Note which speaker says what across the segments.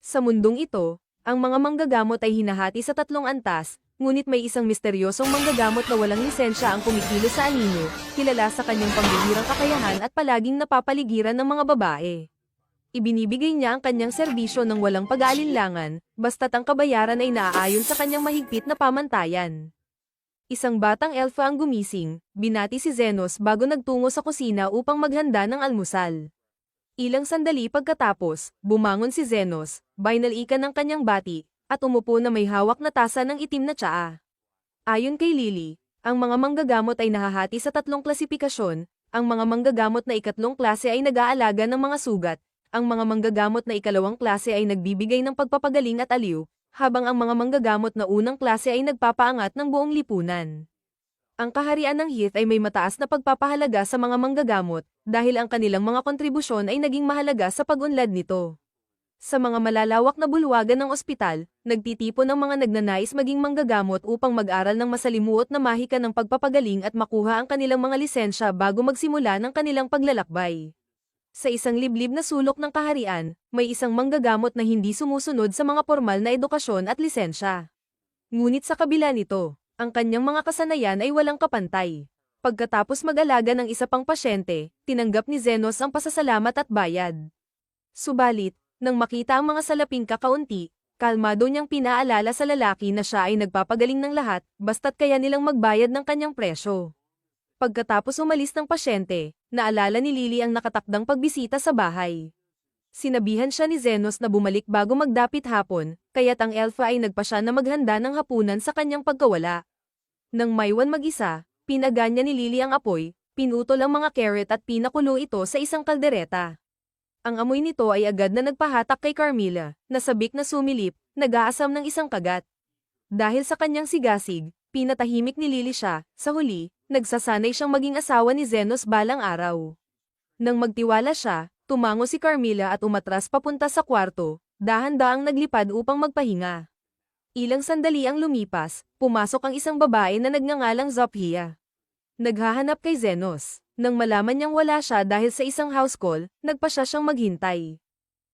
Speaker 1: Sa mundong ito, ang mga manggagamot ay hinahati sa tatlong antas, ngunit may isang misteryosong manggagamot na walang lisensya ang kumikilos sa anino, kilala sa kanyang pambihirang kakayahan at palaging napapaligiran ng mga babae. Ibinibigay niya ang kanyang serbisyo ng walang pag-aalinlangan, basta't ang kabayaran ay naaayon sa kanyang mahigpit na pamantayan. Isang batang elfa ang gumising, binati si Zenos bago nagtungo sa kusina upang maghanda ng almusal. Ilang sandali pagkatapos, bumangon si Zenos, binalikan ng kanyang bati, at umupo na may hawak na tasa ng itim na tsaa. Ayon kay Lily, ang mga manggagamot ay nahahati sa tatlong klasipikasyon, ang mga manggagamot na ikatlong klase ay nag-aalaga ng mga sugat, ang mga manggagamot na ikalawang klase ay nagbibigay ng pagpapagaling at aliw, habang ang mga manggagamot na unang klase ay nagpapaangat ng buong lipunan. Ang kaharian ng Heath ay may mataas na pagpapahalaga sa mga manggagamot, dahil ang kanilang mga kontribusyon ay naging mahalaga sa pag-unlad nito. Sa mga malalawak na bulwagan ng ospital, nagtitipon ang mga nagnanais maging manggagamot upang mag-aral ng masalimuot na mahika ng pagpapagaling at makuha ang kanilang mga lisensya bago magsimula ng kanilang paglalakbay. Sa isang liblib na sulok ng kaharian, may isang manggagamot na hindi sumusunod sa mga formal na edukasyon at lisensya. Ngunit sa kabila nito, ang kanyang mga kasanayan ay walang kapantay. Pagkatapos mag-alaga ng isa pang pasyente, tinanggap ni Zenos ang pasasalamat at bayad. Subalit, nang makita ang mga salaping kakaunti, kalmado niyang pinaalala sa lalaki na siya ay nagpapagaling ng lahat, basta't kaya nilang magbayad ng kanyang presyo. Pagkatapos umalis ng pasyente, naalala ni Lily ang nakatakdang pagbisita sa bahay. Sinabihan siya ni Zenos na bumalik bago magdapit hapon, kaya't ang elfa ay nagpa siya na maghanda ng hapunan sa kanyang pagkawala. Nang maiwan mag-isa, pinaga niya ni Lily ang apoy, pinutol ang mga carrot at pinakulo ito sa isang kaldereta. Ang amoy nito ay agad na nagpahatak kay Carmilla, na sabik na sumilip, nag-aasam ng isang kagat. Dahil sa kanyang sigasig, pinatahimik ni Lily siya, sa huli, nagsasanay siyang maging asawa ni Zenos balang araw. Nang magtiwala siya, tumango si Carmilla at umatras papunta sa kwarto, dahan-daang naglipad upang magpahinga. Ilang sandali ang lumipas, pumasok ang isang babae na nagngangalang Zophia. Naghahanap kay Zenos. Nang malaman niyang wala siya dahil sa isang house call, nagpa siya siyang maghintay.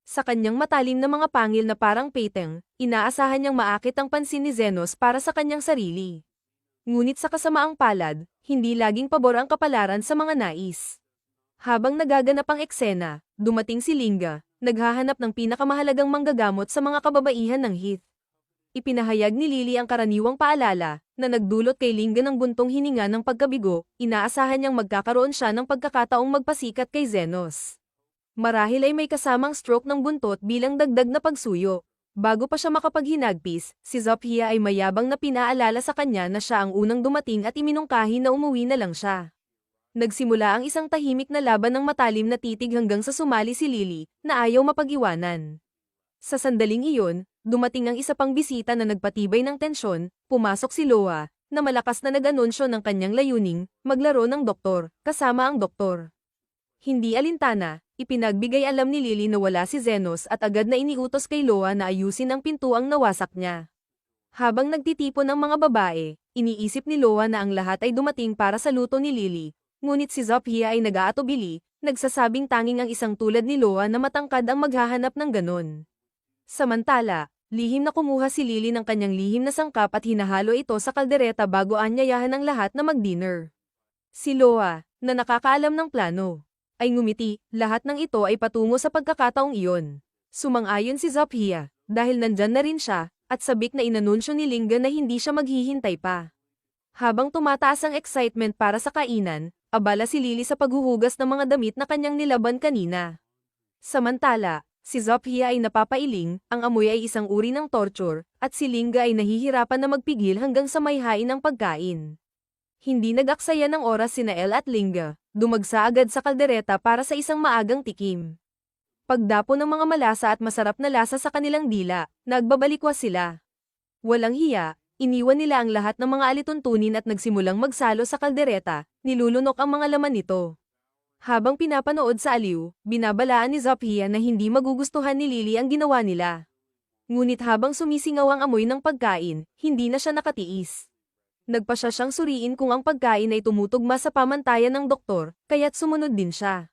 Speaker 1: Sa kanyang matalim na mga pangil na parang peteng, inaasahan niyang maakit ang pansin ni Zenos para sa kanyang sarili. Ngunit sa kasamaang palad, hindi laging pabor ang kapalaran sa mga nais. Habang nagaganap ang eksena, dumating si Linga, naghahanap ng pinakamahalagang manggagamot sa mga kababaihan ng Heath. Ipinahayag ni Lily ang karaniwang paalala, na nagdulot kay Linga ng buntong hininga ng pagkabigo, inaasahan niyang magkakaroon siya ng pagkakataong magpasikat kay Zenos. Marahil ay may kasamang stroke ng buntot bilang dagdag na pagsuyo. Bago pa siya makapaghinagpis, si Zophia ay mayabang na pinaalala sa kanya na siya ang unang dumating at iminungkahi na umuwi na lang siya. Nagsimula ang isang tahimik na laban ng matalim na titig hanggang sa sumali si Lily, na ayaw mapag-iwanan. Sa sandaling iyon, dumating ang isa pang bisita na nagpatibay ng tensyon, pumasok si Loa, na malakas na nag-anunsyo ng kanyang layuning, maglaro ng doktor, kasama ang doktor. Hindi alintana, ipinagbigay alam ni Lily na wala si Zenos at agad na iniutos kay Loa na ayusin ang pintuang nawasak niya. Habang nagtitipon ang mga babae, iniisip ni Loa na ang lahat ay dumating para sa luto ni Lily, ngunit si Zophia ay nag-aatubili, nagsasabing tanging ang isang tulad ni Loa na matangkad ang maghahanap ng ganon. Samantala, lihim na kumuha si Lily ng kanyang lihim na sangkap at hinahalo ito sa kaldereta bago anyayahan ng lahat na mag-dinner. Si Loa, na nakakaalam ng plano, ay ngumiti, lahat ng ito ay patungo sa pagkakataong iyon. Sumang-ayon si Zophia, dahil nandyan na rin siya, at sabik na inanunsyo ni Linga na hindi siya maghihintay pa. Habang tumataas ang excitement para sa kainan, abala si Lily sa paghuhugas ng mga damit na kanyang nilaban kanina. Samantala, si Zophia ay napapailing, ang amoy ay isang uri ng torture, at si Linga ay nahihirapan na magpigil hanggang sa mayhain ang pagkain. Hindi nag-aksaya ng oras sina Elle at Linga, dumagsa agad sa kaldereta para sa isang maagang tikim. Pagdapo ng mga malasa at masarap na lasa sa kanilang dila, nagbabalikwas sila. Walang hiya, iniwan nila ang lahat ng mga alituntunin at nagsimulang magsalo sa kaldereta, nilulunok ang mga laman nito. Habang pinapanood sa aliw, binabalaan ni Zophia na hindi magugustuhan ni Lily ang ginawa nila. Ngunit habang sumisingaw ang amoy ng pagkain, hindi na siya nakatiis. Nagpa siya siyang suriin kung ang pagkain ay tumutugma sa pamantayan ng doktor, kaya't sumunod din siya.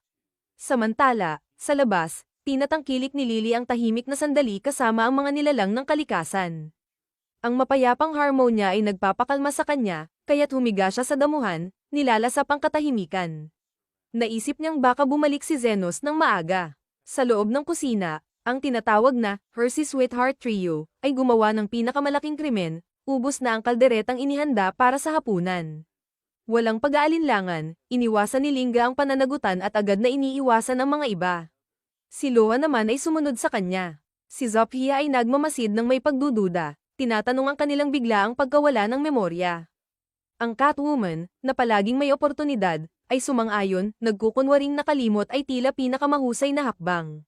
Speaker 1: Samantala, sa labas, tinatangkilik ni Lily ang tahimik na sandali kasama ang mga nilalang ng kalikasan. Ang mapayapang harmonya ay nagpapakalma sa kanya, kaya't humiga siya sa damuhan, nilalasap ang katahimikan. Naisip niyang baka bumalik si Zenos ng maaga. Sa loob ng kusina, ang tinatawag na Hershey Sweetheart Trio ay gumawa ng pinakamalaking krimen, ubos na ang kalderetang inihanda para sa hapunan. Walang pag-aalinlangan, iniwasan ni Linga ang pananagutan at agad na iniiwasan ang mga iba. Si Loa naman ay sumunod sa kanya. Si Zophia ay nagmamasid ng may pagdududa, tinatanong ang kanilang biglaang pagkawala ng memorya. Ang Catwoman, na palaging may oportunidad, ay sumang-ayon, nagkukunwaring nakalimot ay tila pinakamahusay na hakbang.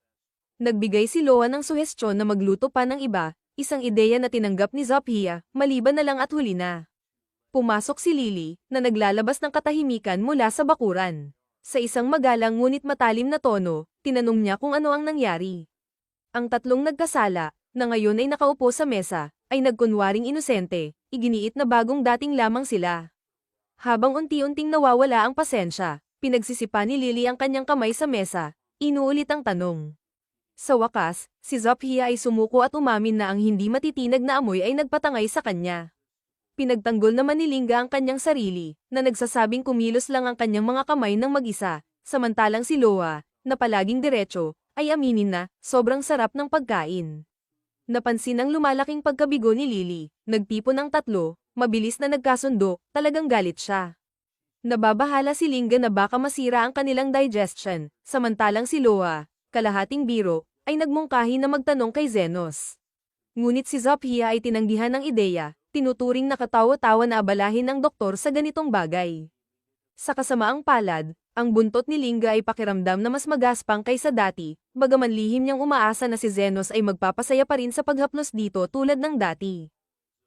Speaker 1: Nagbigay si Loa ng suhestyon na magluto pa ng iba, isang ideya na tinanggap ni Zophia, maliban na lang at huli na. Pumasok si Lily, na naglalabas ng katahimikan mula sa bakuran. Sa isang magalang ngunit matalim na tono, tinanong niya kung ano ang nangyari. Ang tatlong nagkasala, na ngayon ay nakaupo sa mesa, ay nagkunwaring inosente, iginiit na bagong dating lamang sila. Habang unti-unting nawawala ang pasensya, pinagsisipa ni Lily ang kanyang kamay sa mesa, inuulit ang tanong. Sa wakas, si Zophia ay sumuko at umamin na ang hindi matitinag na amoy ay nagpatangay sa kanya. Pinagtanggol naman ni Linga ang kanyang sarili, na nagsasabing kumilos lang ang kanyang mga kamay ng mag-isa, samantalang si Loa, na palaging diretso, ay aminin na, sobrang sarap ng pagkain. Napansin ang lumalaking pagkabigo ni Lily, nagtipon ang tatlo, mabilis na nagkasundo, talagang galit siya. Nababahala si Linga na baka masira ang kanilang digestion, samantalang si Loa, kalahating biro, ay nagmungkahi na magtanong kay Zenos. Ngunit si Zophia ay tinanggihan ng ideya, tinuturing na katawa-tawa na abalahin ng doktor sa ganitong bagay. Sa kasamaang palad, ang buntot ni Linga ay pakiramdam na mas magaspang kaysa dati, bagaman lihim niyang umaasa na si Zenos ay magpapasaya pa rin sa paghaplos dito tulad ng dati.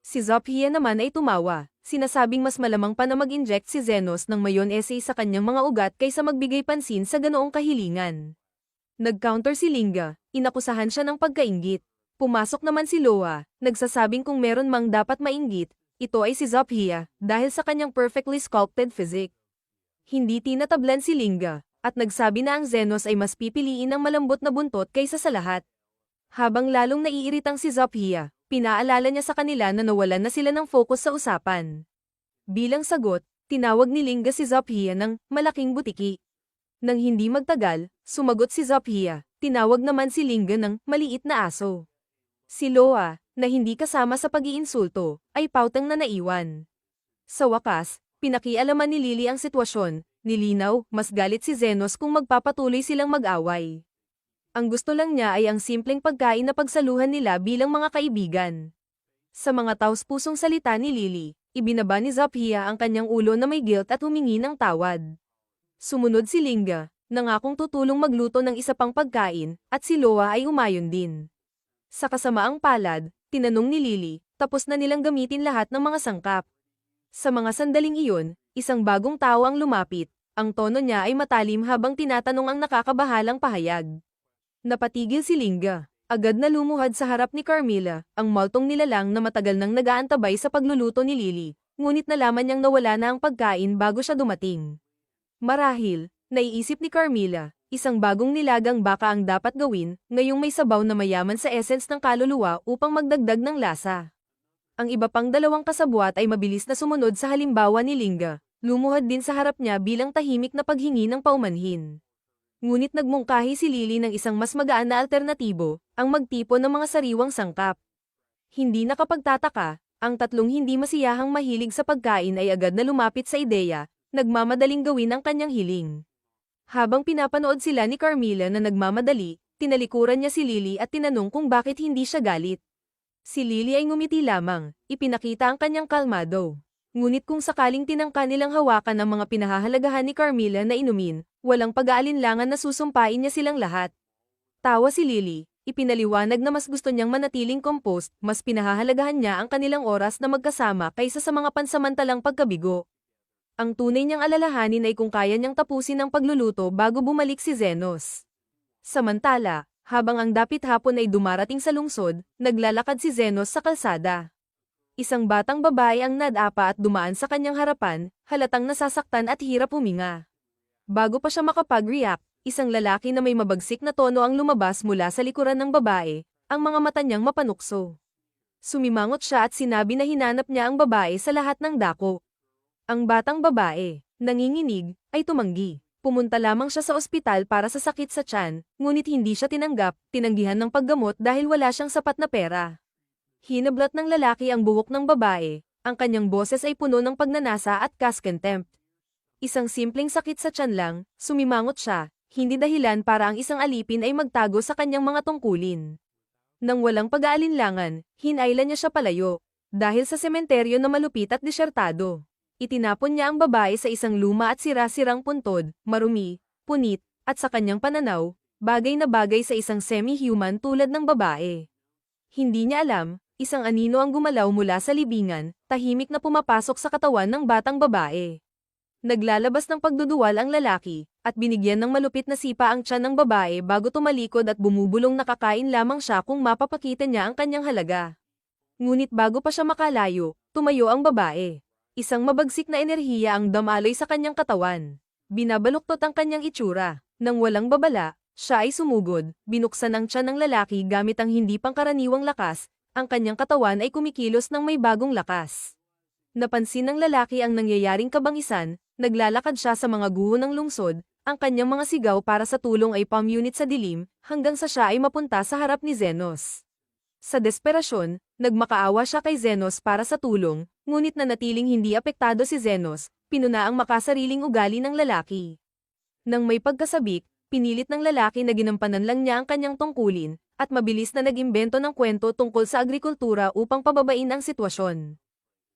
Speaker 1: Si Zophia naman ay tumawa, sinasabing mas malamang pa na mag-inject si Zenos ng mayonnaise sa kanyang mga ugat kaysa magbigay pansin sa ganoong kahilingan. Nag-counter si Linga, inakusahan siya ng pagkainggit. Pumasok naman si Loa, nagsasabing kung meron mang dapat mainggit, ito ay si Zophia, dahil sa kanyang perfectly sculpted physique. Hindi tinatablan si Linga, at nagsabi na ang Zenos ay mas pipiliin ang malambot na buntot kaysa sa lahat. Habang lalong naiiritang si Zophia, pinaalala niya sa kanila na nawalan na sila ng focus sa usapan. Bilang sagot, tinawag ni Linga si Zophia ng malaking butiki. Nang hindi magtagal, sumagot si Zophia, tinawag naman si Linga ng maliit na aso. Si Loa, na hindi kasama sa pag-iinsulto, ay pautang na naiwan. Sa wakas, pinakialaman ni Lily ang sitwasyon, nilinaw, mas galit si Zenos kung magpapatuloy silang mag-away. Ang gusto lang niya ay ang simpleng pagkain na pagsaluhan nila bilang mga kaibigan. Sa mga taos-pusong salita ni Lily, ibinaba ni Zophia ang kanyang ulo na may guilt at humingi ng tawad. Sumunod si Linga, nangakong tutulong magluto ng isa pang pagkain, at si Loa ay umayon din. Sa kasamaang palad, tinanong ni Lily, tapos na nilang gamitin lahat ng mga sangkap. Sa mga sandaling iyon, isang bagong tao ang lumapit, ang tono niya ay matalim habang tinatanong ang nakakabahalang pahayag. Napatigil si Linga, agad na lumuhad sa harap ni Carmilla, ang maltong nilalang na matagal nang nag-aantabay sa pagluluto ni Lily, ngunit nalaman niyang nawala na ang pagkain bago siya dumating. Marahil, naiisip ni Carmilla, isang bagong nilagang baka ang dapat gawin, ngayong may sabaw na mayaman sa essence ng kaluluwa upang magdagdag ng lasa. Ang iba pang dalawang kasabwat ay mabilis na sumunod sa halimbawa ni Linga, lumuhad din sa harap niya bilang tahimik na paghingi ng paumanhin. Ngunit nagmungkahi si Lily ng isang mas magaan na alternatibo, ang magtipon ng mga sariwang sangkap. Hindi nakapagtataka, ang tatlong hindi masiyahang mahilig sa pagkain ay agad na lumapit sa ideya, nagmamadaling gawin ang kanyang hiling. Habang pinapanood sila ni Carmilla na nagmamadali, tinalikuran niya si Lily at tinanong kung bakit hindi siya galit. Si Lily ay ngumiti lamang, ipinakita ang kanyang kalmado. Ngunit kung sakaling tinangka nilang hawakan ang mga pinahahalagahan ni Carmilla na inumin, walang pag-aalinlangan na susumpain niya silang lahat. Tawa si Lily, ipinaliwanag na mas gusto niyang manatiling composed, mas pinahahalagahan niya ang kanilang oras na magkasama kaysa sa mga pansamantalang pagkabigo. Ang tunay niyang alalahanin ay kung kaya niyang tapusin ang pagluluto bago bumalik si Zenos. Samantala, habang ang dapit hapon ay dumarating sa lungsod, naglalakad si Zenos sa kalsada. Isang batang babae ang nadapa at dumaan sa kanyang harapan, halatang nasasaktan at hirap huminga. Bago pa siya makapag-react, Isang lalaki na may mabagsik na tono ang lumabas mula sa likuran ng babae, ang mga mata niyang mapanukso. Sumimangot siya at sinabi na hinanap niya ang babae sa lahat ng dako. Ang batang babae, nanginginig, ay tumanggi. Pumunta lamang siya sa ospital para sa sakit sa tiyan, ngunit hindi siya tinanggihan ng paggamot dahil wala siyang sapat na pera. Hinablat ng lalaki ang buhok ng babae, ang kanyang boses ay puno ng pagnanasa at contempt. Isang simpleng sakit sa tiyan lang, sumimangot siya, hindi dahilan para ang isang alipin ay magtago sa kanyang mga tungkulin. Nang walang pag-aalinlangan, hinailan niya siya palayo, dahil sa sementeryo na malupit at disyertado. Itinapon niya ang babae sa isang luma at sira-sirang puntod, marumi, punit, at sa kanyang pananaw, bagay na bagay sa isang semi-human tulad ng babae. Hindi niya alam, isang anino ang gumalaw mula sa libingan, tahimik na pumapasok sa katawan ng batang babae. Naglalabas ng pagduduwal ang lalaki, at binigyan ng malupit na sipa ang tiyan ng babae bago tumalikod at bumubulong na kakain lamang siya kung mapapakita niya ang kanyang halaga. Ngunit bago pa siya makalayo, tumayo ang babae. Isang mabagsik na enerhiya ang damaloy sa kanyang katawan. Binabaluktot ang kanyang itsura. Nang walang babala, siya ay sumugod, binuksan ang tiyan ng lalaki gamit ang hindi pangkaraniwang lakas, ang kanyang katawan ay kumikilos ng may bagong lakas. Napansin ng lalaki ang nangyayaring kabangisan, naglalakad siya sa mga guho ng lungsod, ang kanyang mga sigaw para sa tulong ay pamunit sa dilim, hanggang sa siya ay mapunta sa harap ni Zenos. Sa desperasyon, nagmakaawa siya kay Zenos para sa tulong, ngunit nanatiling hindi apektado si Zenos, pinuna ang makasariling ugali ng lalaki. Nang may pagkasabik, pinilit ng lalaki na ginampanan lang niya ang kanyang tungkulin, at mabilis na nag-imbento ng kwento tungkol sa agrikultura upang pababain ang sitwasyon.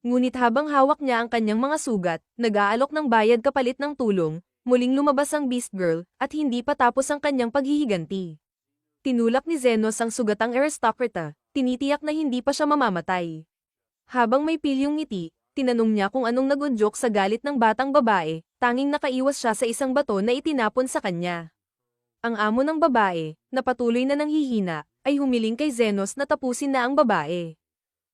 Speaker 1: Ngunit habang hawak niya ang kanyang mga sugat, nag-aalok ng bayad kapalit ng tulong, muling lumabas ang Beast Girl, at hindi pa tapos ang kanyang paghihiganti. Tinulak ni Zenos ang sugatang aristokrata, tinitiyak na hindi pa siya mamamatay. Habang may pilyong ngiti, tinanong niya kung anong nagudyok sa galit ng batang babae, tanging nakaiwas siya sa isang bato na itinapon sa kanya. Ang amo ng babae, na patuloy na nanghihina, ay humiling kay Zenos na tapusin na ang babae.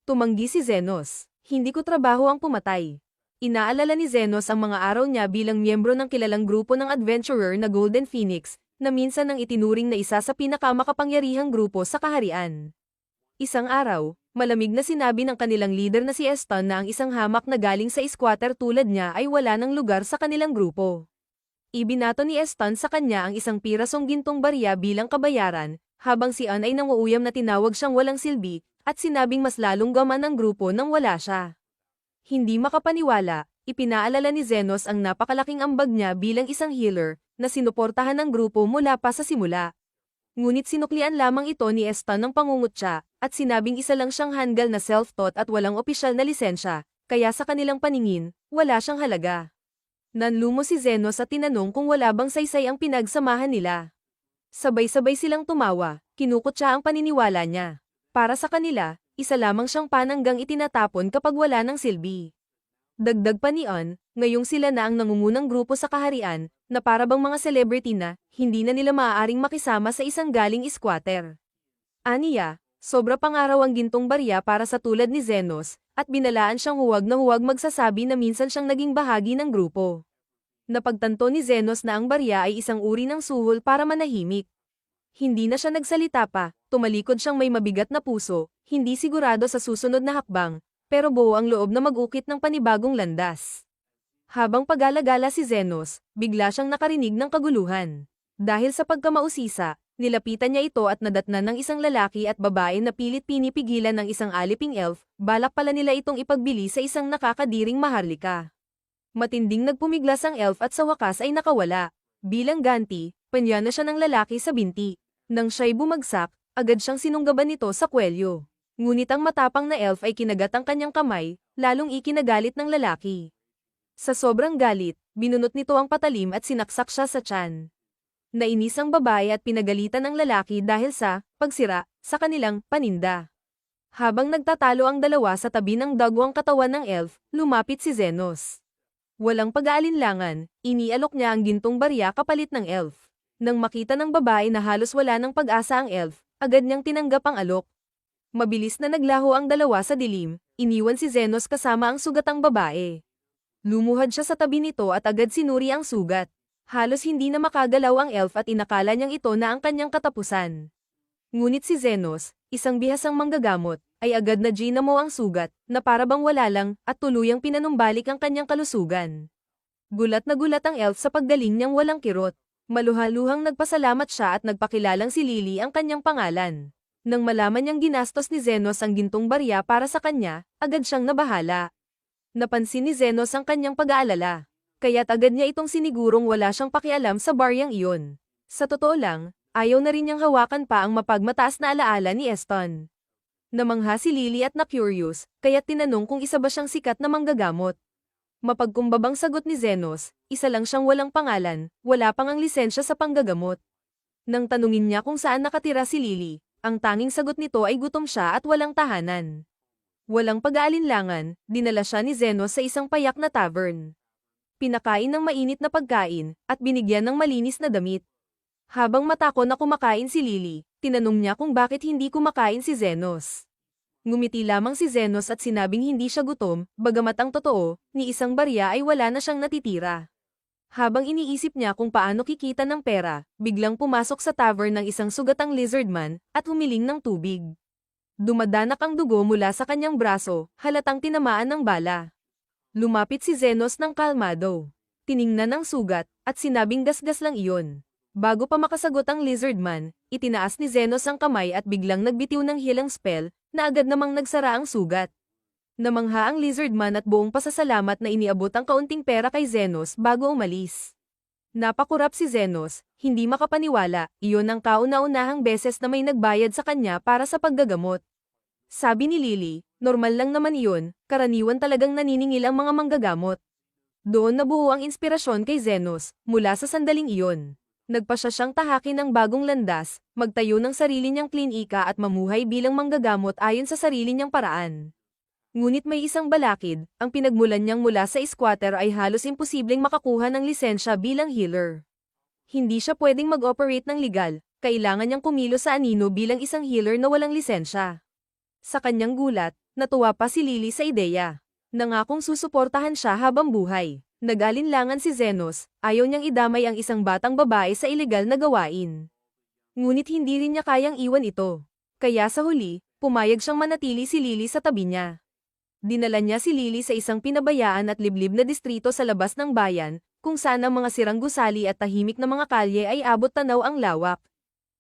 Speaker 1: Tumanggi si Zenos, hindi ko trabaho ang pumatay. Inaalala ni Zenos ang mga araw niya bilang miyembro ng kilalang grupo ng adventurer na Golden Phoenix, na minsan nang itinuring na isa sa pinakamakapangyarihang grupo sa kaharian. Isang araw, malamig na sinabi ng kanilang leader na si Eston na ang isang hamak na galing sa squatter tulad niya ay wala ng lugar sa kanilang grupo. Ibinato ni Eston sa kanya ang isang pirasong gintong barya bilang kabayaran, habang si Ann ay nanguuyam na tinawag siyang walang silbi, at sinabing mas lalong gaman ang grupo nang wala siya. Hindi makapaniwala, ipinaalala ni Zenos ang napakalaking ambag niya bilang isang healer, na sinuportahan ng grupo mula pa sa simula. Ngunit sinuklian lamang ito ni Eston ng pangungutya, at sinabing isa lang siyang hanggal na self-taught at walang opisyal na lisensya, kaya sa kanilang paningin, wala siyang halaga. Nanlumo si Zenos at tinanong kung wala bang saysay ang pinagsamahan nila. Sabay-sabay silang tumawa, kinukutya ang paniniwala niya. Para sa kanila, isa lamang siyang pananggang itinatapon kapag wala ng silbi. Dagdag pa ni Ann, ngayong sila na ang nangungunang grupo sa kaharian, na para bang mga celebrity na, hindi na nila maaaring makisama sa isang galing squatter. Aniya, sobra pangaraw ang gintong barya para sa tulad ni Zenos, at binalaan siyang huwag na huwag magsasabi na minsan siyang naging bahagi ng grupo. Napagtanto ni Zenos na ang barya ay isang uri ng suhol para manahimik. Hindi na siya nagsalita pa, tumalikod siyang may mabigat na puso, hindi sigurado sa susunod na hakbang, pero buo ang loob na mag-ukit ng panibagong landas. Habang pag-alagala si Zenos, bigla siyang nakarinig ng kaguluhan. Dahil sa pagkamausisa, nilapitan niya ito at nadatnan ng isang lalaki at babae na pilit pinipigilan ng isang aliping elf, balak pala nila itong ipagbili sa isang nakakadiring maharlika. Matinding nagpumiglas ang elf at sa wakas ay nakawala. Bilang ganti, panya na siya ng lalaki sa binti. Nang siya'y bumagsak, agad siyang sinunggaban nito sa kwelyo. Ngunit ang matapang na elf ay kinagat ang kanyang kamay, lalong ikinagalit ng lalaki. Sa sobrang galit, binunot nito ang patalim at sinaksak siya sa tiyan. Nainis ang babae at pinagalitan ng lalaki dahil sa pagsira sa kanilang paninda. Habang nagtatalo ang dalawa sa tabi ng dagwang katawan ng elf, lumapit si Zenos. Walang pag-aalinlangan, inialok niya ang gintong barya kapalit ng elf. Nang makita ng babae na halos wala ng pag-asa ang elf, agad niyang tinanggap ang alok. Mabilis na naglaho ang dalawa sa dilim, iniwan si Zenos kasama ang sugatang babae. Lumuhad siya sa tabi nito at agad sinuri ang sugat. Halos hindi na makagalaw ang elf at inakala niyang ito na ang kanyang katapusan. Ngunit si Zenos, isang bihasang manggagamot, ay agad na ginamo ang sugat, na parabang wala lang, at tuluyang pinanumbalik ang kanyang kalusugan. Gulat na gulat ang elf sa paggaling niyang walang kirot. Maluhaluhang nagpasalamat siya at nagpakilalang si Lily ang kanyang pangalan. Nang malaman niyang ginastos ni Zenos ang gintong barya para sa kanya, agad siyang nabahala. Napansin ni Zenos ang kanyang pag-aalala. Kaya't agad niya itong sinigurong wala siyang pakialam sa baryang iyon. Sa totoo lang, ayaw na rin niyang hawakan pa ang mapagmataas na alaala ni Eston. Namangha si Lily at na-curious, kaya't tinanong kung isa ba siyang sikat na manggagamot. Mapagkumbabang sagot ni Zenos, isa lang siyang walang pangalan, wala pang ang lisensya sa panggagamot. Nang tanungin niya kung saan nakatira si Lily, ang tanging sagot nito ay gutom siya at walang tahanan. Walang pag-aalinlangan, dinala siya ni Zenos sa isang payak na tavern. Pinakain ng mainit na pagkain, at binigyan ng malinis na damit. Habang matako na kumakain si Lily, tinanong niya kung bakit hindi kumakain si Zenos. Ngumiti lamang si Zenos at sinabing hindi siya gutom, bagamat ang totoo, ni isang barya ay wala na siyang natitira. Habang iniisip niya kung paano kikita ng pera, biglang pumasok sa tavern ng isang sugatang lizardman, at humiling ng tubig. Dumadanak ang dugo mula sa kanyang braso, halatang tinamaan ng bala. Lumapit si Zenos ng kalmado. Tiningnan ang sugat, at sinabing gasgas lang iyon. Bago pa makasagot ang lizardman, itinaas ni Zenos ang kamay at biglang nagbitiw ng healing spell, na agad namang nagsara ang sugat. Namangha ang lizardman at buong pasasalamat na iniabot ang kaunting pera kay Zenos bago umalis. Napakurap si Zenos, hindi makapaniwala, iyon ang kauna-unahang beses na may nagbayad sa kanya para sa paggagamot. Sabi ni Lily, normal lang naman iyon, karaniwan talagang naniningil ang mga manggagamot. Doon nabuo ang inspirasyon kay Zenos, mula sa sandaling iyon. Nagpasya siyang tahakin ng bagong landas, magtayo ng sarili niyang klinika at mamuhay bilang manggagamot ayon sa sarili niyang paraan. Ngunit may isang balakid, ang pinagmulan niyang mula sa squatter ay halos imposibleng makakuha ng lisensya bilang healer. Hindi siya pwedeng mag-operate ng legal, kailangan niyang kumilos sa anino bilang isang healer na walang lisensya. Sa kanyang gulat, natuwa pa si Lily sa ideya. Nangakong susuportahan siya habang buhay. Nag-alinlangan si Zenos, ayaw niyang idamay ang isang batang babae sa ilegal na gawain. Ngunit hindi rin niya kayang iwan ito. Kaya sa huli, pumayag siyang manatili si Lily sa tabi niya. Dinala niya si Lily sa isang pinabayaan at liblib na distrito sa labas ng bayan, kung saan ang mga sirang gusali at tahimik na mga kalye ay abot tanaw ang lawak.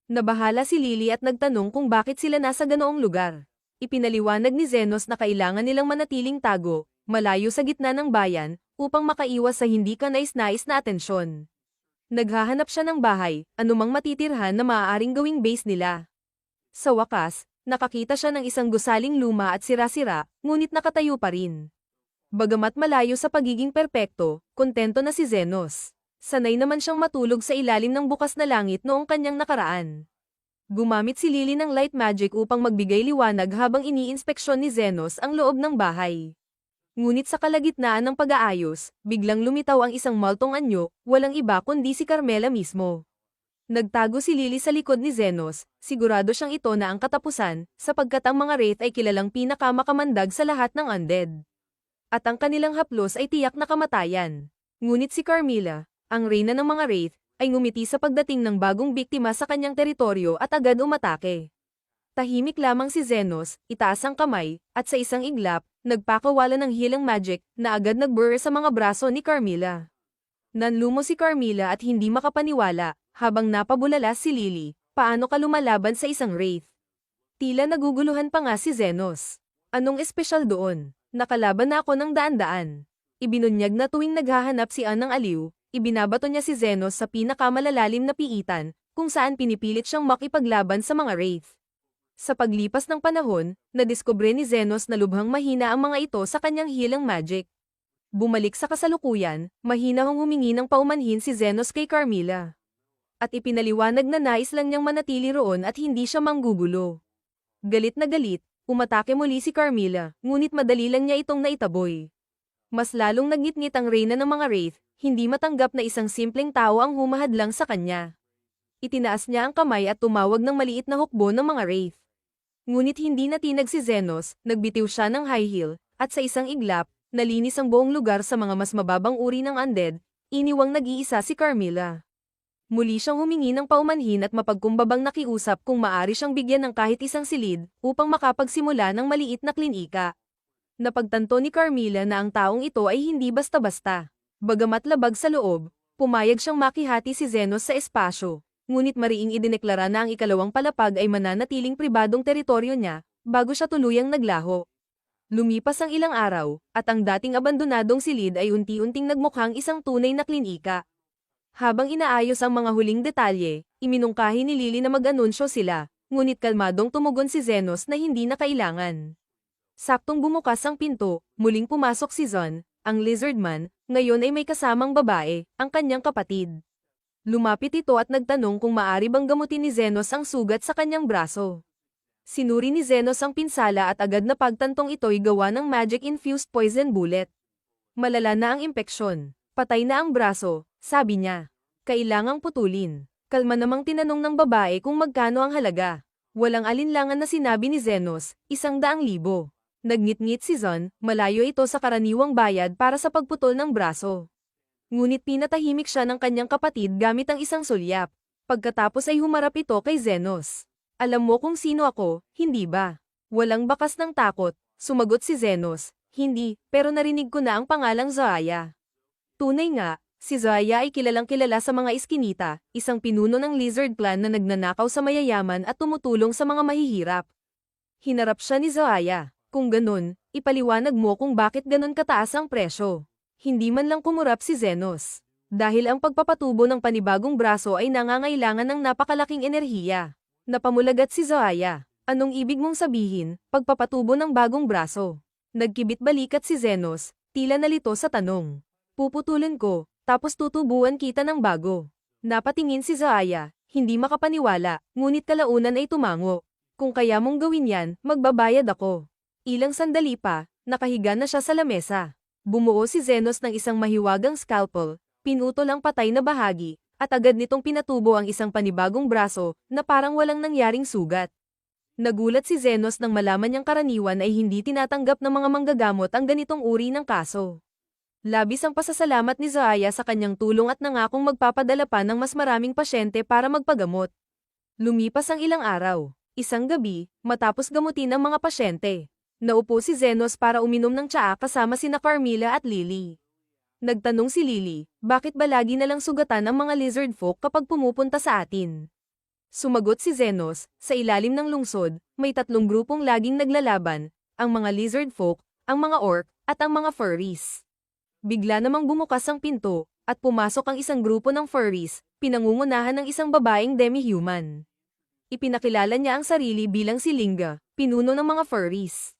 Speaker 1: Nabahala si Lily at nagtanong kung bakit sila nasa ganoong lugar. Ipinaliwanag ni Zenos na kailangan nilang manatiling tago, malayo sa gitna ng bayan, upang makaiwas sa hindi kanais-nais na atensyon. Naghahanap siya ng bahay, anumang matitirhan na maaaring gawing base nila. Sa wakas, nakakita siya ng isang gusaling luma at sira-sira, ngunit nakatayo pa rin. Bagamat malayo sa pagiging perpekto, kontento na si Zenos. Sanay naman siyang matulog sa ilalim ng bukas na langit noong kanyang nakaraan. Gumamit si Lily ng light magic upang magbigay liwanag habang iniinspeksyon ni Zenos ang loob ng bahay. Ngunit sa kalagitnaan ng pag-aayos, biglang lumitaw ang isang maltong anyo, walang iba kundi si Carmela mismo. Nagtago si Lily sa likod ni Zenos, sigurado siyang ito na ang katapusan, sapagkat ang mga wraith ay kilalang pinakamakamandag sa lahat ng undead. At ang kanilang haplos ay tiyak na kamatayan. Ngunit si Carmela, ang reyna ng mga wraith, ay ngumiti sa pagdating ng bagong biktima sa kanyang teritoryo at agad umatake. Tahimik lamang si Zenos, itaas ang kamay, at sa isang iglap, nagpakawala ng healing magic na agad nag-burr sa mga braso ni Carmela. Nanlumo si Carmela at hindi makapaniwala, habang napabulala si Lily, paano ka lumalaban sa isang wraith? Tila naguguluhan pa nga si Zenos. Anong espesyal doon? Nakalaban na ako ng daan-daan. Ibinunyag na tuwing naghahanap si Ann ng aliw, ibinabato niya si Zenos sa pinakamalalalim na piitan, kung saan pinipilit siyang makipaglaban sa mga wraith. Sa paglipas ng panahon, nadiskubre ni Zenos na lubhang mahina ang mga ito sa kanyang healing magic. Bumalik sa kasalukuyan, mahinahong humingi ng paumanhin si Zenos kay Carmela. At ipinaliwanag na nais lang niyang manatili roon at hindi siya manggugulo. Galit na galit, umatake muli si Carmela, ngunit madali lang niya itong naitaboy. Mas lalong nagngit-ngit ang reyna ng mga wraith, hindi matanggap na isang simpleng tao ang humahadlang sa kanya. Itinaas niya ang kamay at tumawag ng maliit na hukbo ng mga wraith. Ngunit hindi natinag si Zenos, nagbitiw siya ng high heel, at sa isang iglap, nalinis ang buong lugar sa mga mas mababang uri ng undead, iniwang nag-iisa si Carmilla. Muli siyang humingi ng paumanhin at mapagkumbabang nakiusap kung maari siyang bigyan ng kahit isang silid upang makapagsimula ng maliit na klinika. Napagtanto ni Carmilla na ang taong ito ay hindi basta-basta. Bagamat labag sa loob, pumayag siyang makihati si Zenos sa espasyo, ngunit mariing idineklara na ang ikalawang palapag ay mananatiling pribadong teritoryo niya, bago siya tuluyang naglaho. Lumipas ang ilang araw, at ang dating abandonadong silid ay unti-unting nagmukhang isang tunay na klinika. Habang inaayos ang mga huling detalye, iminungkahi ni Lily na mag-anunsyo sila, ngunit kalmadong tumugon si Zenos na hindi na kailangan. Saktong bumukas ang pinto, muling pumasok si Zon, ang lizardman, ngayon ay may kasamang babae, ang kanyang kapatid. Lumapit ito at nagtanong kung maari bang gamutin ni Zenos ang sugat sa kanyang braso. Sinuri ni Zenos ang pinsala at agad na pagtantong ito'y gawa ng magic-infused poison bullet. Malala na ang impeksyon. Patay na ang braso, sabi niya. Kailangang putulin. Kalma namang tinanong ng babae kung magkano ang halaga. Walang alinlangan na sinabi ni Zenos, 100,000. Nagngit-ngit si Zon, malayo ito sa karaniwang bayad para sa pagputol ng braso. Ngunit pinatahimik siya ng kanyang kapatid gamit ang isang sulyap. Pagkatapos ay humarap ito kay Zenos. Alam mo kung sino ako, hindi ba? Walang bakas ng takot, sumagot si Zenos. Hindi, pero narinig ko na ang pangalang Zoaya. Tunay nga, si Zoaya ay kilalang-kilala sa mga iskinita, isang pinuno ng lizard clan na nagnanakaw sa mayayaman at tumutulong sa mga mahihirap. Hinarap siya ni Zoaya. Kung ganun, ipaliwanag mo kung bakit ganun kataas ang presyo. Hindi man lang kumurap si Zenos. Dahil ang pagpapatubo ng panibagong braso ay nangangailangan ng napakalaking enerhiya. Napamulagat si Zoaya. Anong ibig mong sabihin, pagpapatubo ng bagong braso? Nagkibit balikat si Zenos, tila nalito sa tanong. Puputulin ko, tapos tutubuan kita ng bago. Napatingin si Zoaya, hindi makapaniwala, ngunit kalaunan ay tumango. Kung kaya mong gawin yan, magbabayad ako. Ilang sandali pa, nakahiga na siya sa lamesa. Bumuo si Zenos ng isang mahiwagang scalpel, pinutol ang patay na bahagi, at agad nitong pinatubo ang isang panibagong braso na parang walang nangyaring sugat. Nagulat si Zenos nang malaman niyang karaniwan ay hindi tinatanggap ng mga manggagamot ang ganitong uri ng kaso. Labis ang pasasalamat ni Zoaya sa kanyang tulong at nangakong magpapadala pa ng mas maraming pasyente para magpagamot. Lumipas ang ilang araw. Isang gabi, matapos gamutin ang mga pasyente, naupo si Zenos para uminom ng tsaa kasama sina Carmilla at Lily. Nagtanong si Lily, bakit ba lagi na lang sugatan ang mga lizard folk kapag pumupunta sa atin? Sumagot si Zenos, sa ilalim ng lungsod, may 3 grupong laging naglalaban, ang mga lizard folk, ang mga orc, at ang mga furries. Bigla namang bumukas ang pinto, at pumasok ang isang grupo ng furries, pinangungunahan ng isang babaeng demi-human. Ipinakilala niya ang sarili bilang si Linga, pinuno ng mga furries.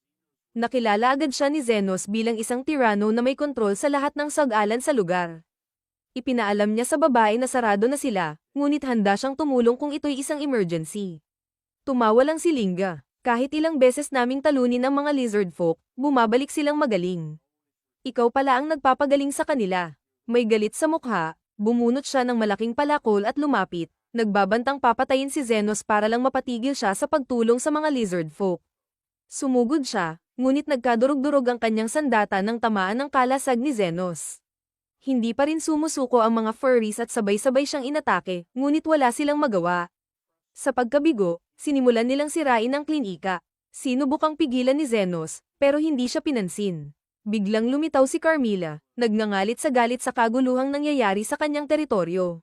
Speaker 1: Nakilala agad siya ni Zenos bilang isang tirano na may kontrol sa lahat ng sag-alan sa lugar. Ipinaalam niya sa babae na sarado na sila, ngunit handa siyang tumulong kung ito'y isang emergency. Tumawa lang si Linga. Kahit ilang beses naming talunin ang mga lizard folk, bumabalik silang magaling. Ikaw pala ang nagpapagaling sa kanila. May galit sa mukha, bumunot siya ng malaking palakol at lumapit, nagbabantang papatayin si Zenos para lang mapatigil siya sa pagtulong sa mga lizard folk. Sumugod siya, ngunit nagkadurog-durog ang kanyang sandata nang tamaan ng kalasag ni Zenos. Hindi pa rin sumusuko ang mga furries at sabay-sabay siyang inatake, ngunit wala silang magawa. Sa pagkabigo, sinimulan nilang sirain ang klinika. Sinubukang pigilan ni Zenos, pero hindi siya pinansin. Biglang lumitaw si Carmilla, nagngangalit sa galit sa kaguluhang nangyayari sa kanyang teritoryo.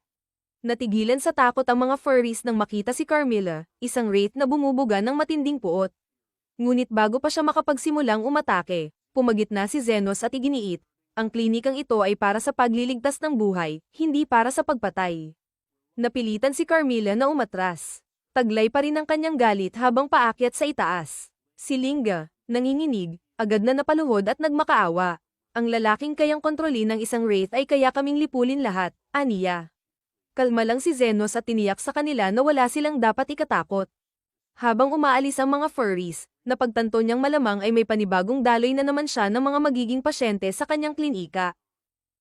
Speaker 1: Natigilan sa takot ang mga furries nang makita si Carmilla, isang wraith na bumubuga ng matinding puot. Ngunit bago pa siya makapagsimulang umatake, pumagitna si Zenos at iginiit, ang klinikang ito ay para sa pagliligtas ng buhay, hindi para sa pagpatay. Napilitan si Carmilla na umatras. Taglay pa rin ang kanyang galit habang paakyat sa itaas. Si Linga, nanginginig, agad na napaluhod at nagmakaawa. Ang lalaking kayang kontrolin ng isang wraith ay kaya kaming lipulin lahat, aniya. Kalma lang si Zenos at tiniyak sa kanila na wala silang dapat ikatakot. Habang umaalis ang mga furries, napagtanto niyang malamang ay may panibagong daloy na naman siya ng mga magiging pasyente sa kanyang klinika.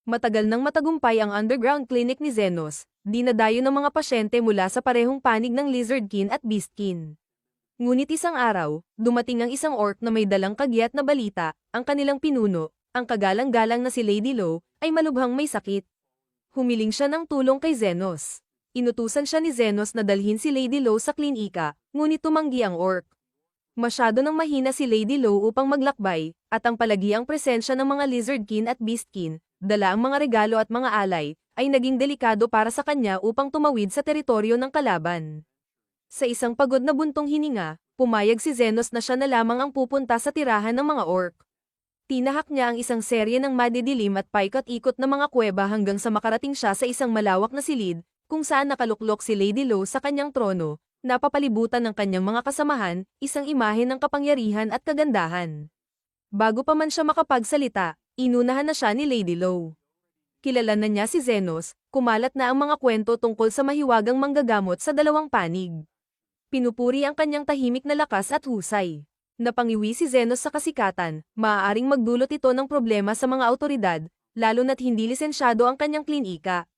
Speaker 1: Matagal nang matagumpay ang underground clinic ni Zenos, dinadayo ng mga pasyente mula sa parehong panig ng lizardkin at beastkin. Ngunit isang araw, dumating ang isang orc na may dalang kagyat na balita, ang kanilang pinuno, ang kagalang-galang na si Lady Lo, ay malubhang may sakit. Humiling siya ng tulong kay Zenos. Inutusan siya ni Zenos na dalhin si Lady Lo sa klinika, ngunit tumanggi ang orc. Masyado nang mahina si Lady Lo upang maglakbay, at ang palagiang presensya ng mga Lizardkin at Beastkin, dala ang mga regalo at mga alay, ay naging delikado para sa kanya upang tumawid sa teritoryo ng kalaban. Sa isang pagod na buntong hininga, pumayag si Zenos na siya na lamang ang pupunta sa tirahan ng mga orc. Tinahak niya ang isang serye ng madidilim at paikot-ikot na mga kuweba hanggang sa makarating siya sa isang malawak na silid, kung saan nakaluklok si Lady Lo sa kanyang trono, napapalibutan ng kanyang mga kasamahan, isang imahe ng kapangyarihan at kagandahan. Bago pa man siya makapagsalita, inunahan na siya ni Lady Lo. Kilala na niya si Zenos, kumalat na ang mga kwento tungkol sa mahiwagang manggagamot sa dalawang panig. Pinupuri ang kanyang tahimik na lakas at husay. Napangiwi si Zenos sa kasikatan, maaaring magdulot ito ng problema sa mga awtoridad, lalo na't hindi lisensyado ang kanyang klinika.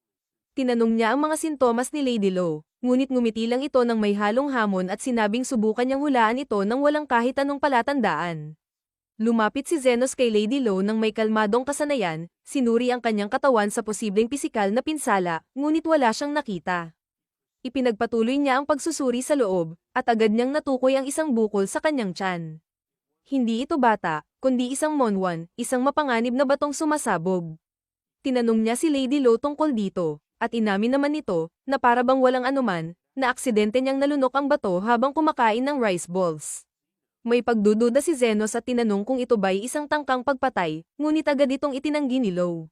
Speaker 1: Tinanong niya ang mga sintomas ni Lady Lo, ngunit ngumiti lang ito ng may halong hamon at sinabing subukan niyang hulaan ito nang walang kahit anong palatandaan. Lumapit si Zenos kay Lady Lo nang may kalmadong kasanayan, sinuri ang kanyang katawan sa posibleng pisikal na pinsala, ngunit wala siyang nakita. Ipinagpatuloy niya ang pagsusuri sa loob, at agad niyang natukoy ang isang bukol sa kanyang tiyan. Hindi ito bata, kundi isang monwan, isang mapanganib na batong sumasabog. Tinanong niya si Lady Lo tungkol dito, at inamin naman nito, na para bang walang anuman, na aksidente niyang nalunok ang bato habang kumakain ng rice balls. May pagdududa si Zenos at tinanong kung ito ba'y isang tangkang pagpatay, ngunit agad itong itinanggi ni Lo.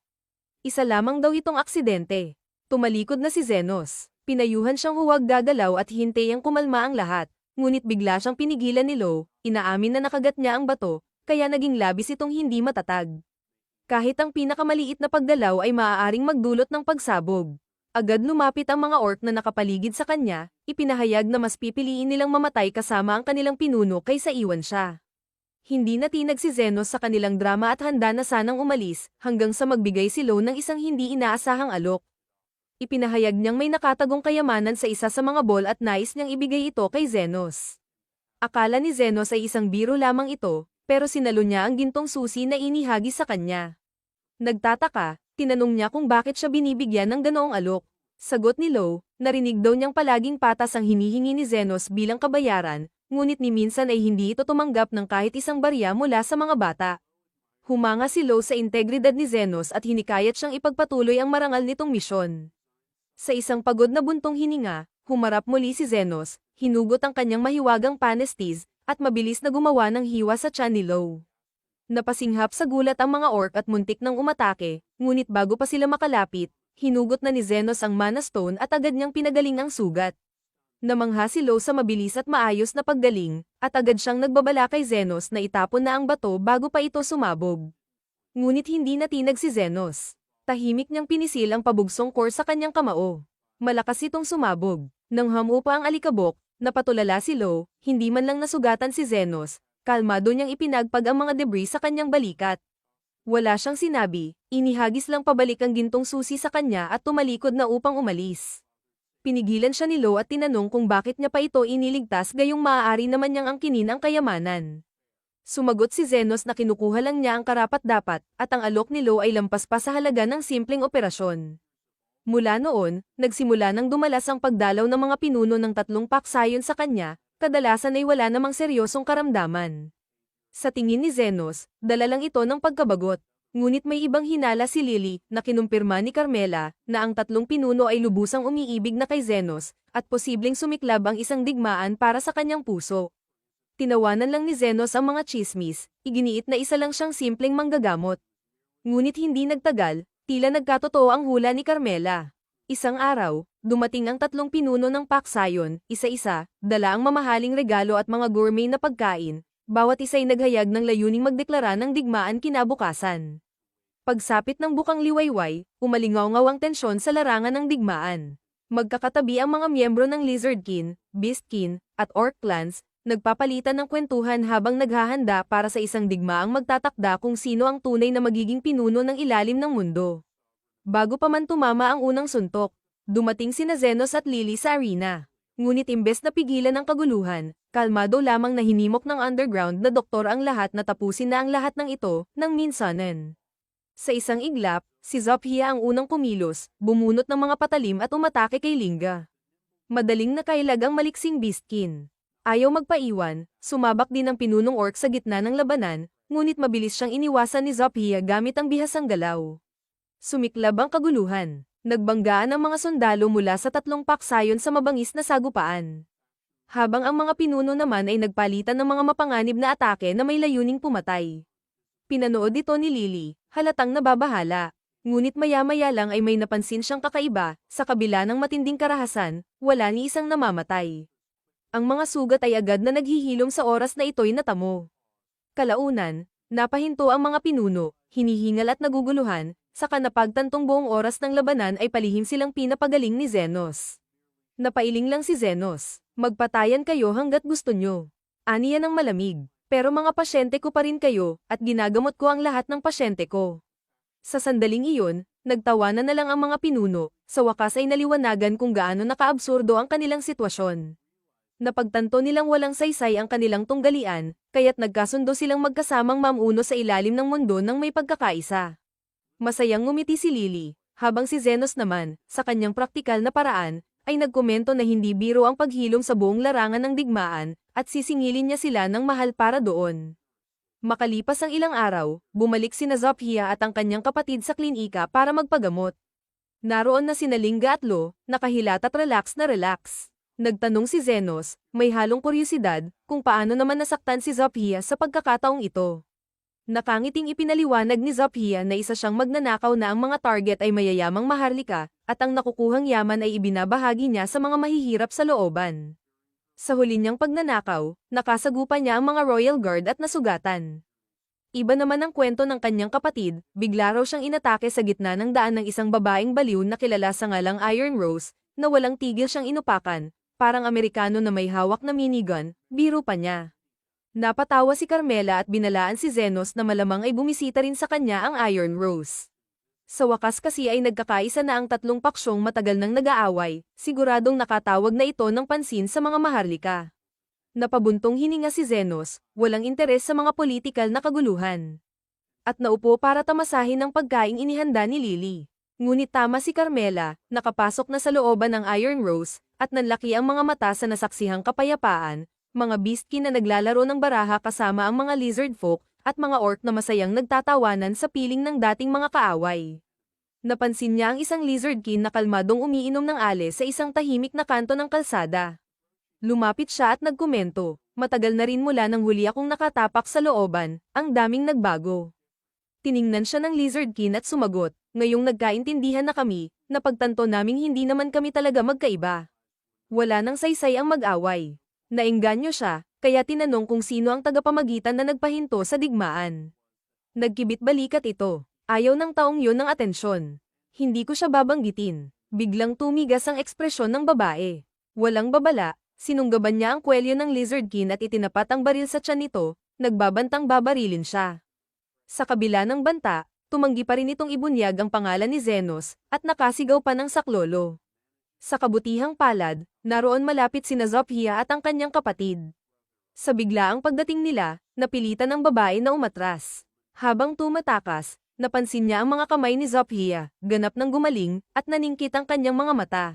Speaker 1: Isa lamang daw itong aksidente. Tumalikod na si Zenos. Pinayuhan siyang huwag gagalaw at hintayang kumalma ang lahat, ngunit bigla siyang pinigilan ni Lo, inaamin na nakagat niya ang bato, kaya naging labis itong hindi matatag. Kahit ang pinakamaliit na pagdalaw ay maaaring magdulot ng pagsabog. Agad lumapit ang mga orc na nakapaligid sa kanya, ipinahayag na mas pipiliin nilang mamatay kasama ang kanilang pinuno kaysa iwan siya. Hindi natinag si Zenos sa kanilang drama at handa na sanang umalis, hanggang sa magbigay si Lo ng isang hindi inaasahang alok. Ipinahayag niyang may nakatagong kayamanan sa isa sa mga ball at nais niyang ibigay ito kay Zenos. Akala ni Zenos ay isang biro lamang ito, pero sinalo niya ang gintong susi na inihagi sa kanya. Nagtataka, tinanong niya kung bakit siya binibigyan ng ganoong alok. Sagot ni Lo, narinig daw niyang palaging patas ang hinihingi ni Zenos bilang kabayaran, ngunit ni minsan ay hindi ito tumanggap ng kahit isang barya mula sa mga bata. Humanga si Lo sa integridad ni Zenos at hinikayat siyang ipagpatuloy ang marangal nitong misyon. Sa isang pagod na buntong hininga, humarap muli si Zenos, hinugot ang kanyang mahiwagang panestis, at mabilis na gumawa ng hiwa sa tiyan ni Lo. Napasinghap sa gulat ang mga orc at muntik nang umatake, ngunit bago pa sila makalapit, hinugot na ni Zenos ang mana stone at agad niyang pinagaling ang sugat. Namangha si Lo sa mabilis at maayos na paggaling, at agad siyang nagbabala kay Zenos na itapon na ang bato bago pa ito sumabog. Ngunit hindi natinag si Zenos. Tahimik niyang pinisil ang pabugsong core sa kanyang kamao. Malakas itong sumabog. Nang hamupa ang alikabok, napatulala si Lo, hindi man lang nasugatan si Zenos, kalmado niyang ipinagpag ang mga debris sa kanyang balikat. Wala siyang sinabi, inihagis lang pabalik ang gintong susi sa kanya at tumalikod na upang umalis. Pinigilan siya ni Lo at tinanong kung bakit niya pa ito iniligtas gayong maaari naman niyang angkinin ang kayamanan. Sumagot si Zenos na kinukuha lang niya ang karapat-dapat, at ang alok ni Lo ay lampas pa sa halaga ng simpleng operasyon. Mula noon, nagsimula nang dumalas ang pagdalaw ng mga pinuno ng tatlong paksayon sa kanya, kadalasan ay wala namang seryosong karamdaman. Sa tingin ni Zenos, dala lang ito ng pagkabagot. Ngunit may ibang hinala si Lily, na kinumpirma ni Carmela, na ang tatlong pinuno ay lubusang umiibig na kay Zenos, at posibleng sumiklab ang isang digmaan para sa kanyang puso. Tinawanan lang ni Zenos ang mga chismis, iginiit na isa lang siyang simpleng manggagamot. Ngunit hindi nagtagal, tila nagkatotoo ang hula ni Carmela. Isang araw, dumating ang tatlong pinuno ng paksayon, isa-isa, dala ang mamahaling regalo at mga gourmet na pagkain, bawat isa'y naghayag ng layuning magdeklara ng digmaan kinabukasan. Pagsapit ng bukang liwayway, umalingaw-ngaw ang tensyon sa larangan ng digmaan. Magkakatabi ang mga miyembro ng Lizardkin, Beastkin, at Orc clans, nagpapalitan ng kwentuhan habang naghahanda para sa isang digmaang magtatakda kung sino ang tunay na magiging pinuno ng ilalim ng mundo. Bago pa man tumama ang unang suntok, dumating sina Zenos at Lily sa arena. Ngunit imbes na pigilan ang kaguluhan, kalmado lamang na hinimok ng underground na doktor ang lahat na tapusin na ang lahat ng ito, ng minsanan. Sa isang iglap, si Zophia ang unang kumilos, bumunot ng mga patalim at umatake kay Linga. Madaling nakailag ang maliksing beastkin. Ayaw magpaiwan, sumabak din ang pinunong orc sa gitna ng labanan, ngunit mabilis siyang iniwasan ni Zophia gamit ang bihasang galaw. Sumiklab ang kaguluhan. Nagbanggaan ang mga sundalo mula sa tatlong paksayon sa mabangis na sagupaan. Habang ang mga pinuno naman ay nagpalitan ng mga mapanganib na atake na may layuning pumatay. Pinanood ito ni Lily, halatang nababahala. Ngunit maya-maya lang ay may napansin siyang kakaiba, sa kabila ng matinding karahasan, wala ni isang namamatay. Ang mga sugat ay agad na naghihilom sa oras na ito'y natamo. Kalaunan, napahinto ang mga pinuno, hinihingal at naguguluhan, saka napagtantong buong oras ng labanan ay palihim silang pinapagaling ni Zenos. Napailing lang si Zenos, magpatayan kayo hanggat gusto nyo. Aniya ng malamig, pero mga pasyente ko pa rin kayo, at ginagamot ko ang lahat ng pasyente ko. Sa sandaling iyon, nagtawanan na lang ang mga pinuno, sa wakas ay naliwanagan kung gaano nakaabsurdo ang kanilang sitwasyon. Napagtanto nilang walang saysay ang kanilang tunggalian, kaya't nagkasundo silang magkasamang mamuno sa ilalim ng mundo ng may pagkakaisa. Masayang ngumiti si Lily, habang si Zenos naman, sa kanyang praktikal na paraan, ay nagkomento na hindi biro ang paghilom sa buong larangan ng digmaan, at sisingilin niya sila ng mahal para doon. Makalipas ang ilang araw, bumalik sina Zophia at ang kanyang kapatid sa klinika para magpagamot. Naroon na sina Linga at Lo, nakahilat at relax na relax. Nagtanong si Zenos, may halong kuryosidad, kung paano naman nasaktan si Zophia sa pagkakataong ito. Nakangiting ipinaliwanag ni Zophia na isa siyang magnanakaw na ang mga target ay mayayamang maharlika, at ang nakukuhang yaman ay ibinabahagi niya sa mga mahihirap sa looban. Sa huli niyang pagnanakaw, nakasagupa niya ang mga Royal Guard at nasugatan. Iba naman ang kwento ng kanyang kapatid, bigla raw siyang inatake sa gitna ng daan ng isang babaeng baliw na kilala sa ngalang Iron Rose, na walang tigil siyang inupakan, parang Amerikano na may hawak na minigun, biro pa niya. Napatawa si Carmela at binalaan si Zenos na malamang ay bumisita rin sa kanya ang Iron Rose. Sa wakas kasi ay nagkakaisa na ang tatlong paksyong matagal nang nag-aaway, siguradong nakatawag na ito ng pansin sa mga maharlika. Napabuntong hininga si Zenos, walang interes sa mga politikal na kaguluhan. At naupo para tamasahin ang pagkaing inihanda ni Lily. Ngunit tama si Carmela, nakapasok na sa looban ng Iron Rose, at nanlaki ang mga mata sa nasaksihang kapayapaan, mga beastkin na naglalaro ng baraha kasama ang mga lizard folk, at mga orc na masayang nagtatawanan sa piling ng dating mga kaaway. Napansin niya ang isang lizardkin na kalmadong umiinom ng ale sa isang tahimik na kanto ng kalsada. Lumapit siya at nagkomento, matagal na rin mula nang huli akong nakatapak sa looban, ang daming nagbago. Tiningnan siya ng lizardkin at sumagot, ngayong nagkaintindihan na kami, napagtanto naming hindi naman kami talaga magkaiba. Wala nang saysay ang mag-away. Naengganyo siya, kaya tinanong kung sino ang tagapamagitan na nagpahinto sa digmaan. Nagkibit balikat ito. Ayaw ng taong yon ng atensyon. Hindi ko siya babanggitin. Biglang tumigas ang ekspresyon ng babae. Walang babala, sinunggaban niya ang kwelyo ng lizardkin at itinapat ang baril sa tiyan nito, nagbabantang babarilin siya. Sa kabila ng banta, tumanggi pa rin itong ibunyag ang pangalan ni Zenos, at nakasigaw pa ng saklolo. Sa kabutihang palad, naroon malapit sina Zophia at ang kanyang kapatid. Sa biglaang pagdating nila, napilitan ng babae na umatras. Habang tumatakas, napansin niya ang mga kamay ni Zophia, ganap ng gumaling, at naningkit ang kanyang mga mata.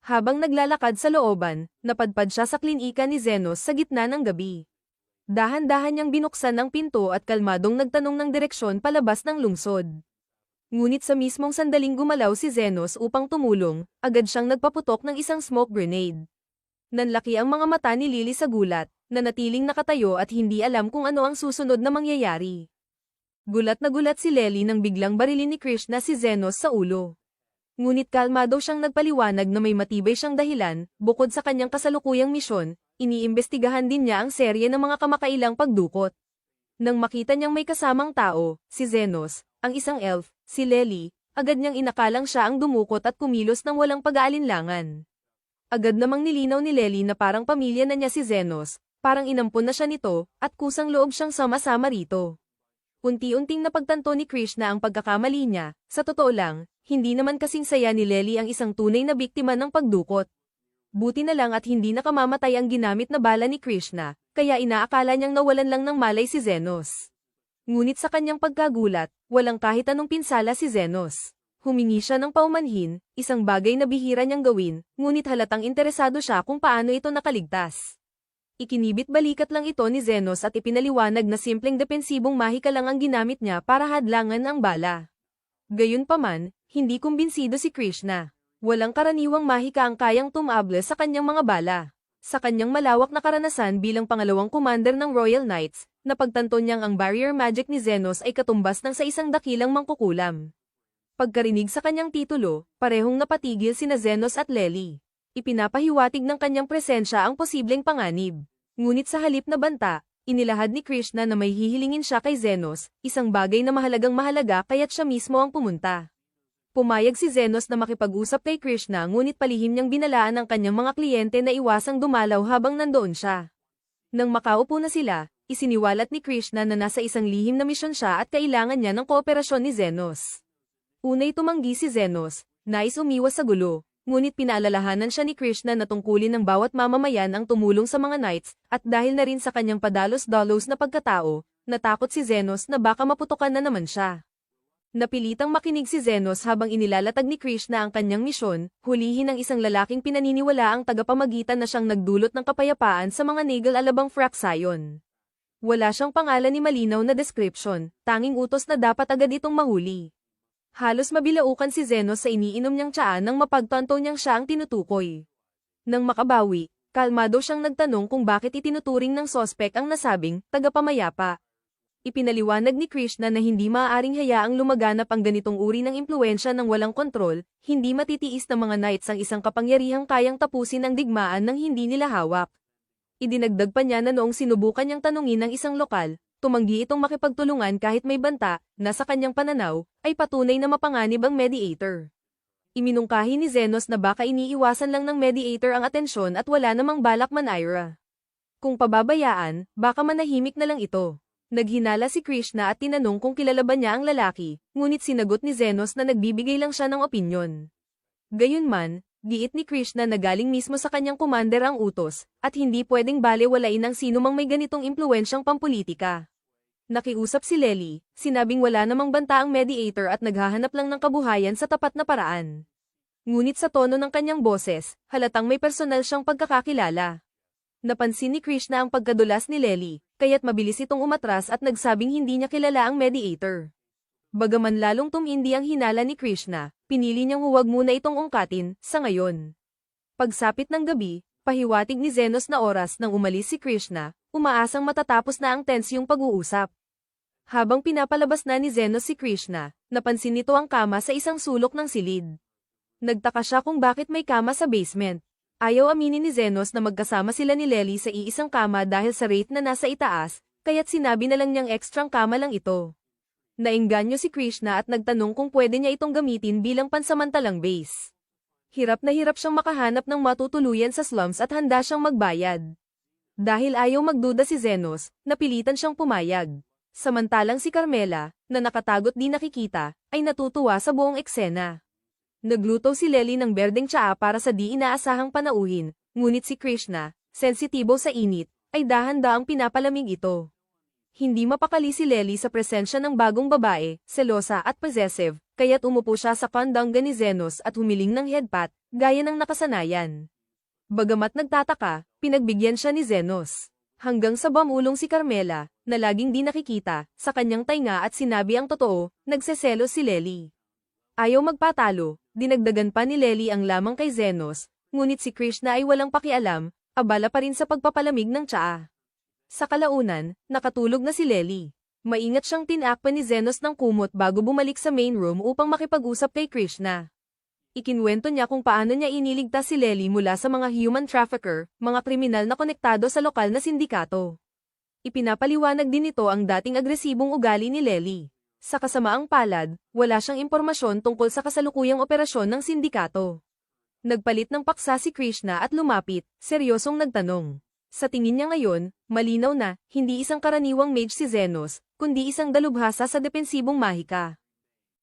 Speaker 1: Habang naglalakad sa looban, napadpad siya sa klinika ni Zenos sa gitna ng gabi. Dahan-dahan niyang binuksan ang pinto at kalmadong nagtanong ng direksyon palabas ng lungsod. Ngunit sa mismong sandaling gumalaw si Zenos upang tumulong, agad siyang nagpaputok ng isang smoke grenade. Nanlaki ang mga mata ni Lily sa gulat, nanatiling nakatayo at hindi alam kung ano ang susunod na mangyayari. Gulat na gulat si Lely nang biglang barilin ni Krishna si Zenos sa ulo. Ngunit kalmado siyang nagpaliwanag na may matibay siyang dahilan, bukod sa kanyang kasalukuyang misyon, iniimbestigahan din niya ang serye ng mga kamakailang pagdukot. Nang makita niyang may kasamang tao, si Zenos, ang isang elf, si Lely, agad niyang inakalang siya ang dumukot at kumilos ng walang pag-aalinlangan. Agad namang nilinaw ni Lely na parang pamilya na niya si Zenos, parang inampun na siya nito, at kusang loob siyang sama-sama rito. Unti-unting napagtanto ni Krishna ang pagkakamali niya, sa totoo lang, hindi naman kasing saya ni Lely ang isang tunay na biktima ng pagdukot. Buti na lang at hindi nakamamatay ang ginamit na bala ni Krishna, kaya inaakala niyang nawalan lang ng malay si Zenos. Ngunit sa kanyang pagkagulat, walang kahit anong pinsala si Zenos. Humingi siya ng paumanhin, isang bagay na bihira niyang gawin, ngunit halatang interesado siya kung paano ito nakaligtas. Ikinibit-balikat lang ito ni Zenos at ipinaliwanag na simpleng depensibong mahika lang ang ginamit niya para hadlangan ang bala. Gayunpaman, hindi kumbinsido si Krishna. Walang karaniwang mahika ang kayang tumable sa kanyang mga bala. Sa kanyang malawak na karanasan bilang pangalawang commander ng Royal Knights, napagtanto niyang ang barrier magic ni Zenos ay katumbas ng sa isang dakilang mangkukulam. Pagkarinig sa kanyang titulo, parehong napatigil sina Zenos at Lely. Ipinapahiwatig ng kanyang presensya ang posibleng panganib. Ngunit sa halip na banta, inilahad ni Krishna na may hihilingin siya kay Zenos, isang bagay na mahalagang mahalaga kaya't siya mismo ang pumunta. Pumayag si Zenos na makipag-usap kay Krishna ngunit palihim niyang binalaan ang kanyang mga kliyente na iwasang dumalaw habang nandoon siya. Nang makaupo na sila, isiniwalat ni Krishna na nasa isang lihim na misyon siya at kailangan niya ng kooperasyon ni Zenos. Unay tumanggi si Zenos, nais umiwas sa gulo, ngunit pinaalalahanan siya ni Krishna na tungkulin ng bawat mamamayan ang tumulong sa mga knights, at dahil na rin sa kanyang padalos-dalos na pagkatao, natakot si Zenos na baka maputukan na naman siya. Napilitang makinig si Zenos habang inilalatag ni Krishna ang kanyang misyon, hulihin ang isang lalaking pinaniniwala ang tagapamagitan na siyang nagdulot ng kapayapaan sa mga Nagal-alabang Fractsion. Wala siyang pangalan ni malinaw na description, tanging utos na dapat agad itong mahuli. Halos mabilaukan si Zenos sa iniinom niyang tsaa nang mapagtanto niyang siya ang tinutukoy. Nang makabawi, kalmado siyang nagtanong kung bakit itinuturing ng sospek ang nasabing tagapamayapa. Ipinaliwanag ni Krishna na hindi maaaring hayaang lumaganap ang ganitong uri ng impluwensya ng walang kontrol, hindi matitiis ng mga knights ang isang kapangyarihang kayang tapusin ang digmaan ng hindi nila hawak. Idinagdag pa niya na noong sinubukan niyang tanungin ng isang lokal, tumanggi itong makipagtulungan kahit may banta, na sa kanyang pananaw, ay patunay na mapanganib ang mediator. Iminungkahi ni Zenos na baka iniiwasan lang ng mediator ang atensyon at wala namang balak manira. Kung pababayaan, baka manahimik na lang ito. Naghinala si Krishna at tinanong kung kilala ba niya ang lalaki, ngunit sinagot ni Zenos na nagbibigay lang siya ng opinyon. Gayunman, giit ni Krishna na galing mismo sa kanyang commander ang utos, at hindi pwedeng balewalain ng sinumang may ganitong impluwensyang pampolitika. Nakiusap si Lely, sinabing wala namang banta ang mediator at naghahanap lang ng kabuhayan sa tapat na paraan. Ngunit sa tono ng kanyang boses, halatang may personal siyang pagkakakilala. Napansin ni Krishna ang pagkadulas ni Lely, kaya't mabilis itong umatras at nagsabing hindi niya kilala ang mediator. Bagaman lalong tumindi ang hinala ni Krishna, pinili niyang huwag muna itong ungkatin, sa ngayon. Pagsapit ng gabi, pahiwatig ni Zenos na oras nang umalis si Krishna, umaasang matatapos na ang tensyong pag-uusap. Habang pinapalabas na ni Zenos si Krishna, napansin nito ang kama sa isang sulok ng silid. Nagtaka siya kung bakit may kama sa basement. Ayaw aminin ni Zenos na magkasama sila ni Lely sa iisang kama dahil sa rate na nasa itaas, kaya't sinabi na lang niyang ekstrang kama lang ito. Naengganyo si Krishna at nagtanong kung pwede niya itong gamitin bilang pansamantalang base. Hirap na hirap siyang makahanap ng matutuluyan sa slums at handa siyang magbayad. Dahil ayaw magduda si Zenos, napilitan siyang pumayag. Samantalang si Carmela, na nakatagot di nakikita, ay natutuwa sa buong eksena. Nagluto si Lely ng berdeng tsaa para sa di inaasahang panauhin, ngunit si Krishna, sensitibo sa init, ay dahan-daang pinapalamig ito. Hindi mapakali si Lely sa presensya ng bagong babae, selosa at possessive, kaya't umupo siya sa kandangga ni Zenos at humiling ng headpat, gaya ng nakasanayan. Bagamat nagtataka, pinagbigyan siya ni Zenos. Hanggang sa bumulong si Carmela, na laging di nakikita, sa kanyang tainga at sinabi ang totoo, nagseselos si Lely. Ayaw magpatalo, dinagdagan pa ni Lely ang lamang kay Zenos, ngunit si Krishna ay walang pakialam, abala pa rin sa pagpapalamig ng tsaa. Sa kalaunan, nakatulog na si Lely. Maingat siyang tinakpan ni Zenos ng kumot bago bumalik sa main room upang makipag-usap kay Krishna. Ikinwento niya kung paano niya iniligtas si Lely mula sa mga human trafficker, mga kriminal na konektado sa lokal na sindikato. Ipinapaliwanag din ito ang dating agresibong ugali ni Lely. Sa kasamaang palad, wala siyang impormasyon tungkol sa kasalukuyang operasyon ng sindikato. Nagpalit ng paksa si Krishna at lumapit, seryosong nagtanong. Sa tingin niya ngayon, malinaw na, hindi isang karaniwang mage si Zenos, kundi isang dalubhasa sa depensibong mahika.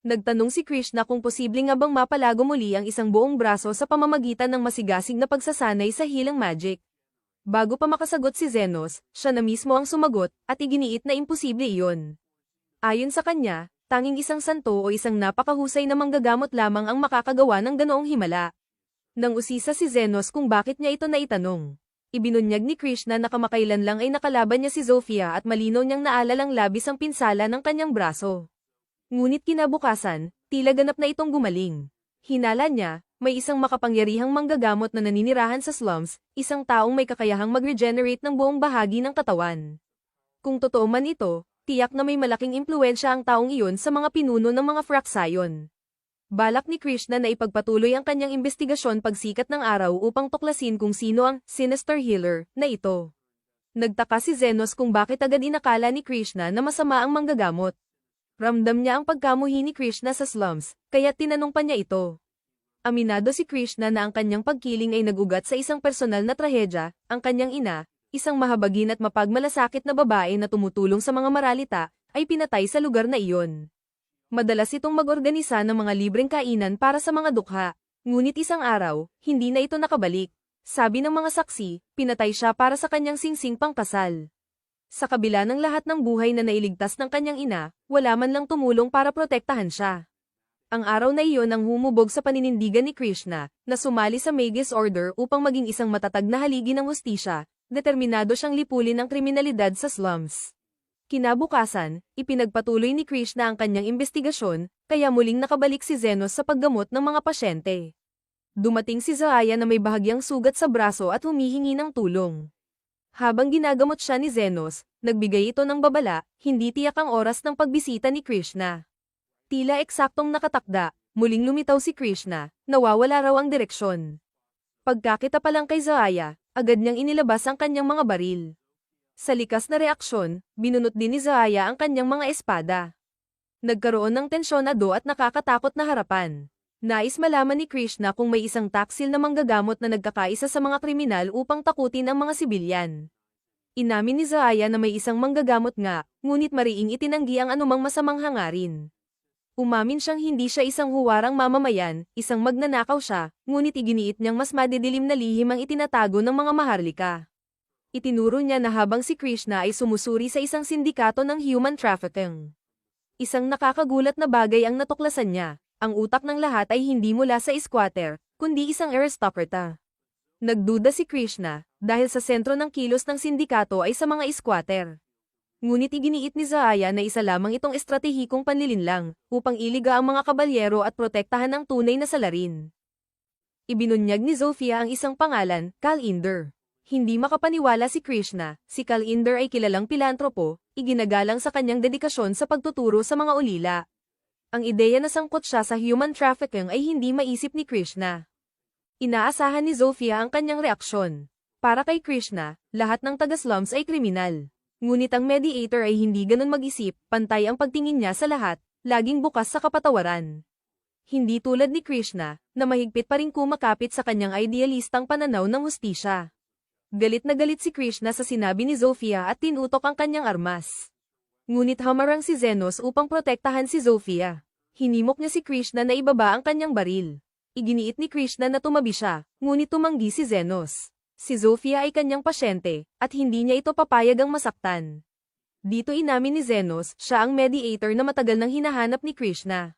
Speaker 1: Nagtanong si Krishna kung posible nga bang mapalago muli ang isang buong braso sa pamamagitan ng masigasig na pagsasanay sa hilang magic. Bago pa makasagot si Zenos, siya na mismo ang sumagot, at iginiit na imposible iyon. Ayon sa kanya, tanging isang santo o isang napakahusay na manggagamot lamang ang makakagawa ng ganoong himala. Nang usisa si Zenos kung bakit niya ito naitanong. Ibinunyag ni Krishna na kamakailan lang ay nakalaban niya si Zofia at malinaw niyang naalalang labis ang pinsala ng kanyang braso. Ngunit kinabukasan, tila ganap na itong gumaling. Hinala niya, may isang makapangyarihang manggagamot na naninirahan sa slums, isang taong may kakayahang mag-regenerate ng buong bahagi ng katawan. Kung totoo man ito, tiyak na may malaking impluwensya ang taong iyon sa mga pinuno ng mga Fractsion. Balak ni Krishna na ipagpatuloy ang kanyang investigasyon pagsikat ng araw upang tuklasin kung sino ang sinister healer na ito. Nagtaka si Zenos kung bakit agad inakala ni Krishna na masama ang manggagamot. Ramdam niya ang pagkamuhi ni Krishna sa slums, kaya tinanong pa niya ito. Aminado si Krishna na ang kanyang pagkiling ay nagugat sa isang personal na trahedya, ang kanyang ina, isang mahabagin at mapagmalasakit na babae na tumutulong sa mga maralita, ay pinatay sa lugar na iyon. Madalas itong mag-organisa ng mga libreng kainan para sa mga dukha, ngunit isang araw, hindi na ito nakabalik. Sabi ng mga saksi, pinatay siya para sa kanyang singsing pangkasal. Sa kabila ng lahat ng buhay na nailigtas ng kanyang ina, wala man lang tumulong para protektahan siya. Ang araw na iyon ang humubog sa paninindigan ni Krishna, na sumali sa Magus Order upang maging isang matatag na haligi ng hustisya, determinado siyang lipulin ang kriminalidad sa slums. Kinabukasan, ipinagpatuloy ni Krishna ang kanyang investigasyon, kaya muling nakabalik si Zenos sa paggamot ng mga pasyente. Dumating si Zaya na may bahagyang sugat sa braso at humihingi ng tulong. Habang ginagamot siya ni Zenos, nagbigay ito ng babala, hindi tiyak ang oras ng pagbisita ni Krishna. Tila eksaktong nakatakda, muling lumitaw si Krishna, nawawala raw ang direksyon. Pagkakita pa lang kay Zaya, agad niyang inilabas ang kanyang mga baril. Sa likas na reaksyon, binunot din ni Zaya ang kanyang mga espada. Nagkaroon ng tensyonado at nakakatakot na harapan. Nais malaman ni Krishna kung may isang taksil na manggagamot na nagkakaisa sa mga kriminal upang takutin ang mga sibilyan. Inamin ni Zaya na may isang manggagamot nga, ngunit mariing itinanggi ang anumang masamang hangarin. Umamin siyang hindi siya isang huwarang mamamayan, isang magnanakaw siya, ngunit iginiit niyang mas madidilim na lihim ang itinatago ng mga maharlika. Itinuro niya na habang si Krishna ay sumusuri sa isang sindikato ng human trafficking. Isang nakakagulat na bagay ang natuklasan niya, ang utak ng lahat ay hindi mula sa squatter, kundi isang aristocrata. Nagduda si Krishna, dahil sa sentro ng kilos ng sindikato ay sa mga squatter. Ngunit iginiit ni Zaya na isa lamang itong estratehikong panlilinlang, upang iliga ang mga kabalyero at protektahan ang tunay na salarin. Ibinunyag ni Zofia ang isang pangalan, Kalinder. Hindi makapaniwala si Krishna, si Kalinder ay kilalang pilantropo, iginagalang sa kanyang dedikasyon sa pagtuturo sa mga ulila. Ang ideya na sangkot siya sa human trafficking ay hindi maisip ni Krishna. Inaasahan ni Zofia ang kanyang reaksyon. Para kay Krishna, lahat ng taga-slums ay kriminal. Ngunit ang mediator ay hindi ganun mag-isip, pantay ang pagtingin niya sa lahat, laging bukas sa kapatawaran. Hindi tulad ni Krishna, na mahigpit pa rin kumakapit sa kanyang idealistang pananaw ng hustisya. Galit na galit si Krishna sa sinabi ni Zofia at tinutok ang kanyang armas. Ngunit hamarang si Zenos upang protektahan si Zofia. Hinimok niya si Krishna na ibaba ang kanyang baril. Iginiit ni Krishna na tumabi siya, ngunit tumanggi si Zenos. Si Zofia ay kanyang pasyente, at hindi niya ito papayagang masaktan. Dito inamin ni Zenos, siya ang mediator na matagal nang hinahanap ni Krishna.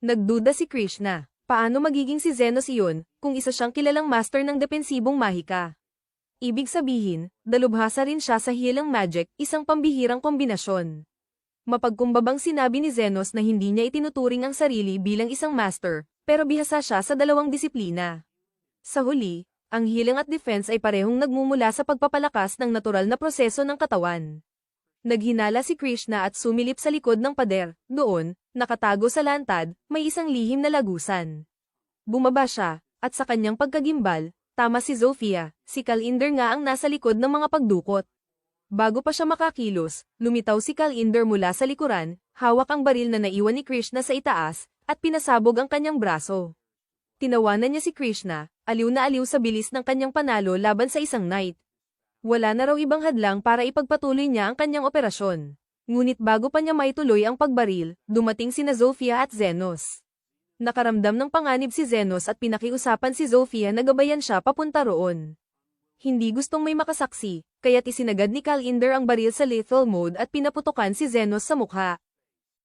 Speaker 1: Nagduda si Krishna, paano magiging si Zenos iyon, kung isa siyang kilalang master ng depensibong mahika? Ibig sabihin, dalubhasa rin siya sa healing magic, isang pambihirang kombinasyon. Mapagkumbabang sinabi ni Zenos na hindi niya itinuturing ang sarili bilang isang master, pero bihasa siya sa dalawang disiplina. Sa huli, ang healing at defense ay parehong nagmumula sa pagpapalakas ng natural na proseso ng katawan. Naghinala si Krishna at sumilip sa likod ng pader, doon, nakatago sa lantad, may isang lihim na lagusan. Bumaba siya, at sa kanyang pagkagimbal, tama si Zofia, si Kalinder nga ang nasa likod ng mga pagdukot. Bago pa siya makakilos, lumitaw si Kalinder mula sa likuran, hawak ang baril na naiwan ni Krishna sa itaas, at pinasabog ang kanyang braso. Tinawanan niya si Krishna, aliw na aliw sa bilis ng kanyang panalo laban sa isang knight. Wala na raw ibang hadlang para ipagpatuloy niya ang kanyang operasyon. Ngunit bago pa niya maituloy ang pagbaril, dumating sina Zofia at Zenos. Nakaramdam ng panganib si Zenos at pinakiusapan si Zofia na gabayan siya papunta roon. Hindi gustong may makasaksi, kaya't isinagad ni Kalinder ang baril sa lethal mode at pinaputokan si Zenos sa mukha.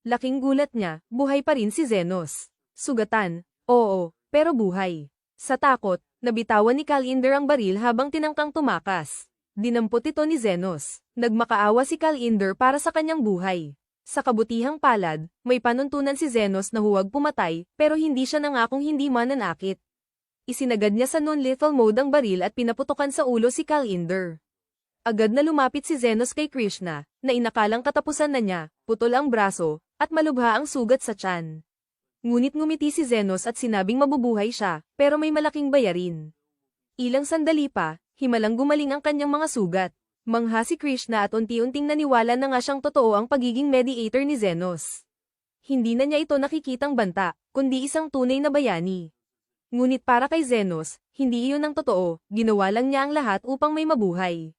Speaker 1: Laking gulat niya, buhay pa rin si Zenos. Sugatan, oo, pero buhay. Sa takot, nabitawan ni Kalinder ang baril habang tinangkang tumakas. Dinampot ito ni Zenos. Nagmakaawa si Kalinder para sa kanyang buhay. Sa kabutihang palad, may panuntunan si Zenos na huwag pumatay, pero hindi siya nangakong hindi mananakit. Isinagad niya sa non-lethal mode ang baril at pinaputukan sa ulo si Kalinder. Agad na lumapit si Zenos kay Krishna, na inakalang katapusan na niya, putol ang braso, at malubha ang sugat sa tiyan. Ngunit ngumiti si Zenos at sinabing mabubuhay siya, pero may malaking bayarin. Ilang sandali pa, himalang gumaling ang kanyang mga sugat. Mangha si Krishna at unti-unting naniwala na nga siyang totoo ang pagiging mediator ni Zenos. Hindi na niya ito nakikitang banta, kundi isang tunay na bayani. Ngunit para kay Zenos, hindi iyon ang totoo, ginawa lang niya ang lahat upang may mabuhay.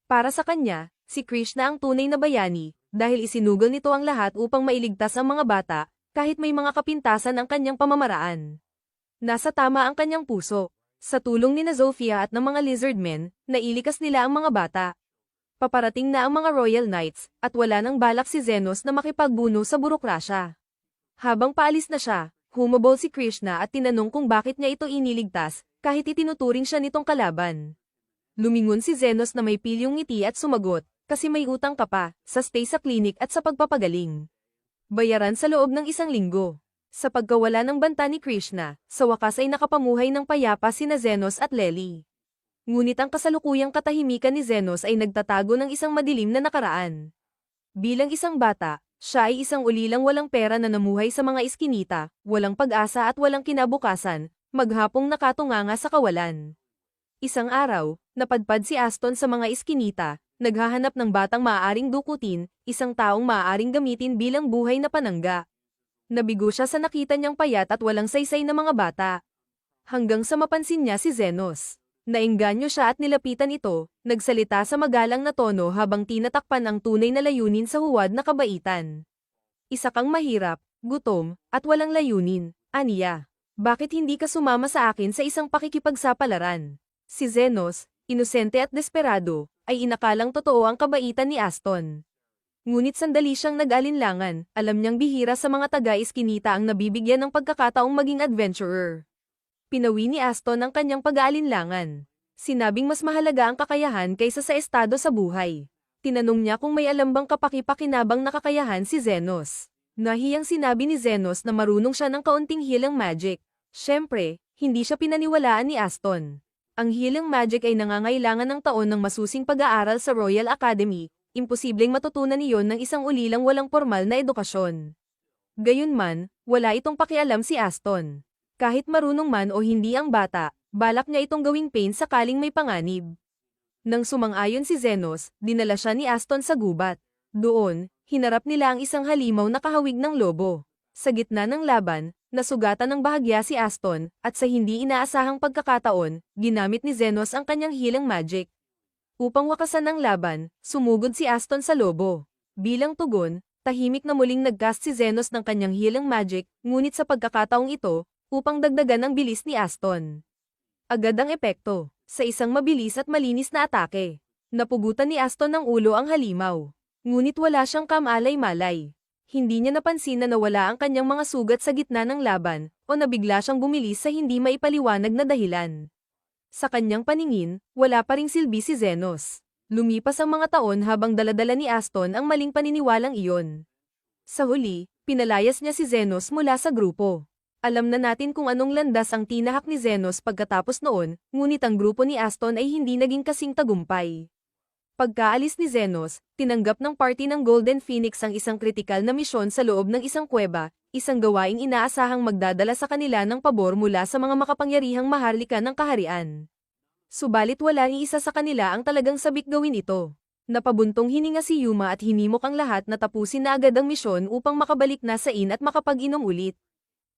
Speaker 1: Para sa kanya, si Krishna ang tunay na bayani, dahil isinugol nito ang lahat upang mailigtas ang mga bata, kahit may mga kapintasan ang kanyang pamamaraan. Nasa tama ang kanyang puso. Sa tulong ni Zofia at ng mga lizardmen, nailikas nila ang mga bata. Paparating na ang mga Royal Knights, at wala nang balak si Zenos na makipagbuno sa burokrasya. Habang paalis na siya, humabol si Krishna at tinanong kung bakit niya ito iniligtas, kahit itinuturing siya nitong kalaban. Lumingon si Zenos na may pilyong ngiti at sumagot, kasi may utang ka pa, sa stay sa klinik at sa pagpapagaling. Bayaran sa loob ng 1 linggo. Sa pagkawala ng banta ni Krishna, sa wakas ay nakapamuhay ng payapa sina Zenos at Lely. Ngunit ang kasalukuyang katahimikan ni Zenos ay nagtatago ng isang madilim na nakaraan. Bilang isang bata, siya ay isang ulilang walang pera na namuhay sa mga iskinita, walang pag-asa at walang kinabukasan, maghapong nakatunganga sa kawalan. Isang araw, napadpad si Aston sa mga iskinita, naghahanap ng batang maaaring dukutin, isang taong maaaring gamitin bilang buhay na panangga. Nabigo siya sa nakita niyang payat at walang saysay na mga bata. Hanggang sa mapansin niya si Zenos. Naengganyo siya at nilapitan ito, nagsalita sa magalang na tono habang tinatakpan ang tunay na layunin sa huwad na kabaitan. Isa kang mahirap, gutom, at walang layunin, aniya. Bakit hindi ka sumama sa akin sa isang pakikipagsapalaran? Si Zenos, inosente at desperado, ay inakalang totoo ang kabaitan ni Aston. Ngunit sandali siyang nag-alinlangan, alam niyang bihira sa mga taga-iskinita ang nabibigyan ng pagkakataong maging adventurer. Pinawi ni Aston ang kanyang pag-aalinlangan. Sinabing mas mahalaga ang kakayahan kaysa sa estado sa buhay. Tinanong niya kung may alam bang kapaki-pakinabang na kakayahan si Zenos. Nahiyang sinabi ni Zenos na marunong siya ng kaunting healing magic. Siyempre, hindi siya pinaniwalaan ni Aston. Ang healing magic ay nangangailangan ng taon ng masusing pag-aaral sa Royal Academy, imposibleng matutunan niyon ng isang ulilang walang formal na edukasyon. Gayunman, wala itong pakialam si Aston. Kahit marunong man o hindi ang bata, balak niya itong gawing pain sakaling may panganib. Nang sumang-ayon si Zenos, dinala siya ni Aston sa gubat. Doon, hinarap nila ang isang halimaw na kahawig ng lobo. Sa gitna ng laban, nasugatan ng bahagya si Aston, at sa hindi inaasahang pagkakataon, ginamit ni Zenos ang kanyang healing magic. Upang wakasan ang laban, sumugod si Aston sa lobo. Bilang tugon, tahimik na muling nagcast si Zenos ng kanyang healing magic, ngunit sa pagkakataong ito, upang dagdagan ang bilis ni Aston. Agad ang epekto, sa isang mabilis at malinis na atake. Napugutan ni Aston ng ulo ang halimaw. Ngunit wala siyang kamalay-malay. Hindi niya napansin na nawala ang kanyang mga sugat sa gitna ng laban, o nabigla siyang bumilis sa hindi maipaliwanag na dahilan. Sa kanyang paningin, wala pa ring silbi si Zenos. Lumipas ang mga taon habang daladala ni Aston ang maling paniniwalang iyon. Sa huli, pinalayas niya si Zenos mula sa grupo. Alam na natin kung anong landas ang tinahak ni Zenos pagkatapos noon, ngunit ang grupo ni Aston ay hindi naging kasing tagumpay. Pagkaalis ni Zenos, tinanggap ng party ng Golden Phoenix ang isang kritikal na misyon sa loob ng isang kuweba, isang gawaing inaasahang magdadala sa kanila ng pabor mula sa mga makapangyarihang maharlika ng kaharian. Subalit wala ni isa sa kanila ang talagang sabik gawin ito. Napabuntong hininga si Yuma at hinimok ang lahat na tapusin na agad ang misyon upang makabalik na sa inn at makapag-inom ulit.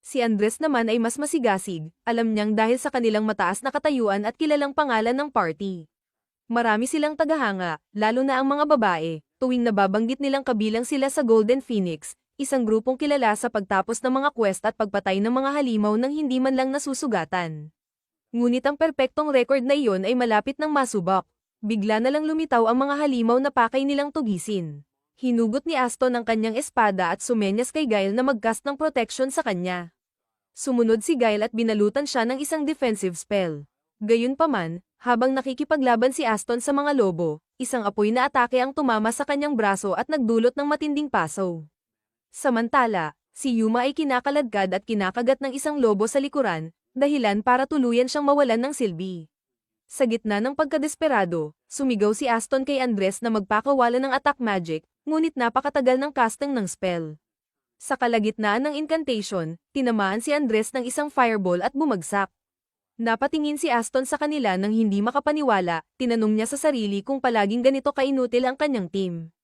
Speaker 1: Si Andres naman ay mas masigasig, alam niyang dahil sa kanilang mataas na katayuan at kilalang pangalan ng party. Marami silang tagahanga, lalo na ang mga babae, tuwing nababanggit nilang kabilang sila sa Golden Phoenix, isang grupong kilala sa pagtapos ng mga quest at pagpatay ng mga halimaw nang hindi man lang nasusugatan. Ngunit ang perpektong record na iyon ay malapit ng masubak. Bigla na lang lumitaw ang mga halimaw na pakay nilang tugisin. Hinugot ni Aston ang kanyang espada at sumenyas kay Guile na mag-cast ng protection sa kanya. Sumunod si Guile at binalutan siya ng isang defensive spell. Gayunpaman, habang nakikipaglaban si Aston sa mga lobo, isang apoy na atake ang tumama sa kanyang braso at nagdulot ng matinding pasaw. Samantala, si Yuma ay kinakaladkad at kinakagat ng isang lobo sa likuran, dahilan para tuluyan siyang mawalan ng silbi. Sa gitna ng pagkadesperado, sumigaw si Aston kay Andres na magpakawala ng attack magic, ngunit napakatagal ng casting ng spell. Sa kalagitnaan ng incantation, tinamaan si Andres ng isang fireball at bumagsak. Napatingin si Aston sa kanila nang hindi makapaniwala, tinanong niya sa sarili kung palaging ganito kainutil ang kanyang team.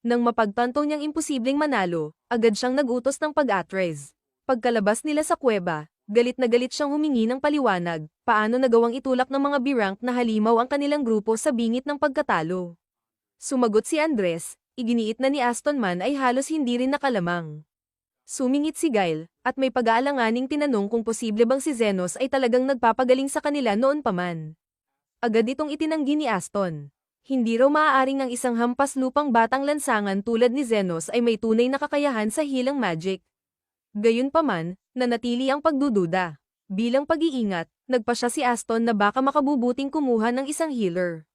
Speaker 1: Nang mapagtanto niyang imposibleng manalo, agad siyang nagutos ng pag-atres. Pagkalabas nila sa kuweba, galit na galit siyang humingi ng paliwanag, paano nagawang itulak ng mga B-rank na halimaw ang kanilang grupo sa bingit ng pagkatalo. Sumagot si Andres, iginiit na ni Aston man ay halos hindi rin nakalamang. Sumingit si Guile, at may pag-aalanganing tinanong kung posible bang si Zenos ay talagang nagpapagaling sa kanila noon pa man. Agad itong itinanggi ni Aston. Hindi raw maaaring ang isang hampas lupang batang lansangan tulad ni Zenos ay may tunay na kakayahan sa hilang magic. Gayunpaman, nanatili ang pagdududa. Bilang pag-iingat, nagpa siya si Aston na baka makabubuting kumuha ng isang healer.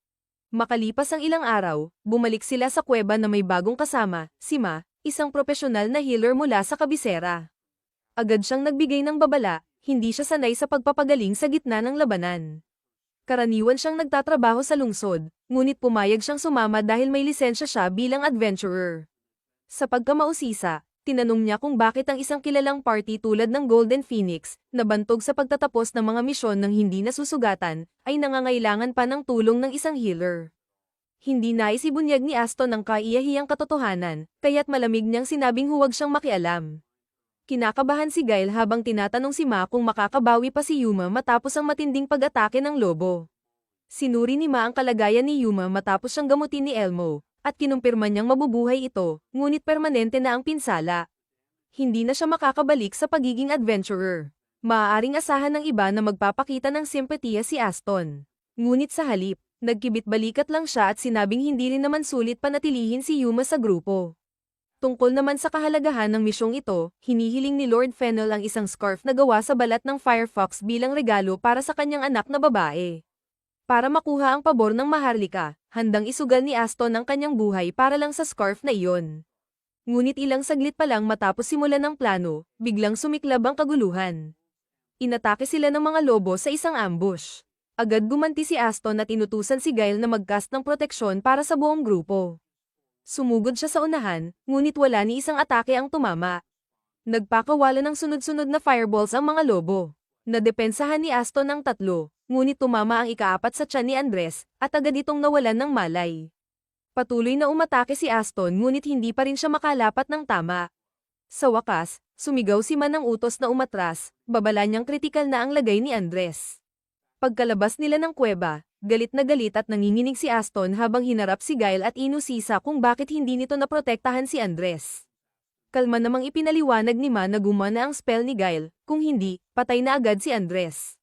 Speaker 1: Makalipas ang ilang araw, bumalik sila sa kuweba na may bagong kasama, si Ma, isang profesional na healer mula sa kabisera. Agad siyang nagbigay ng babala, hindi siya sanay sa pagpapagaling sa gitna ng labanan. Karaniwan siyang nagtatrabaho sa lungsod, ngunit pumayag siyang sumama dahil may lisensya siya bilang adventurer. Sa pagkamausisa, tinanong niya kung bakit ang isang kilalang party tulad ng Golden Phoenix, na bantog sa pagtatapos ng mga misyon ng hindi nasusugatan, ay nangangailangan pa ng tulong ng isang healer. Hindi naisibunyag ni Aston ang kaiyahiyang katotohanan, kaya't malamig niyang sinabing huwag siyang makialam. Kinakabahan si Guile habang tinatanong si Ma kung makakabawi pa si Yuma matapos ang matinding pag-atake ng lobo. Sinuri ni Ma ang kalagayan ni Yuma matapos siyang gamutin ni Elmo, at kinumpirma niyang mabubuhay ito, ngunit permanente na ang pinsala. Hindi na siya makakabalik sa pagiging adventurer. Maaaring asahan ng iba na magpapakita ng simpatiya si Aston. Ngunit sa halip, nagkibit-balikat lang siya at sinabing hindi rin naman sulit panatilihin si Yuma sa grupo. Tungkol naman sa kahalagahan ng misyong ito, hinihiling ni Lord Fennel ang isang scarf na gawa sa balat ng Firefox bilang regalo para sa kanyang anak na babae. Para makuha ang pabor ng Maharlika, handang isugal ni Aston ang kanyang buhay para lang sa scarf na iyon. Ngunit ilang saglit pa lang matapos simulan ng plano, biglang sumiklab ang kaguluhan. Inatake sila ng mga lobo sa isang ambush. Agad gumanti si Aston at inutusan si Guile na mag-cast ng proteksyon para sa buong grupo. Sumugod siya sa unahan, ngunit wala ni isang atake ang tumama. Nagpakawala ng sunod-sunod na fireballs ang mga lobo. Nadepensahan ni Aston ang tatlo, ngunit tumama ang ikaapat sa tiyan ni Andres, at agad itong nawalan ng malay. Patuloy na umatake si Aston ngunit hindi pa rin siya makalapat ng tama. Sa wakas, sumigaw si Man ng utos na umatras, babala niyang kritikal na ang lagay ni Andres. Pagkalabas nila ng kuweba, galit na galit at nanginginig si Aston habang hinarap si Guile at inusisa kung bakit hindi nito naprotektahan si Andres. Kalma namang ipinaliwanag ni Ma na gumana ang spell ni Guile, kung hindi, patay na agad si Andres.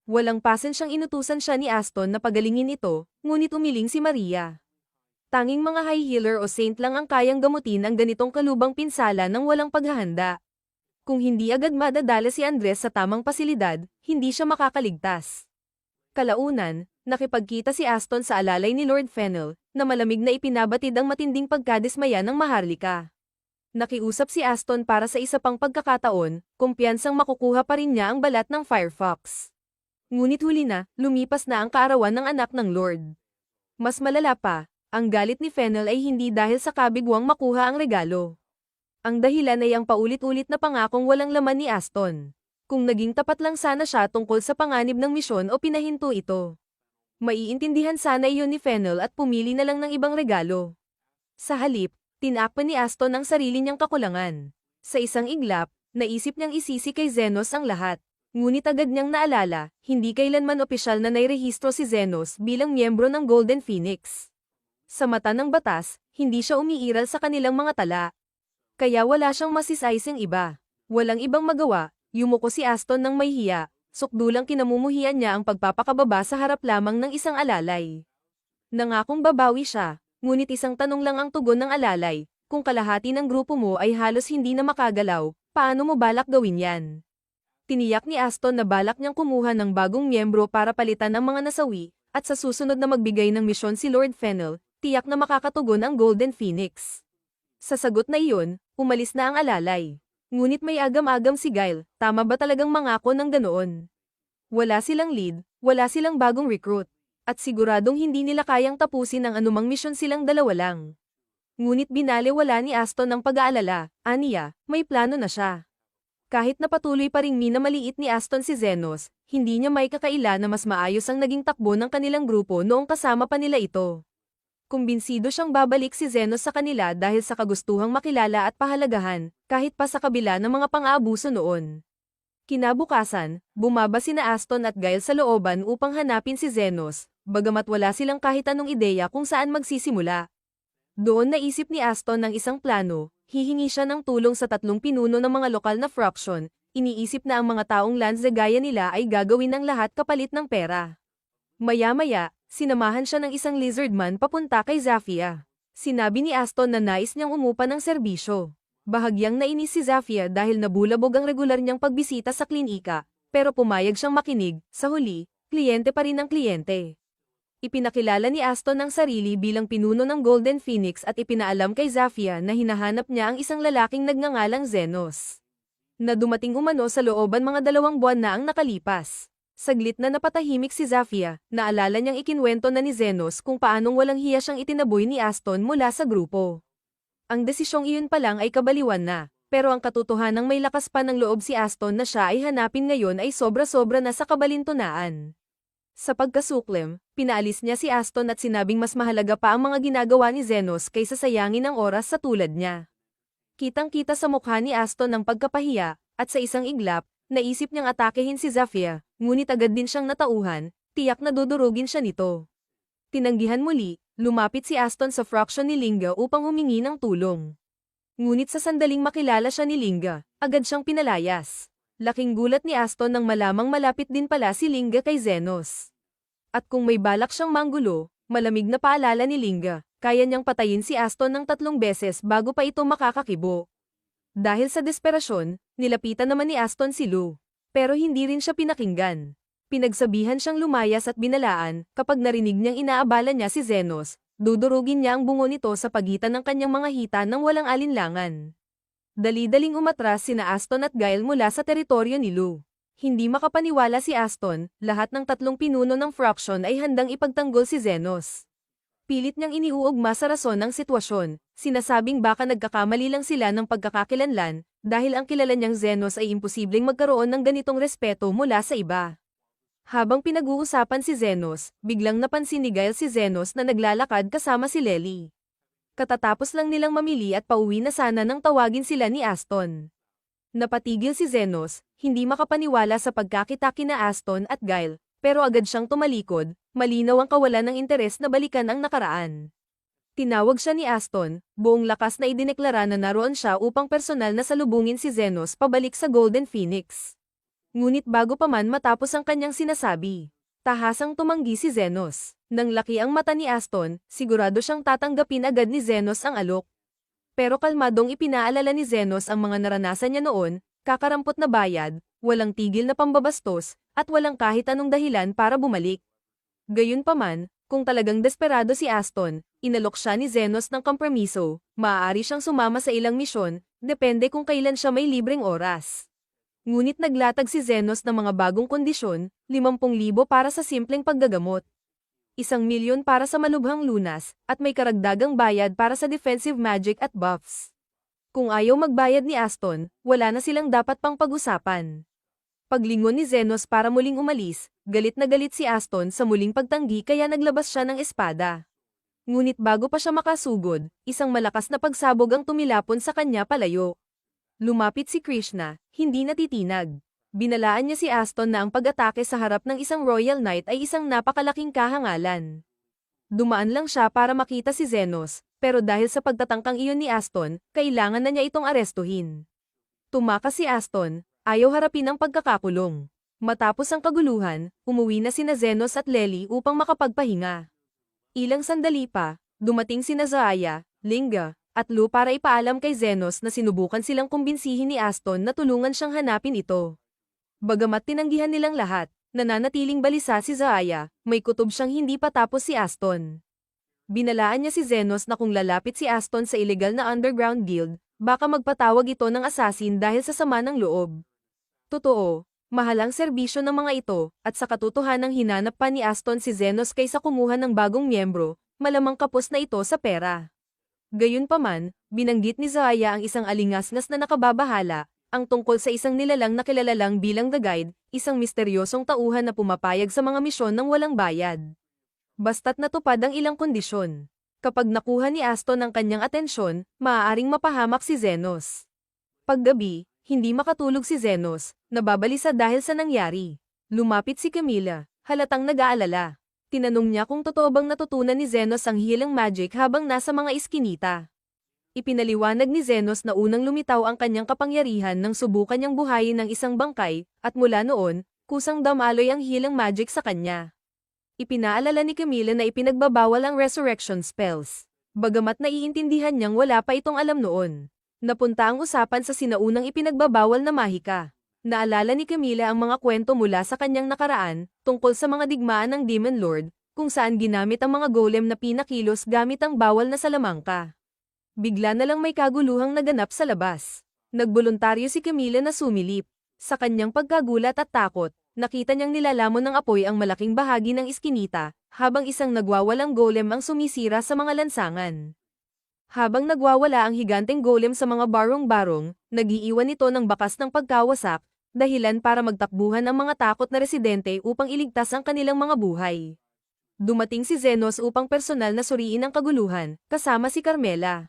Speaker 1: Walang pasen siyang inutusan siya ni Aston na pagalingin ito, ngunit umiling si Maria. Tanging mga high healer o saint lang ang kayang gamutin ang ganitong kalubang pinsala ng walang paghahanda. Kung hindi agad madadala si Andres sa tamang pasilidad, hindi siya makakaligtas. Kalaunan, nakipagkita si Aston sa alalay ni Lord Fennel, na malamig na ipinabatid ang matinding pagkadismaya ng Maharlika. Nakiusap si Aston para sa isa pang pagkakataon, kumpiyansang makukuha pa rin niya ang balat ng Firefox. Ngunit huli na, lumipas na ang kaarawan ng anak ng Lord. Mas malala pa, ang galit ni Fennel ay hindi dahil sa kabigwang makuha ang regalo. Ang dahilan ay ang paulit-ulit na pangakong walang laman ni Aston. Kung naging tapat lang sana siya tungkol sa panganib ng misyon o pinahinto ito. Maiintindihan sana iyon ni Fennel at pumili na lang ng ibang regalo. Sa halip, tinakpan ni Aston ang sarili niyang kakulangan. Sa isang iglap, naisip niyang isisi kay Zenos ang lahat. Ngunit agad niyang naalala, hindi kailanman opisyal na nairehistro si Zenos bilang miyembro ng Golden Phoenix. Sa mata ng batas, hindi siya umiiral sa kanilang mga tala. Kaya wala siyang masisaysing iba. Walang ibang magawa. Yumuko si Aston ng may hiya, sukdulang kinamumuhian niya ang pagpapakababa sa harap lamang ng isang alalay. Nangakong babawi siya, Ngunit isang tanong lang ang tugon ng alalay, kung kalahati ng grupo mo ay halos hindi na makagalaw, paano mo balak gawin yan? Tiniyak ni Aston na balak niyang kumuha ng bagong miyembro para palitan ang mga nasawi, at sa susunod na magbigay ng misyon si Lord Fennel, tiyak na makakatugon ang Golden Phoenix. Sa sagot na iyon, umalis na ang alalay. Ngunit may agam-agam si Guile, tama ba talagang mangako ng ganoon? Wala silang lead, wala silang bagong recruit, at siguradong hindi nila kayang tapusin ang anumang misyon silang dalawa lang. Ngunit binaliwala ni Aston ang pag-aalala, aniya, may plano na siya. Kahit na patuloy pa ring minamaliit ni Aston si Zenos, hindi niya may kakaila na mas maayos ang naging takbo ng kanilang grupo noong kasama pa nila ito. Kumbinsido siyang babalik si Zenos sa kanila dahil sa kagustuhang makilala at pahalagahan, kahit pa sa kabila ng mga pang-aabuso noon. Kinabukasan, bumaba sina Aston at Guile sa looban upang hanapin si Zenos, bagamat wala silang kahit anong ideya kung saan magsisimula. Doon naisip ni Aston ng isang plano, hihingi siya ng tulong sa 3 pinuno ng mga lokal na fraction, iniisip na ang mga taong Lanze gaya nila ay gagawin ng lahat kapalit ng pera. Maya-maya, sinamahan siya ng isang lizardman papunta kay Zafia. Sinabi ni Aston na nais niyang umupa ng serbisyo. Bahagyang nainis si Zafia dahil nabulabog ang regular niyang pagbisita sa klinika, pero pumayag siyang makinig, sa huli, kliyente pa rin ang kliyente. Ipinakilala ni Aston ang sarili bilang pinuno ng Golden Phoenix at ipinaalam kay Zafia na hinahanap niya ang isang lalaking nagngangalang Zenos. Na dumating umano sa looban mga 2 buwan na ang nakalipas. Saglit na napatahimik si Zafia, naalala niyang ikinwento na ni Zenos kung paanong walang hiya siyang itinaboy ni Aston mula sa grupo. Ang desisyong iyon pa lang ay kabaliwan na, pero ang katotohanang may lakas pa ng loob si Aston na siya ay hanapin ngayon ay sobra-sobra na sa kabalintunaan. Sa pagkasuklim, pinaalis niya si Aston at sinabing mas mahalaga pa ang mga ginagawa ni Zenos kaysa sayangin ang oras sa tulad niya. Kitang-kita sa mukha ni Aston ang pagkapahiya, at sa isang iglap, naisip niyang atakehin si Zafia, ngunit agad din siyang natauhan, tiyak na dudurugin siya nito. Tinanggihan muli, lumapit si Aston sa fraction ni Linga upang humingi ng tulong. Ngunit sa sandaling makilala siya ni Linga, agad siyang pinalayas. Laking gulat ni Aston nang malamang malapit din pala si Linga kay Zenos. At kung may balak siyang manggulo, malamig na paalala ni Linga, kaya niyang patayin si Aston ng 3 beses bago pa ito makakakibo. Dahil sa desperasyon, nilapitan naman ni Aston si Lou. Pero hindi rin siya pinakinggan. Pinagsabihan siyang lumayas at binalaan, kapag narinig niyang inaabala niya si Zenos, dudurugin niya ang bungo nito sa pagitan ng kanyang mga hita nang walang alinlangan. Dali-daling umatras sina Aston at Guile mula sa teritoryo ni Lou. Hindi makapaniwala si Aston, lahat ng 3 pinuno ng fraction ay handang ipagtanggol si Zenos. Pilit niyang iniuugma sa rason ng sitwasyon, sinasabing baka nagkakamali lang sila ng pagkakakilanlan, dahil ang kilala niyang Zenos ay imposibleng magkaroon ng ganitong respeto mula sa iba. Habang pinag-uusapan si Zenos, biglang napansin ni Guile si Zenos na naglalakad kasama si Lely. Katatapos lang nilang mamili at pauwi na sana nang tawagin sila ni Aston. Napatigil si Zenos, hindi makapaniwala sa pagkakita kina Aston at Guile, pero agad siyang tumalikod, malinaw ang kawalan ng interes na balikan ang nakaraan. Tinawag siya ni Aston, buong lakas na idineklara na naroon siya upang personal na salubungin si Zenos pabalik sa Golden Phoenix. Ngunit bago pa man matapos ang kanyang sinasabi, tahasang tumanggi si Zenos. Nang laki ang mata ni Aston, sigurado siyang tatanggapin agad ni Zenos ang alok. Pero kalmadong ipinaalala ni Zenos ang mga naranasan niya noon, kakarampot na bayad, walang tigil na pambabastos, at walang kahit anong dahilan para bumalik. Gayunpaman, kung talagang desperado si Aston, inalok siya ni Zenos ng kompromiso, maaari siyang sumama sa ilang misyon, depende kung kailan siya may libreng oras. Ngunit naglatag si Zenos ng mga bagong kondisyon, 50,000 para sa simpleng paggagamot. 1,000,000 para sa malubhang lunas, at may karagdagang bayad para sa defensive magic at buffs. Kung ayaw magbayad ni Aston, wala na silang dapat pang pag-usapan. Paglingon ni Zenos para muling umalis, galit na galit si Aston sa muling pagtanggi kaya naglabas siya ng espada. Ngunit bago pa siya makasugod, isang malakas na pagsabog ang tumilapon sa kanya palayo. Lumapit si Krishna, hindi natitinag. Binalaan niya si Aston na ang pag-atake sa harap ng isang Royal Knight ay isang napakalaking kahangalan. Dumaan lang siya para makita si Zenos, pero dahil sa pagtatangkang iyon ni Aston, kailangan na niya itong arestuhin. Tumakas si Aston, ayaw harapin ang pagkakakulong. Matapos ang kaguluhan, umuwi na sina Zenos at Lely upang makapagpahinga. Ilang sandali pa, Dumating sina Zaya, Linga, at Lu para ipaalam kay Zenos na sinubukan silang kumbinsihin ni Aston na tulungan siyang hanapin ito. Bagamat tinanggihan nilang lahat, nananatiling balisa si Zaya, may kutob siyang hindi pa tapos si Aston. Binalaan niya si Zenos na kung lalapit si Aston sa illegal na underground guild, baka magpatawag ito ng assassin dahil sa sama ng loob. Totoo, mahal ang serbisyo ng mga ito, at sa katotohanang hinanap pa ni Aston si Zenos kaysa kumuha ng bagong miyembro, malamang kapos na ito sa pera. Gayunpaman, binanggit ni Zaya ang isang alingasngas na nakababahala, ang tungkol sa isang nilalang na kilala lang bilang The Guide, isang misteryosong tauhan na pumapayag sa mga misyon ng walang bayad. Basta't natupad ang ilang kondisyon. Kapag nakuha ni Aston ang kanyang atensyon, maaaring mapahamak si Zenos. Paggabi, hindi makatulog si Zenos, nababalisa dahil sa nangyari. Lumapit si Camila, halatang nag-aalala. Tinanong niya kung totoo bang natutunan ni Zenos ang healing magic habang nasa mga iskinita. Ipinaliwanag ni Zenos na unang lumitaw ang kanyang kapangyarihan nang subukan niyang buhayin ng isang bangkay, at mula noon, kusang damaloy ang healing magic sa kanya. Ipinaalala ni Camila na ipinagbabawal ang resurrection spells. Bagamat naiintindihan niyang wala pa itong alam noon. Napunta ang usapan sa sinaunang ipinagbabawal na mahika. Naalala ni Camila ang mga kwento mula sa kanyang nakaraan, tungkol sa mga digmaan ng Demon Lord, kung saan ginamit ang mga golem na pinakilos gamit ang bawal na salamangka. Bigla na lang may kaguluhang naganap sa labas. Nagboluntaryo si Camila na sumilip. Sa kanyang pagkagulat at takot, nakita niyang nilalamon ng apoy ang malaking bahagi ng iskinita, habang isang nagwawalang golem ang sumisira sa mga lansangan. Habang nagwawala ang higanteng golem sa mga barong-barong, nag-iiwan ito ng bakas ng pagkawasak, dahilan para magtakbuhan ang mga takot na residente upang iligtas ang kanilang mga buhay. Dumating si Zenos upang personal na suriin ang kaguluhan, kasama si Carmela.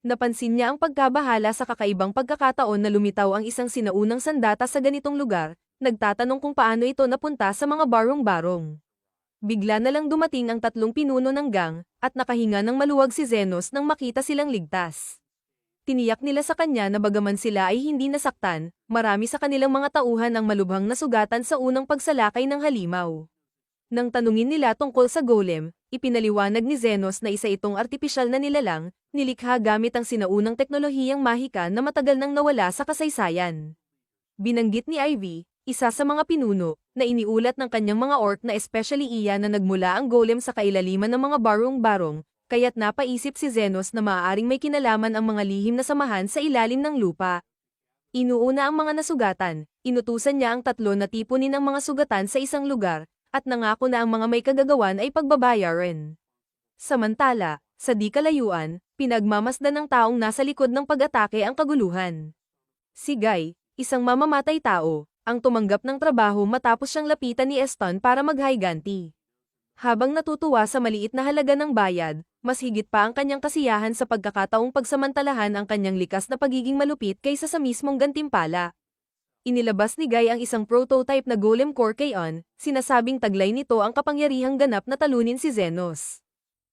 Speaker 1: Napansin niya ang pagkabahala sa kakaibang pagkakataon na lumitaw ang isang sinaunang sandata sa ganitong lugar, nagtatanong kung paano ito napunta sa mga barong-barong. Bigla na lang dumating ang tatlong pinuno ng gang, at nakahinga ng maluwag si Zenos nang makita silang ligtas. Tiniyak nila sa kanya na bagaman sila ay hindi nasaktan, marami sa kanilang mga tauhan ang malubhang nasugatan sa unang pagsalakay ng halimaw. Nang tanungin nila tungkol sa golem, ipinaliwanag ni Zenos na isa itong artipisyal na nilalang, nilikha gamit ang sinaunang teknolohiyang mahika na matagal nang nawala sa kasaysayan. Binanggit ni Ivy, isa sa mga pinuno, na iniulat ng kanyang mga orc na especially iya na nagmula ang golem sa kailaliman ng mga barong-barong, kaya't napaisip si Zenos na maaaring may kinalaman ang mga lihim na samahan sa ilalim ng lupa. Inuuna ang mga nasugatan, inutusan niya ang tatlo na tipunin ang mga sugatan sa isang lugar, at nangako na ang mga may kagagawan ay pagbabayaran. Samantala, sa di kalayuan, pinagmamasdan ng taong nasa likod ng pag-atake ang kaguluhan. Si Guy, isang mamamatay tao, ang tumanggap ng trabaho matapos siyang lapitan ni Aston para mag-higanti. Habang natutuwa sa maliit na halaga ng bayad, mas higit pa ang kanyang kasiyahan sa pagkakataong pagsamantalahan ang kanyang likas na pagiging malupit kaysa sa mismong gantimpala. Inilabas ni Guy ang isang prototype na Golem Core Kaon, sinasabing taglay nito ang kapangyarihang ganap na talunin si Zenos.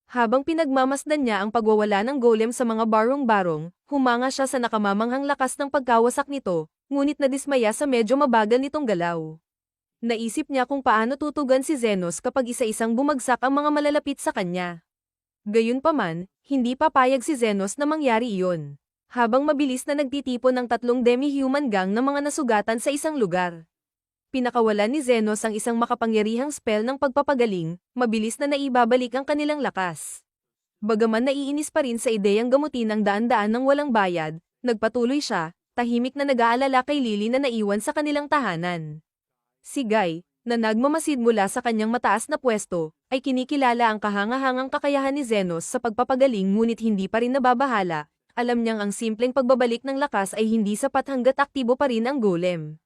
Speaker 1: Habang pinagmamasdan niya ang pagwawala ng golem sa mga barong-barong, humanga siya sa nakamamanghang lakas ng pagkawasak nito, ngunit nadismaya sa medyo mabagal nitong galaw. Naisip niya kung paano tutugan si Zenos kapag isa-isang bumagsak ang mga malalapit sa kanya. Gayunpaman, hindi papayag si Zenos na mangyari iyon. Habang mabilis na nagtitipon ng tatlong demi-human gang ng mga nasugatan sa isang lugar. Pinakawalan ni Zenos ang isang makapangyarihang spell ng pagpapagaling, mabilis na naibabalik ang kanilang lakas. Bagaman naiinis pa rin sa ideyang gamutin ang daan-daan ng walang bayad, nagpatuloy siya, tahimik na nag-aalala kay Lily na naiwan sa kanilang tahanan. Si Guy, na nagmamasid mula sa kanyang mataas na pwesto, ay kinikilala ang kahangahangang kakayahan ni Zenos sa pagpapagaling ngunit hindi pa rin nababahala. Alam niyang ang simpleng pagbabalik ng lakas ay hindi sapat hanggat aktibo pa rin ang golem.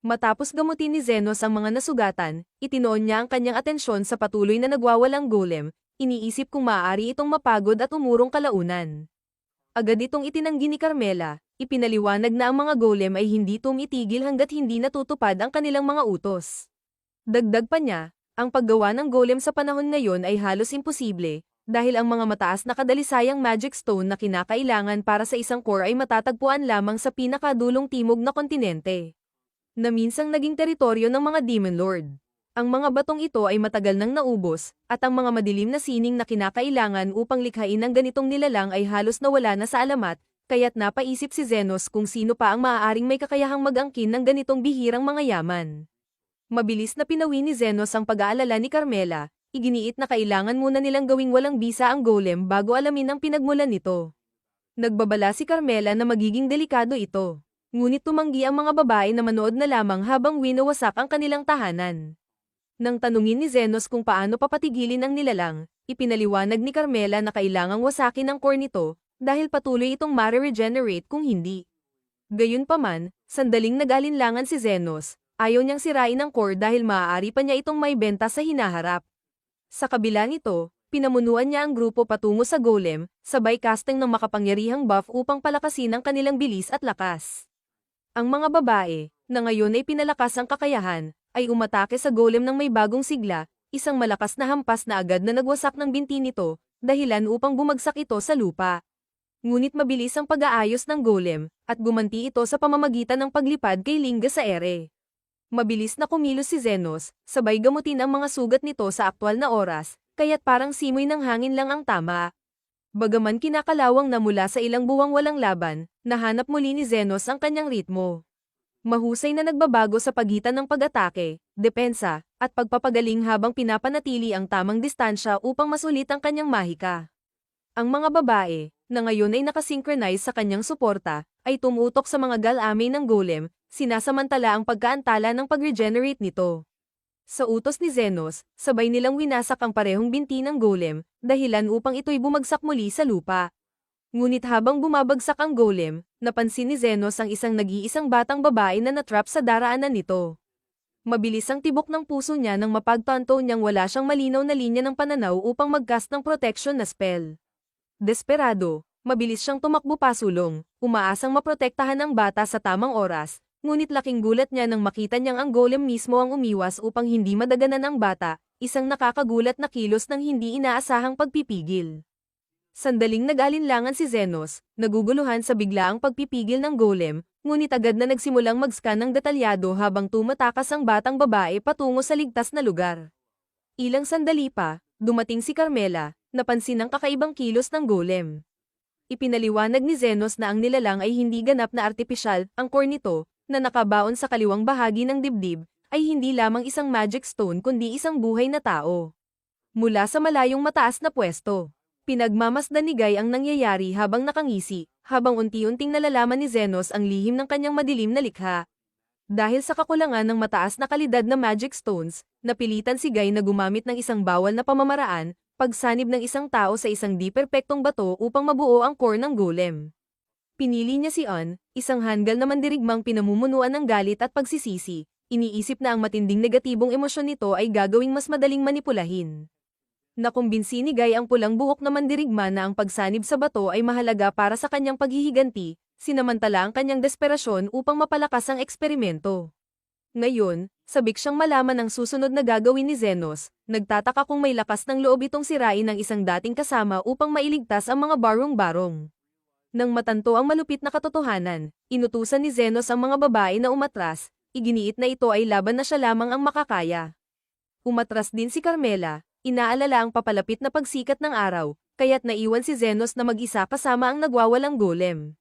Speaker 1: Matapos gamutin ni Zenos ang mga nasugatan, itinoon niya ang kanyang atensyon sa patuloy na nagwawalang golem, iniisip kung maaari itong mapagod at umurong kalaunan. Agad itong itinanggi ni Carmela, ipinaliwanag na ang mga golem ay hindi tumitigil hanggat hindi natutupad ang kanilang mga utos. Dagdag pa niya, ang paggawa ng golem sa panahon ngayon ay halos imposible, dahil ang mga mataas na kadalisayang magic stone na kinakailangan para sa isang core ay matatagpuan lamang sa pinakadulong timog na kontinente, na minsang naging teritoryo ng mga Demon Lord. Ang mga batong ito ay matagal nang naubos, at ang mga madilim na sining na kinakailangan upang likhain ang ganitong nilalang ay halos nawala na sa alamat, kaya't napaisip si Zenos kung sino pa ang maaaring may kakayahang mag-angkin ng ganitong bihirang mga yaman. Mabilis na pinawi ni Zenos ang pag-aalala ni Carmela, iginiit na kailangan muna nilang gawing walang bisa ang golem bago alamin ang pinagmulan nito. Nagbabala si Carmela na magiging delikado ito. Ngunit tumanggi ang mga babae na manood na lamang habang winawasak ang kanilang tahanan. Nang tanungin ni Zenos kung paano papatigilin ang nilalang, ipinaliwanag ni Carmela na kailangang wasakin ang core nito, dahil patuloy itong mare-regenerate kung hindi. Gayunpaman, sandaling nag-alinlangan si Zenos, ayaw niyang sirain ang core dahil maaari pa niya itong may benta sa hinaharap. Sa kabila nito, pinamunuan niya ang grupo patungo sa golem, sabay casting ng makapangyarihang buff upang palakasin ang kanilang bilis at lakas. Ang mga babae, na ngayon ay pinalakas ang kakayahan, ay umatake sa golem ng may bagong sigla, isang malakas na hampas na agad na nagwasak ng binti nito, dahilan upang bumagsak ito sa lupa. Ngunit mabilis ang pag-aayos ng golem, at gumanti ito sa pamamagitan ng paglipad kay Linga sa ere. Mabilis na kumilos si Zenos, sabay gamutin ang mga sugat nito sa aktwal na oras, kaya't parang simoy ng hangin lang ang tama. Bagaman kinakalawang na mula sa ilang buwang walang laban, nahanap muli ni Zenos ang kanyang ritmo. Mahusay na nagbabago sa pagitan ng pag-atake, depensa, at pagpapagaling habang pinapanatili ang tamang distansya upang masulit ang kanyang mahika. Ang mga babae, na ngayon ay nakasynchronize sa kanyang suporta, ay tumutok sa mga galamay ng golem, sinasamantala ang pagkaantala ng pag-regenerate nito. Sa utos ni Zenos, sabay nilang winasak ang parehong binti ng golem, dahilan upang ito'y bumagsak muli sa lupa. Ngunit habang bumabagsak ang golem, napansin ni Zenos ang isang nag-iisang batang babae na natrap sa daraanan nito. Mabilis ang tibok ng puso niya nang mapagtanto niyang wala siyang malinaw na linya ng pananaw upang mag-cast ng protection na spell. Desperado, mabilis siyang tumakbo pasulong, umaasang maprotektahan ang bata sa tamang oras, ngunit laking gulat niya nang makita niyang ang golem mismo ang umiwas upang hindi madaganan ang bata, isang nakakagulat na kilos ng hindi inaasahang pagpipigil. Sandaling nag-alinlangan si Zenos, naguguluhan sa biglaang pagpipigil ng golem, ngunit agad na nagsimulang mag-scan ng detalyado habang tumatakas ang batang babae patungo sa ligtas na lugar. Ilang sandali pa, dumating si Carmela, napansin ang kakaibang kilos ng golem. Ipinaliwanag ni Zenos na ang nilalang ay hindi ganap na artipisyal, ang core nito, na nakabaon sa kaliwang bahagi ng dibdib, ay hindi lamang isang magic stone kundi isang buhay na tao. Mula sa malayong mataas na pwesto. Pinagmamasdan ni Guy ang nangyayari habang nakangisi, habang unti-unting nalalaman ni Zenos ang lihim ng kanyang madilim na likha. Dahil sa kakulangan ng mataas na kalidad na magic stones, napilitan si Guy na gumamit ng isang bawal na pamamaraan, pagsanib ng isang tao sa isang di-perpektong bato upang mabuo ang core ng golem. Pinili niya si On, isang hanggal na mandirigmang pinamumunuan ng galit at pagsisisi, iniisip na ang matinding negatibong emosyon nito ay gagawing mas madaling manipulahin. Nakumbinsi ni Guy ang pulang buhok na mandirigma na ang pagsanib sa bato ay mahalaga para sa kanyang paghihiganti, sinamantala ang kanyang desperasyon upang mapalakas ang eksperimento. Ngayon, sabik siyang malaman ang susunod na gagawin ni Zenos, nagtataka kung may lakas ng loob itong sirain ng isang dating kasama upang mailigtas ang mga barong-barong. Nang matanto ang malupit na katotohanan, inutusan ni Zenos ang mga babae na umatras, iginiit na ito ay laban na siya lamang ang makakaya. Umatras din si Carmela. Inaalala ang papalapit na pagsikat ng araw, kaya't naiwan si Zenos na mag-isa kasama ang nagwawalang golem.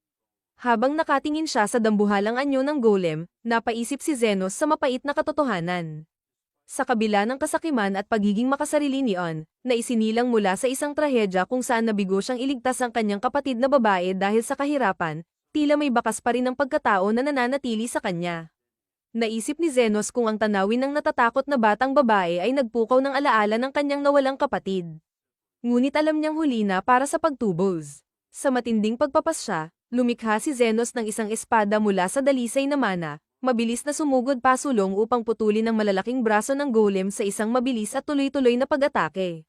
Speaker 1: Habang nakatingin siya sa dambuhalang anyo ng golem, napaisip si Zenos sa mapait na katotohanan. Sa kabila ng kasakiman at pagiging makasarili ni On, na isinilang mula sa isang trahedya kung saan nabigo siyang iligtas ang kanyang kapatid na babae dahil sa kahirapan, tila may bakas pa rin ang pagkatao na nananatili sa kanya. Naisip ni Zenos kung ang tanawin ng natatakot na batang babae ay nagpukaw ng alaala ng kanyang nawalang kapatid. Ngunit alam niyang huli na para sa pagtubos. Sa matinding pagpapasya, lumikha si Zenos ng isang espada mula sa dalisay na mana, mabilis na sumugod pasulong upang putulin ang malalaking braso ng golem sa isang mabilis at tuloy-tuloy na pag-atake.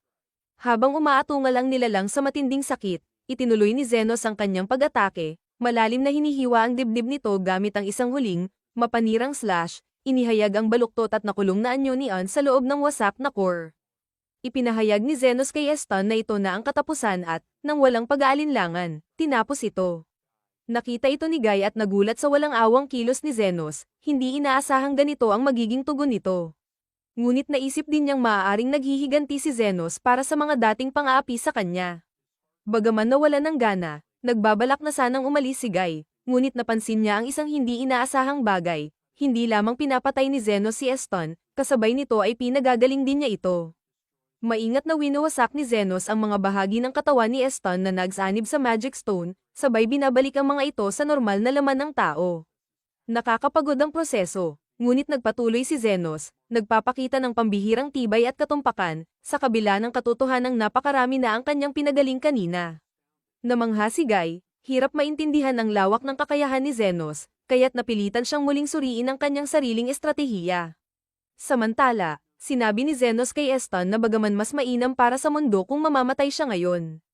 Speaker 1: Habang umaatungal ang nilalang sa matinding sakit, itinuloy ni Zenos ang kanyang pag-atake, malalim na hinihiwa ang dibdib nito gamit ang isang huling, mapanirang slash, inihayag ang baluktot at nakulong na anyo ni On sa loob ng wasak na core. Ipinahayag ni Zenos kay Eston na ito na ang katapusan at, nang walang pag-aalinlangan, tinapos ito. Nakita ito ni Guy at nagulat sa walang awang kilos ni Zenos, hindi inaasahang ganito ang magiging tugon nito. Ngunit naisip din niyang maaaring naghihiganti si Zenos para sa mga dating pang-aapi sa kanya. Bagaman nawalan ng gana, nagbabalak na sanang umalis si Guy, ngunit napansin niya ang isang hindi inaasahang bagay. Hindi lamang pinapatay ni Zenos si Eston, kasabay nito ay pinagagaling din niya ito. Maingat na winawasak ni Zenos ang mga bahagi ng katawan ni Eston na nagsanib sa Magic Stone, sabay binabalik ang mga ito sa normal na laman ng tao. Nakakapagod ang proseso, ngunit nagpatuloy si Zenos, nagpapakita ng pambihirang tibay at katumpakan, sa kabila ng katotohanang napakarami na ang kanyang pinagaling kanina. Namangha si Guy, hirap maintindihan ang lawak ng kakayahan ni Zenos, kaya't napilitan siyang muling suriin ang kanyang sariling estratehiya. Samantala, sinabi ni Zenos kay Eston na bagaman mas mainam para sa mundo kung mamamatay siya ngayon.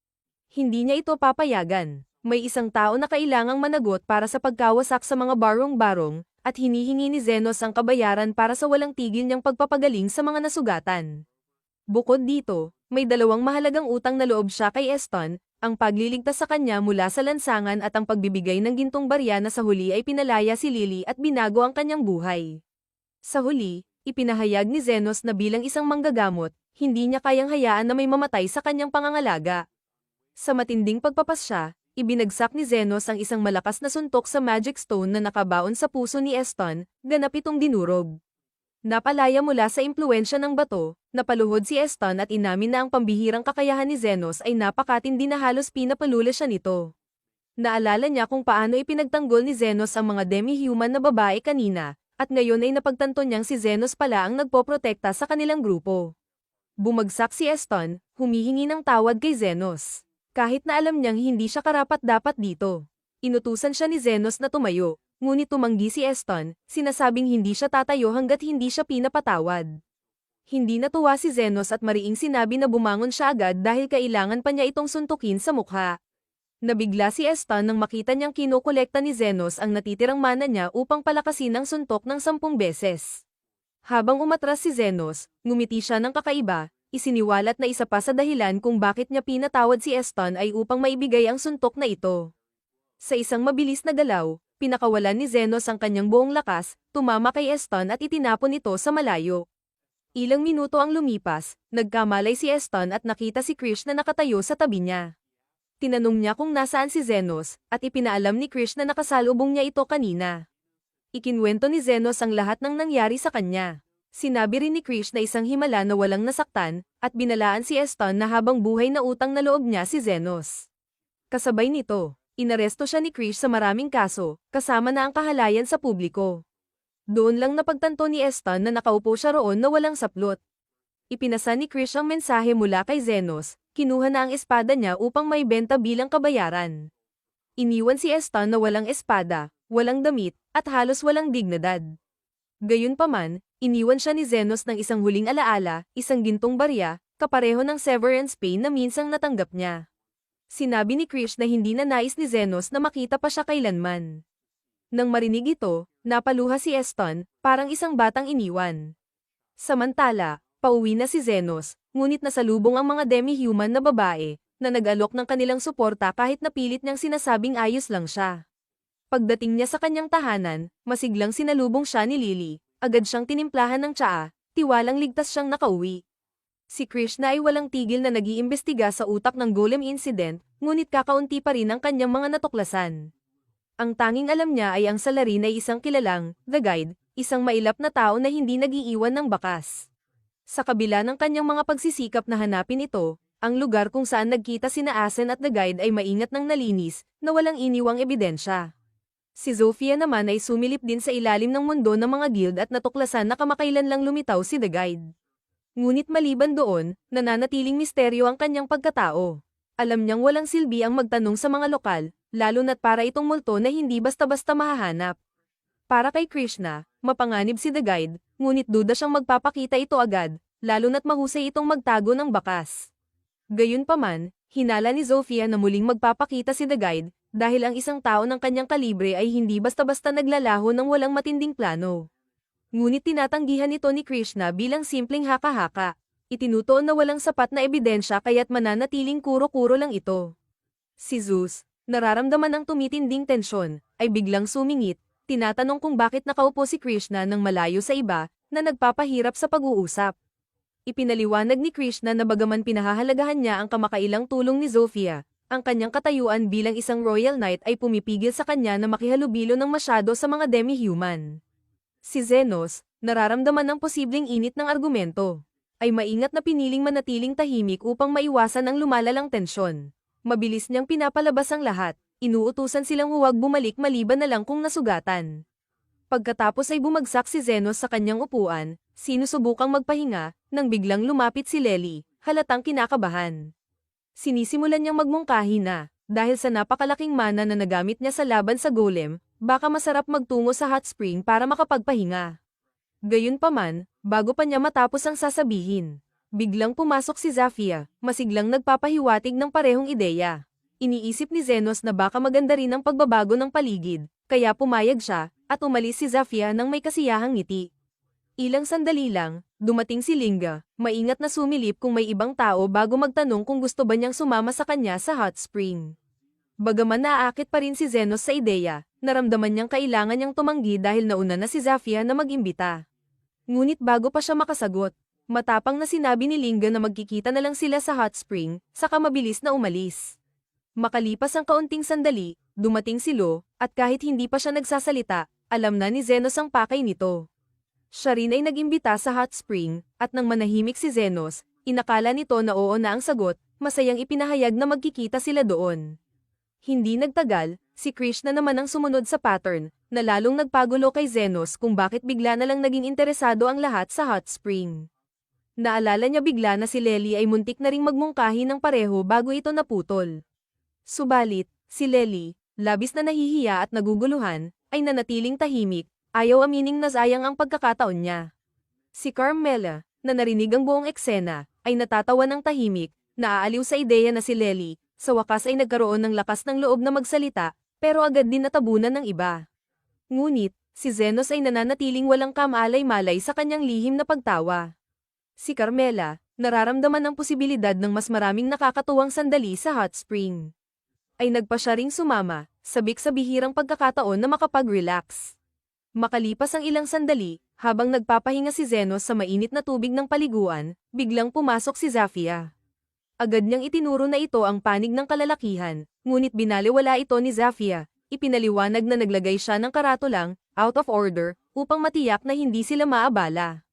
Speaker 1: Hindi niya ito papayagan. May isang tao na kailangang managot para sa pagkawasak sa mga barong-barong, at hinihingi ni Zenos ang kabayaran para sa walang tigil niyang pagpapagaling sa mga nasugatan. Bukod dito, may dalawang mahalagang utang na loob siya kay Eston, ang pagliligtas sa kanya mula sa lansangan at ang pagbibigay ng gintong barya na sa huli ay pinalaya si Lily at binago ang kanyang buhay. Sa huli, ipinahayag ni Zenos na bilang isang manggagamot, hindi niya kayang hayaan na may mamatay sa kanyang pangangalaga. Sa matinding pagpapasya, ibinagsak ni Zenos ang isang malakas na suntok sa Magic Stone na nakabaon sa puso ni Eston, ganap itong dinurog. Napalaya mula sa impluwensya ng bato, napaluhod si Eston at inamin na ang pambihirang kakayahan ni Zenos ay napakatindi na halos pinapalula siya nito. Naalala niya kung paano ipinagtanggol ni Zenos ang mga demi-human na babae kanina, at ngayon ay napagtanto niyang si Zenos pala ang nagpoprotekta sa kanilang grupo. Bumagsak si Eston, humihingi ng tawad kay Zenos. Kahit na alam niyang hindi siya karapat-dapat dito. Inutusan siya ni Zenos na tumayo, ngunit tumanggi si Eston, sinasabing hindi siya tatayo hanggat hindi siya pinapatawad. Hindi natuwa si Zenos at mariing sinabi na bumangon siya agad dahil kailangan pa niya itong suntukin sa mukha. Nabigla si Eston nang makita niyang kinokolekta ni Zenos ang natitirang mana niya upang palakasin ang suntok ng 10 beses. Habang umatras si Zenos, ngumiti siya ng kakaiba, isiniwalat na isa pa sa dahilan kung bakit niya pinatawad si Eston ay upang maibigay ang suntok na ito. Sa isang mabilis na galaw, pinakawalan ni Zenos ang kanyang buong lakas, tumama kay Eston at itinapon ito sa malayo. Ilang minuto ang lumipas, nagkamalay si Eston at nakita si Krish na nakatayo sa tabi niya. Tinanong niya kung nasaan si Zenos, at ipinaalam ni Krish na nakasalubong niya ito kanina. Ikinwento ni Zenos ang lahat ng nangyari sa kanya. Sinabi rin ni Krish na isang himala na walang nasaktan, at binalaan si Eston na habang buhay na utang na loob niya si Zenos. Kasabay nito, inaresto siya ni Krish sa maraming kaso, kasama na ang kahalayan sa publiko. Doon lang napagtanto ni Eston na nakaupo siya roon na walang saplot. Ipinasa ni Krish ang mensahe mula kay Zenos, kinuha na ang espada niya upang may benta bilang kabayaran. Iniwan si Eston na walang espada, walang damit, at halos walang dignidad. Gayunpaman, iniwan siya ni Zenos ng isang huling alaala, isang gintong barya, kapareho ng severance pay na minsang natanggap niya. Sinabi ni Krish na hindi na nais ni Zenos na makita pa siya kailanman. Nang marinig ito, napaluha si Eston, parang isang batang iniwan. Samantala, pauwi na si Zenos, ngunit nasalubong ang mga demi-human na babae, na nag-alok ng kanilang suporta kahit napilit niyang sinasabing ayos lang siya. Pagdating niya sa kanyang tahanan, masiglang sinalubong siya ni Lily, agad siyang tinimplahan ng tsaa, tiwalang ligtas siyang nakauwi. Si Krishna ay walang tigil na nag-iimbestiga sa utak ng Golem incident, ngunit kakaunti pa rin ang kanyang mga natuklasan. Ang tanging alam niya ay ang salarin ay isang kilalang, The Guide, isang mailap na tao na hindi nag-iiwan ng bakas. Sa kabila ng kanyang mga pagsisikap na hanapin ito, ang lugar kung saan nagkita sina Asen at The Guide ay maingat ng nalinis, na walang iniwang ebidensya. Si Zofia naman ay sumilip din sa ilalim ng mundo ng mga guild at natuklasan na kamakailan lang lumitaw si The Guide. Ngunit maliban doon, nananatiling misteryo ang kanyang pagkatao. Alam niyang walang silbi ang magtanong sa mga lokal, lalo na't para itong multo na hindi basta-basta mahahanap. Para kay Krishna, mapanganib si The Guide, ngunit duda siyang magpapakita ito agad, lalo na't mahusay itong magtago ng bakas. Gayunpaman, hinala ni Zofia na muling magpapakita si The Guide, dahil ang isang tao ng kanyang kalibre ay hindi basta-basta naglalaho ng walang matinding plano. Ngunit tinatanggihan ito ni Krishna bilang simpleng haka-haka. Itinutuon na walang sapat na ebidensya kaya't mananatiling kuro-kuro lang ito. Si Zeus, nararamdaman ang tumitinding tensyon, ay biglang sumingit, tinatanong kung bakit nakaupo si Krishna nang malayo sa iba, na nagpapahirap sa pag-uusap. Ipinaliwanag ni Krishna na bagaman pinahahalagahan niya ang kamakailang tulong ni Zofia, ang kanyang katayuan bilang isang royal knight ay pumipigil sa kanya na makihalubilo ng masyado sa mga demi-human. Si Zenos, nararamdaman ng posibleng init ng argumento, ay maingat na piniling manatiling tahimik upang maiwasan ang lumalalang tensyon. Mabilis niyang pinapalabas ang lahat, inuutusan silang huwag bumalik maliban na lang kung nasugatan. Pagkatapos ay bumagsak si Zenos sa kanyang upuan, sinusubukang magpahinga, nang biglang lumapit si Lely, halatang kinakabahan. Sinisimulan niyang magmungkahi na, dahil sa napakalaking mana na nagamit niya sa laban sa golem, baka masarap magtungo sa hot spring para makapagpahinga. Gayunpaman, bago pa niya matapos ang sasabihin, biglang pumasok si Zafia, masiglang nagpapahiwatig ng parehong ideya. Iniisip ni Zenos na baka maganda rin ang pagbabago ng paligid, kaya pumayag siya, at umalis si Zafia nang may kasiyahang ngiti. Ilang sandali lang, dumating si Linga, maingat na sumilip kung may ibang tao bago magtanong kung gusto ba niyang sumama sa kanya sa hot spring. Bagaman naaakit pa rin si Zenos sa ideya, naramdaman niyang kailangan niyang tumanggi dahil nauna na si Zafia na mag-imbita. Ngunit bago pa siya makasagot, matapang na sinabi ni Linga na magkikita na lang sila sa hot spring, saka mabilis na umalis. Makalipas ang kaunting sandali, dumating si Lo, at kahit hindi pa siya nagsasalita, alam na ni Zenos ang pakay nito. Siya rin ay nag-imbita sa hot spring, at nang manahimik si Zenos, inakala nito na oo na ang sagot, masayang ipinahayag na magkikita sila doon. Hindi nagtagal, si Krishna naman ang sumunod sa pattern, na lalong nagpagulo kay Zenos kung bakit bigla na lang naging interesado ang lahat sa hot spring. Naalala niya bigla na si Lely ay muntik na ring magmungkahi ng pareho bago ito naputol. Subalit, si Lely, labis na nahihiya at naguguluhan, ay nanatiling tahimik, ayaw amining na sayang ang pagkakataon niya. Si Carmela, na narinig ang buong eksena, ay natatawa ng tahimik, naaaliw sa ideya na si Lely, sa wakas ay nagkaroon ng lakas ng loob na magsalita, pero agad din natabunan ng iba. Ngunit, si Zenos ay nananatiling walang kamalay-malay sa kanyang lihim na pagtawa. Si Carmela, nararamdaman ng posibilidad ng mas maraming nakakatuwang sandali sa hot spring. Ay nagpa siya ring sumama, sabik sa bihirang pagkakataon na makapag-relax. Makalipas ang ilang sandali, habang nagpapahinga si Zenos sa mainit na tubig ng paliguan, biglang pumasok si Zafia. Agad niyang itinuro na ito ang panig ng kalalakihan, ngunit binaliwala ito ni Zafia, ipinaliwanag na naglagay siya ng karatulang, out of order, upang matiyak na hindi sila maabala.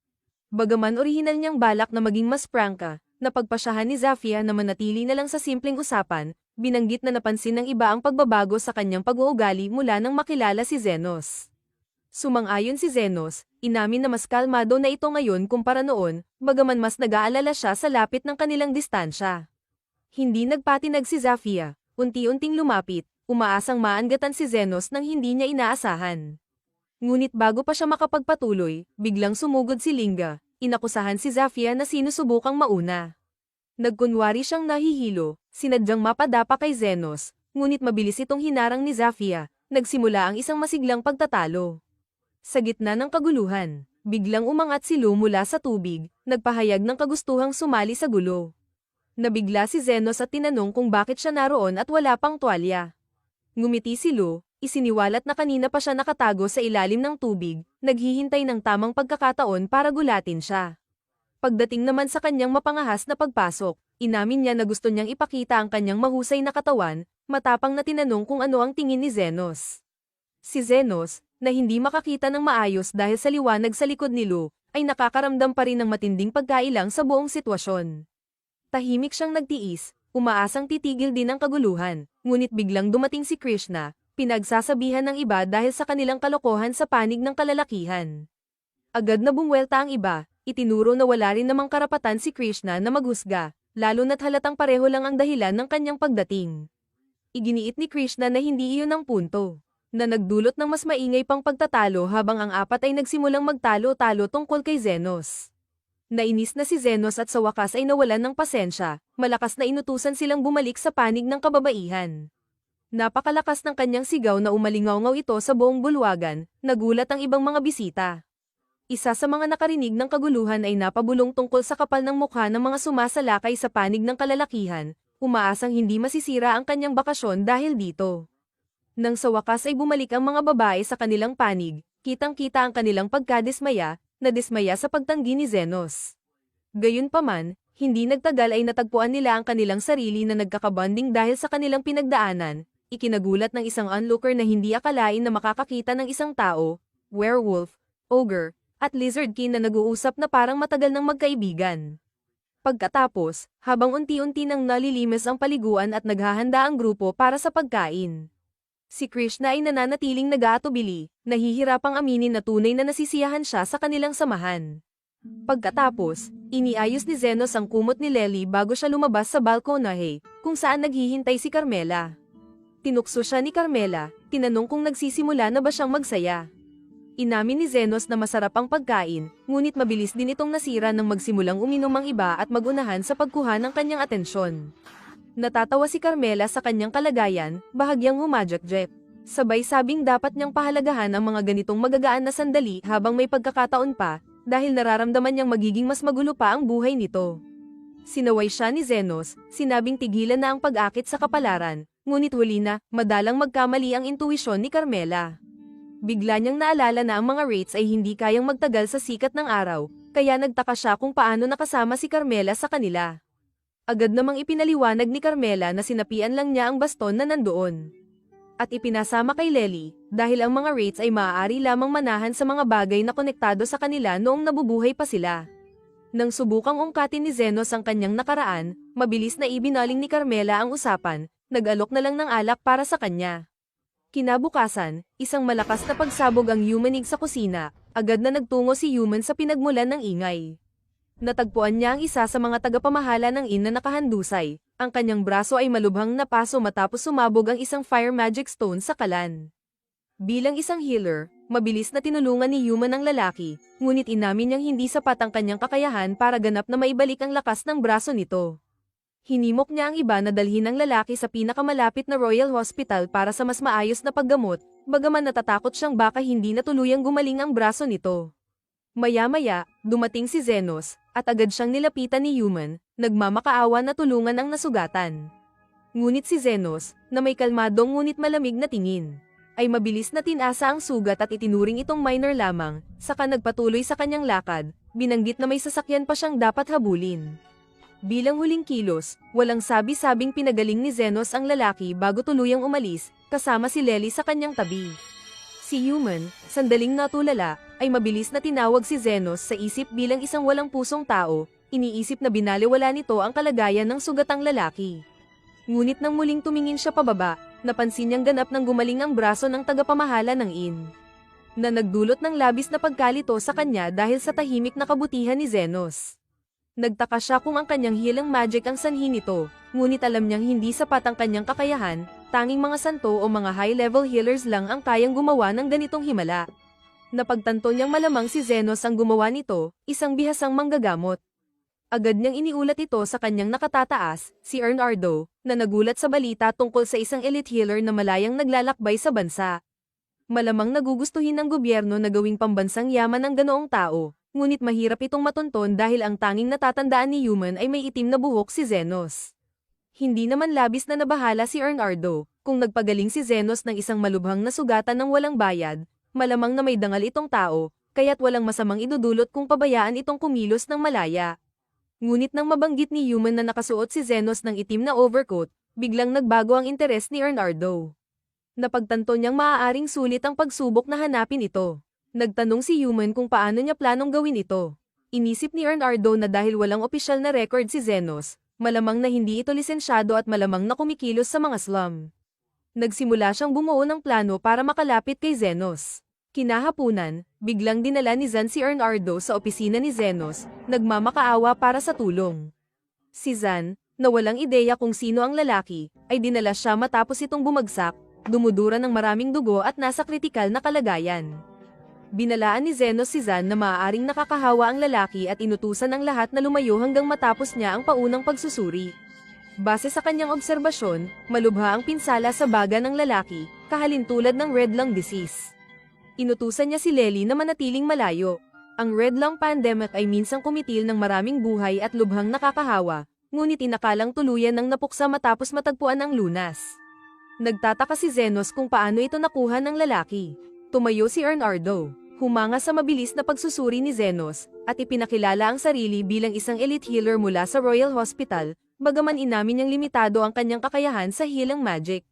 Speaker 1: Bagaman orihinal niyang balak na maging mas prangka, napagpasyahan ni Zafia na manatili na lang sa simpleng usapan, binanggit na napansin ng iba ang pagbabago sa kanyang pag-uugali mula nang makilala si Zenos. Sumang-ayon si Zenos, inamin na mas kalmado na ito ngayon kumpara noon, bagaman mas nag-aalala siya sa lapit ng kanilang distansya. Hindi nagpatinag si Zafia, unti-unting lumapit, umaasang maanggatan si Zenos nang hindi niya inaasahan. Ngunit bago pa siya makapagpatuloy, biglang sumugod si Linga, inakusahan si Zafia na sinusubukang mauna. Nagkunwari siyang nahihilo, sinadyang mapadapa kay Zenos, ngunit mabilis itong hinarang ni Zafia, nagsimula ang isang masiglang pagtatalo. Sa gitna ng kaguluhan, biglang umangat si Lu mula sa tubig, nagpahayag ng kagustuhang sumali sa gulo. Nabigla si Zenos at tinanong kung bakit siya naroon at wala pang tuwalya. Ngumiti si Lu, isiniwalat na kanina pa siya nakatago sa ilalim ng tubig, naghihintay ng tamang pagkakataon para gulatin siya. Pagdating naman sa kanyang mapangahas na pagpasok, inamin niya na gusto niyang ipakita ang kanyang mahusay na katawan, matapang na tinanong kung ano ang tingin ni Zenos. Si Zenos, na hindi makakita ng maayos dahil sa liwanag sa likod ni Lu, ay nakakaramdam pa rin ng matinding pagkailang sa buong sitwasyon. Tahimik siyang nagtiis, umaasang titigil din ang kaguluhan, ngunit biglang dumating si Krishna, pinagsasabihan ng iba dahil sa kanilang kalokohan sa panig ng kalalakihan. Agad na bumwelta ang iba, itinuro na wala rin namang karapatan si Krishna na maghusga, lalo na't halatang pareho lang ang dahilan ng kanyang pagdating. Iginiit ni Krishna na hindi iyon ang punto, na nagdulot ng mas maingay pang pagtatalo habang ang apat ay nagsimulang magtalo-talo tungkol kay Zenos. Nainis na si Zenos at sa wakas ay nawalan ng pasensya, malakas na inutusan silang bumalik sa panig ng kababaihan. Napakalakas ng kanyang sigaw na umalingaw-ngaw ito sa buong bulwagan, nagulat ang ibang mga bisita. Isa sa mga nakarinig ng kaguluhan ay napabulong tungkol sa kapal ng mukha ng mga sumasalakay sa panig ng kalalakihan, umaasang hindi masisira ang kanyang bakasyon dahil dito. Nang sa wakas ay bumalik ang mga babae sa kanilang panig, kitang-kita ang kanilang pagkadismaya, nadismaya sa pagtanggi ni Zenos. Gayunpaman, hindi nagtagal ay natagpuan nila ang kanilang sarili na nagkakabonding dahil sa kanilang pinagdaanan, ikinagulat ng isang onlooker na hindi akalain na makakakita ng isang tao, werewolf, ogre, at lizard king na nag-uusap na parang matagal ng magkaibigan. Pagkatapos, habang unti-unti nang nalilimes ang paliguan at naghahanda ang grupo para sa pagkain. Si Krishna ay nananatiling nag-aatubili, nahihirapang aminin na tunay na nasisiyahan siya sa kanilang samahan. Pagkatapos, iniayos ni Zenos ang kumot ni Lely bago siya lumabas sa balkonahe, kung saan naghihintay si Carmela. Tinukso siya ni Carmela, tinanong kung nagsisimula na ba siyang magsaya. Inamin ni Zenos na masarap ang pagkain, ngunit mabilis din itong nasira nang magsimulang uminom ang iba at magunahan sa pagkuha ng kanyang atensyon. Natatawa si Carmela sa kanyang kalagayan, bahagyang humajakjek. Sabay sabing dapat niyang pahalagahan ang mga ganitong magagaan na sandali habang may pagkakataon pa, dahil nararamdaman niyang magiging mas magulo pa ang buhay nito. Sinaway siya ni Zenos, sinabing tigilan na ang pag-akit sa kapalaran, ngunit huli na, madalang magkamali ang intuwisyon ni Carmela. Bigla niyang naalala na ang mga rates ay hindi kayang magtagal sa sikat ng araw, kaya nagtaka siya kung paano nakasama si Carmela sa kanila. Agad namang ipinaliwanag ni Carmela na sinapian lang niya ang baston na nandoon. At ipinasama kay Lely, dahil ang mga rates ay maaari lamang manahan sa mga bagay na konektado sa kanila noong nabubuhay pa sila. Nang subukang ungkatin ni Zenos ang kanyang nakaraan, mabilis na ibinaling ni Carmela ang usapan, nag-alok na lang ng alak para sa kanya. Kinabukasan, isang malakas na pagsabog ang Yumanig sa kusina, agad na nagtungo si Yuman sa pinagmulan ng ingay. Natagpuan niya ang isa sa mga tagapamahala ng inn na nakahandusay, ang kanyang braso ay malubhang napaso matapos sumabog ang isang fire magic stone sa kalan. Bilang isang healer, mabilis na tinulungan ni Yuman ang lalaki, ngunit inamin niyang hindi sapat ang kanyang kakayahan para ganap na maibalik ang lakas ng braso nito. Hinimok niya ang iba na dalhin ang lalaki sa pinakamalapit na Royal Hospital para sa mas maayos na paggamot, bagaman natatakot siyang baka hindi na tuluyang gumaling ang braso nito. Maya-maya, dumating si Zenos, at agad siyang nilapitan ni Yuman, nagmamakaawa na tulungan ang nasugatan. Ngunit si Zenos, na may kalmadong ngunit malamig na tingin, ay mabilis na tinasa ang sugat at itinuring itong minor lamang, saka nagpatuloy sa kanyang lakad, binanggit na may sasakyan pa siyang dapat habulin. Bilang huling kilos, walang sabi-sabing pinagaling ni Zenos ang lalaki bago tuluyang umalis, kasama si Lely sa kanyang tabi. Si Yuman, sandaling natulala, ay mabilis na tinawag si Zenos sa isip bilang isang walang pusong tao, iniisip na binaliwala nito ang kalagayan ng sugatang lalaki. Ngunit nang muling tumingin siya pababa, napansin niyang ganap nang gumaling ang braso ng tagapamahala ng inn, na nagdulot ng labis na pagkalito sa kanya dahil sa tahimik na kabutihan ni Zenos. Nagtaka siya kung ang kanyang healing magic ang sanhi nito, ngunit alam niyang hindi sapat ang kanyang kakayahan, tanging mga santo o mga high-level healers lang ang kayang gumawa ng ganitong himala. Napagtanto niyang malamang si Zenos ang gumawa nito, isang bihasang manggagamot. Agad niyang iniulat ito sa kanyang nakatataas, si Ernardo, na nagulat sa balita tungkol sa isang elite healer na malayang naglalakbay sa bansa. Malamang nagugustuhin ng gobyerno na gawing pambansang yaman ang ganoong tao. Ngunit mahirap itong matunton dahil ang tanging natatandaan ni Yuman ay may itim na buhok si Zenos. Hindi naman labis na nabahala si Ernardo, kung nagpagaling si Zenos ng isang malubhang na sugatan ng walang bayad, malamang na may dangal itong tao, kaya't walang masamang idudulot kung pabayaan itong kumilos ng malaya. Ngunit nang mabanggit ni Yuman na nakasuot si Zenos ng itim na overcoat, biglang nagbago ang interes ni Ernardo. Napagtanto niyang maaaring sulit ang pagsubok na hanapin ito. Nagtanong si Yuman kung paano niya planong gawin ito. Inisip ni Ernardo na dahil walang opisyal na record si Zenos, malamang na hindi ito lisensyado at malamang na kumikilos sa mga slum. Nagsimula siyang bumuo ng plano para makalapit kay Zenos. Kinahapunan, biglang dinala ni Zan si Ernardo sa opisina ni Zenos, nagmamakaawa para sa tulong. Si Zan, na walang ideya kung sino ang lalaki, ay dinala siya matapos itong bumagsak, dumudura ng maraming dugo at nasa kritikal na kalagayan. Binalaan ni Zenos si Zan na maaaring nakakahawa ang lalaki at inutusan ang lahat na lumayo hanggang matapos niya ang paunang pagsusuri. Base sa kanyang obserbasyon, malubha ang pinsala sa baga ng lalaki, kahalintulad ng red lung disease. Inutusan niya si Lely na manatiling malayo. Ang red lung pandemic ay minsang kumitil ng maraming buhay at lubhang nakakahawa, ngunit inakalang tuluyan ng napuksa matapos matagpuan ang lunas. Nagtataka si Zenos kung paano ito nakuha ng lalaki. Tumayo si Ernardo. Humanga sa mabilis na pagsusuri ni Zenos, at ipinakilala ang sarili bilang isang elite healer mula sa Royal Hospital, bagaman inamin niyang limitado ang kanyang kakayahan sa healing magic.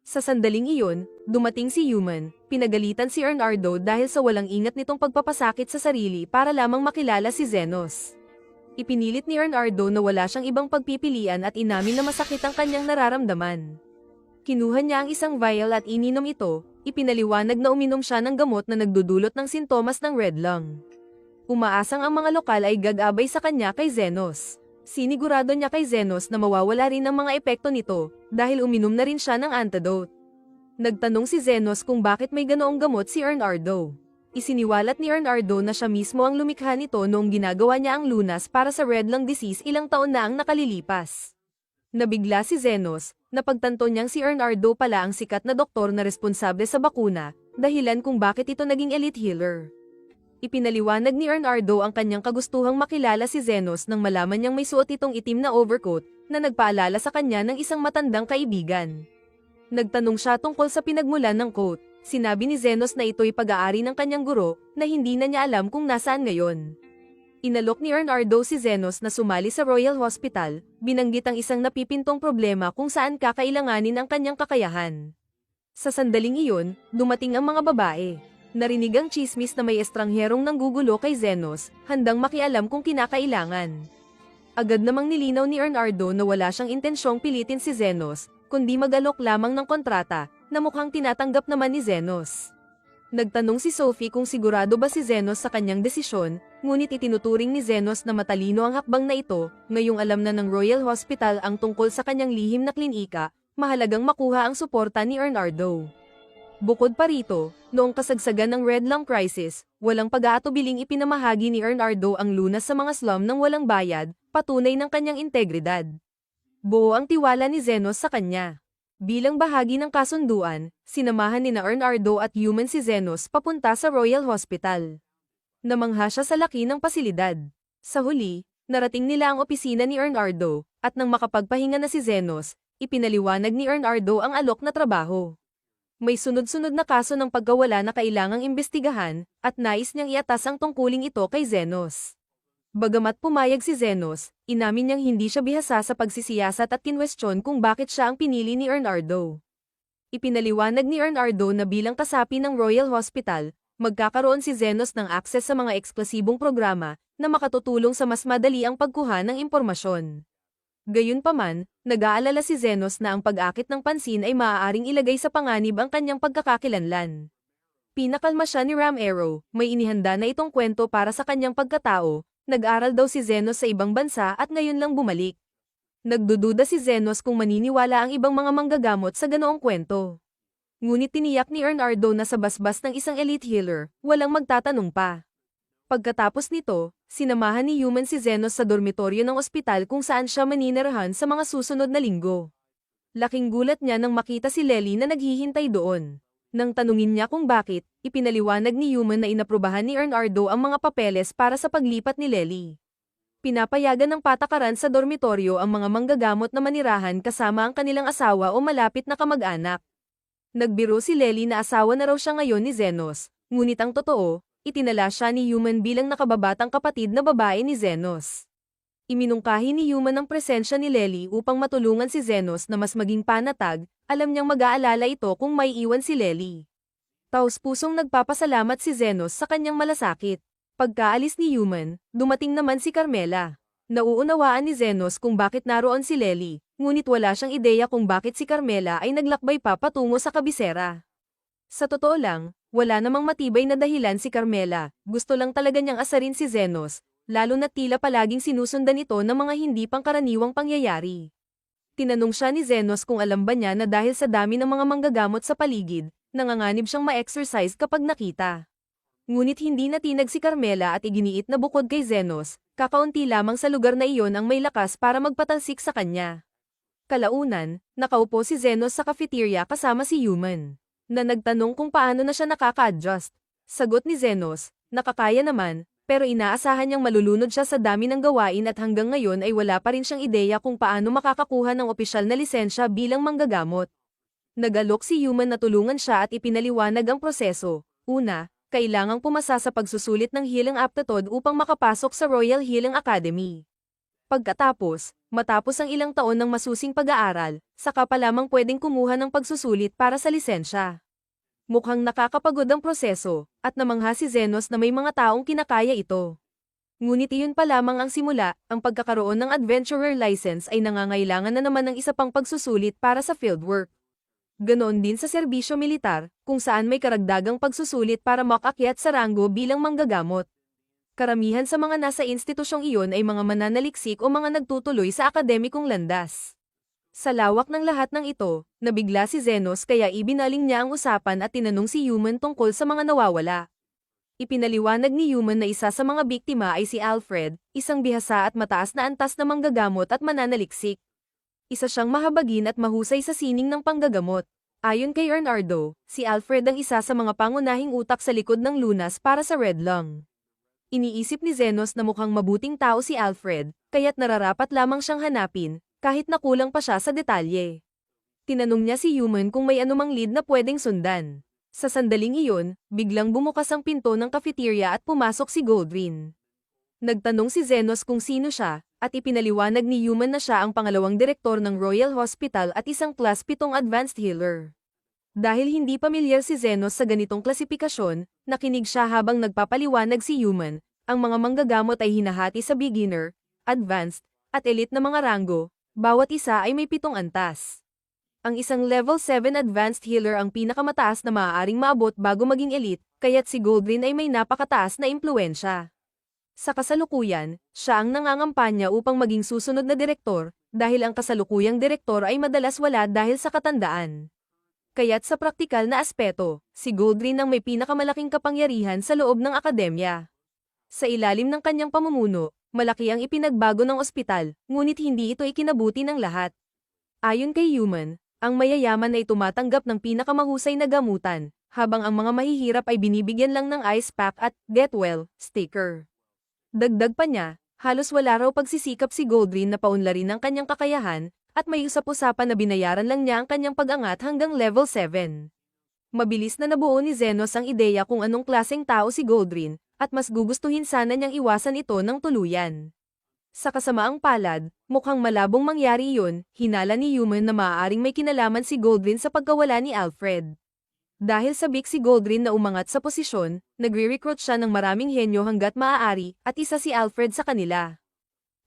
Speaker 1: Sa sandaling iyon, dumating si Human, pinagalitan si Bernardo dahil sa walang ingat nitong pagpapasakit sa sarili para lamang makilala si Zenos. Ipinilit ni Bernardo na wala siyang ibang pagpipilian at inamin na masakit ang kanyang nararamdaman. Kinuha niya ang isang vial at ininom ito, ipinaliwanag na uminom siya ng gamot na nagdudulot ng sintomas ng red lung. Umaasang ang mga lokal ay gagabay sa kanya kay Zenos. Sinigurado niya kay Zenos na mawawala rin ang mga epekto nito, dahil uminom na rin siya ng antidote. Nagtanong si Zenos kung bakit may ganoong gamot si Bernardo. Isiniwalat ni Bernardo na siya mismo ang lumikha nito noong ginagawa niya ang lunas para sa red lung disease ilang taon na ang nakalilipas. Nabigla si Zenos, napagtanto niyang si Bernardo pala ang sikat na doktor na responsable sa bakuna, dahilan kung bakit ito naging elite healer. Ipinaliwanag ni Bernardo ang kanyang kagustuhang makilala si Zenos nang malaman niyang may suot itong itim na overcoat, na nagpaalala sa kanya ng isang matandang kaibigan. Nagtanong siya tungkol sa pinagmulan ng coat, sinabi ni Zenos na ito'y pag-aari ng kanyang guro, na hindi na niya alam kung nasaan ngayon. Inalok ni Bernardo si Zenos na sumali sa Royal Hospital, binanggit ang isang napipintong problema kung saan kakailanganin ang kanyang kakayahan. Sa sandaling iyon, dumating ang mga babae. Narinig ang chismis na may estrangherong nanggugulo kay Zenos, handang makialam kung kinakailangan. Agad namang nilinaw ni Bernardo na wala siyang intensyong pilitin si Zenos, kundi mag-alok lamang ng kontrata, na mukhang tinatanggap naman ni Zenos. Nagtanong si Sophie kung sigurado ba si Zenos sa kanyang desisyon, ngunit itinuturing ni Zenos na matalino ang hakbang na ito, ngayong alam na ng Royal Hospital ang tungkol sa kanyang lihim na klinika, mahalagang makuha ang suporta ni Bernardo. Bukod pa rito, noong kasagsagan ng Red Lung Crisis, walang pag-aatubiling ipinamahagi ni Bernardo ang lunas sa mga slum ng walang bayad, patunay ng kanyang integridad. Buo ang tiwala ni Zenos sa kanya. Bilang bahagi ng kasunduan, sinamahan ni Bernardo at Human si Zenos papunta sa Royal Hospital. Namangha siya sa laki ng pasilidad. Sa huli, narating nila ang opisina ni Bernardo, at nang makapagpahinga na si Zenos, ipinaliwanag ni Bernardo ang alok na trabaho. May sunod-sunod na kaso ng pagkawala na kailangang imbestigahan, at nais niyang iatas ang tungkuling ito kay Zenos. Bagamat pumayag si Zenos, inamin niyang hindi siya bihasa sa pagsisiyasat at kinwestiyon kung bakit siya ang pinili ni Bernardo. Ipinaliwanag ni Bernardo na bilang kasapi ng Royal Hospital, magkakaroon si Zenos ng akses sa mga eksklusibong programa na makatutulong sa mas madali ang pagkuha ng impormasyon. Gayunpaman, nag-aalala si Zenos na ang pag-akit ng pansin ay maaaring ilagay sa panganib ang kanyang pagkakakilanlan. Pinakalma siya ni Ram Arrow, may inihanda na itong kwento para sa kanyang pagkatao. Nag-aral daw si Zenos sa ibang bansa at ngayon lang bumalik. Nagdududa si Zenos kung maniniwala ang ibang mga manggagamot sa ganoong kwento. Ngunit tiniyak ni Bernardo na sa basbas ng isang elite healer, walang magtatanong pa. Pagkatapos nito, sinamahan ni Human si Zenos sa dormitoryo ng ospital kung saan siya maninirahan sa mga susunod na linggo. Laking gulat niya nang makita si Lely na naghihintay doon. Nang tanungin niya kung bakit, ipinaliwanag ni Human na inaprubahan ni Bernardo ang mga papeles para sa paglipat ni Lely. Pinapayagan ng patakaran sa dormitoryo ang mga manggagamot na manirahan kasama ang kanilang asawa o malapit na kamag-anak. Nagbiro si Lely na asawa na raw siya ngayon ni Zenos, ngunit ang totoo, itinala siya ni Human bilang nakababatang kapatid na babae ni Zenos. Iminungkahi ni Human ang presensya ni Lely upang matulungan si Zenos na mas maging panatag. Alam niyang mag-aalala ito kung may iwan si Lely. Taos-pusong nagpapasalamat si Zenos sa kanyang malasakit. Pagkaalis ni Human, dumating naman si Carmela. Nauunawaan ni Zenos kung bakit naroon si Lely, ngunit wala siyang ideya kung bakit si Carmela ay naglakbay pa patungo sa kabisera. Sa totoo lang, wala namang matibay na dahilan si Carmela, gusto lang talaga niyang asarin si Zenos, lalo na tila palaging sinusundan ito ng mga hindi pangkaraniwang pangyayari. Tinanong siya ni Zenos kung alam ba niya na dahil sa dami ng mga manggagamot sa paligid, nanganganib siyang ma-exercise kapag nakita. Ngunit hindi natinag si Carmela at iginiit na bukod kay Zenos, kakaunti lamang sa lugar na iyon ang may lakas para magpatalsik sa kanya. Kalaunan, nakaupo si Zenos sa cafeteria kasama si Human, na nagtanong kung paano na siya nakaka-adjust. Sagot ni Zenos, nakakaya naman, pero inaasahan niyang malulunod siya sa dami ng gawain at hanggang ngayon ay wala pa rin siyang ideya kung paano makakakuha ng opisyal na lisensya bilang manggagamot. Nag-alok si Human na tulungan siya at ipinaliwanag ang proseso. Una, kailangang pumasa sa pagsusulit ng Healing Aptitude upang makapasok sa Royal Healing Academy. Pagkatapos, matapos ang ilang taon ng masusing pag-aaral, saka pa lamang pwedeng kumuha ng pagsusulit para sa lisensya. Mukhang nakakapagod ang proseso, at namangha si Zenos na may mga taong kinakaya ito. Ngunit iyon pa lamang ang simula, ang pagkakaroon ng adventurer license ay nangangailangan na naman ng isa pang pagsusulit para sa fieldwork. Ganoon din sa serbisyo militar, kung saan may karagdagang pagsusulit para makakyat sa ranggo bilang manggagamot. Karamihan sa mga nasa institusyong iyon ay mga mananaliksik o mga nagtutuloy sa akademikong landas. Sa lawak ng lahat ng ito, nabigla si Zenos kaya ibinaling niya ang usapan at tinanong si Human tungkol sa mga nawawala. Ipinaliwanag ni Human na isa sa mga biktima ay si Alfred, isang bihasa at mataas na antas na manggagamot at mananaliksik. Isa siyang mahabagin at mahusay sa sining ng panggagamot. Ayon kay Bernardo, si Alfred ang isa sa mga pangunahing utak sa likod ng lunas para sa Red Lung. Iniisip ni Zenos na mukhang mabuting tao si Alfred, kaya't nararapat lamang siyang hanapin, kahit na kulang pa siya sa detalye. Tinanong niya si Human kung may anumang lead na pwedeng sundan. Sa sandaling iyon, biglang bumukas ang pinto ng cafeteria at pumasok si Goldrin. Nagtanong si Zenos kung sino siya, at ipinaliwanag ni Human na siya ang pangalawang direktor ng Royal Hospital at isang Class 7 Advanced Healer. Dahil hindi pamilyar si Zenos sa ganitong klasipikasyon, nakinig siya habang nagpapaliwanag si Human, ang mga manggagamot ay hinahati sa beginner, advanced, at elite na mga ranggo, bawat isa ay may 7 antas. Ang isang level 7 advanced healer ang pinakamataas na maaaring maabot bago maging elite, kaya't si Goldrin ay may napakataas na impluensya. Sa kasalukuyan, siya ang nangangampanya upang maging susunod na direktor, dahil ang kasalukuyang direktor ay madalas wala dahil sa katandaan. Kaya't sa praktikal na aspeto, si Goldrin ang may pinakamalaking kapangyarihan sa loob ng akademya. Sa ilalim ng kanyang pamumuno, malaki ang ipinagbago ng ospital, ngunit hindi ito ikinabuti ng lahat. Ayon kay Human, ang mayayaman ay tumatanggap ng pinakamahusay na gamutan, habang ang mga mahihirap ay binibigyan lang ng ice pack at get well sticker. Dagdag pa niya, halos wala raw pagsisikap si Goldrin na paunlarin ang kanyang kakayahan, at may usap-usapan na binayaran lang niya ang kanyang pag-angat hanggang level 7. Mabilis na nabuo ni Zenos ang ideya kung anong klaseng tao si Goldrin, at mas gugustuhin sana niyang iwasan ito ng tuluyan. Sa kasamaang palad, mukhang malabong mangyari iyon, hinala ni Human na maaaring may kinalaman si Goldrin sa pagkawala ni Alfred. Dahil sabik si Goldrin na umangat sa posisyon, nagre-recruit siya ng maraming henyo hanggat maaari, at isa si Alfred sa kanila.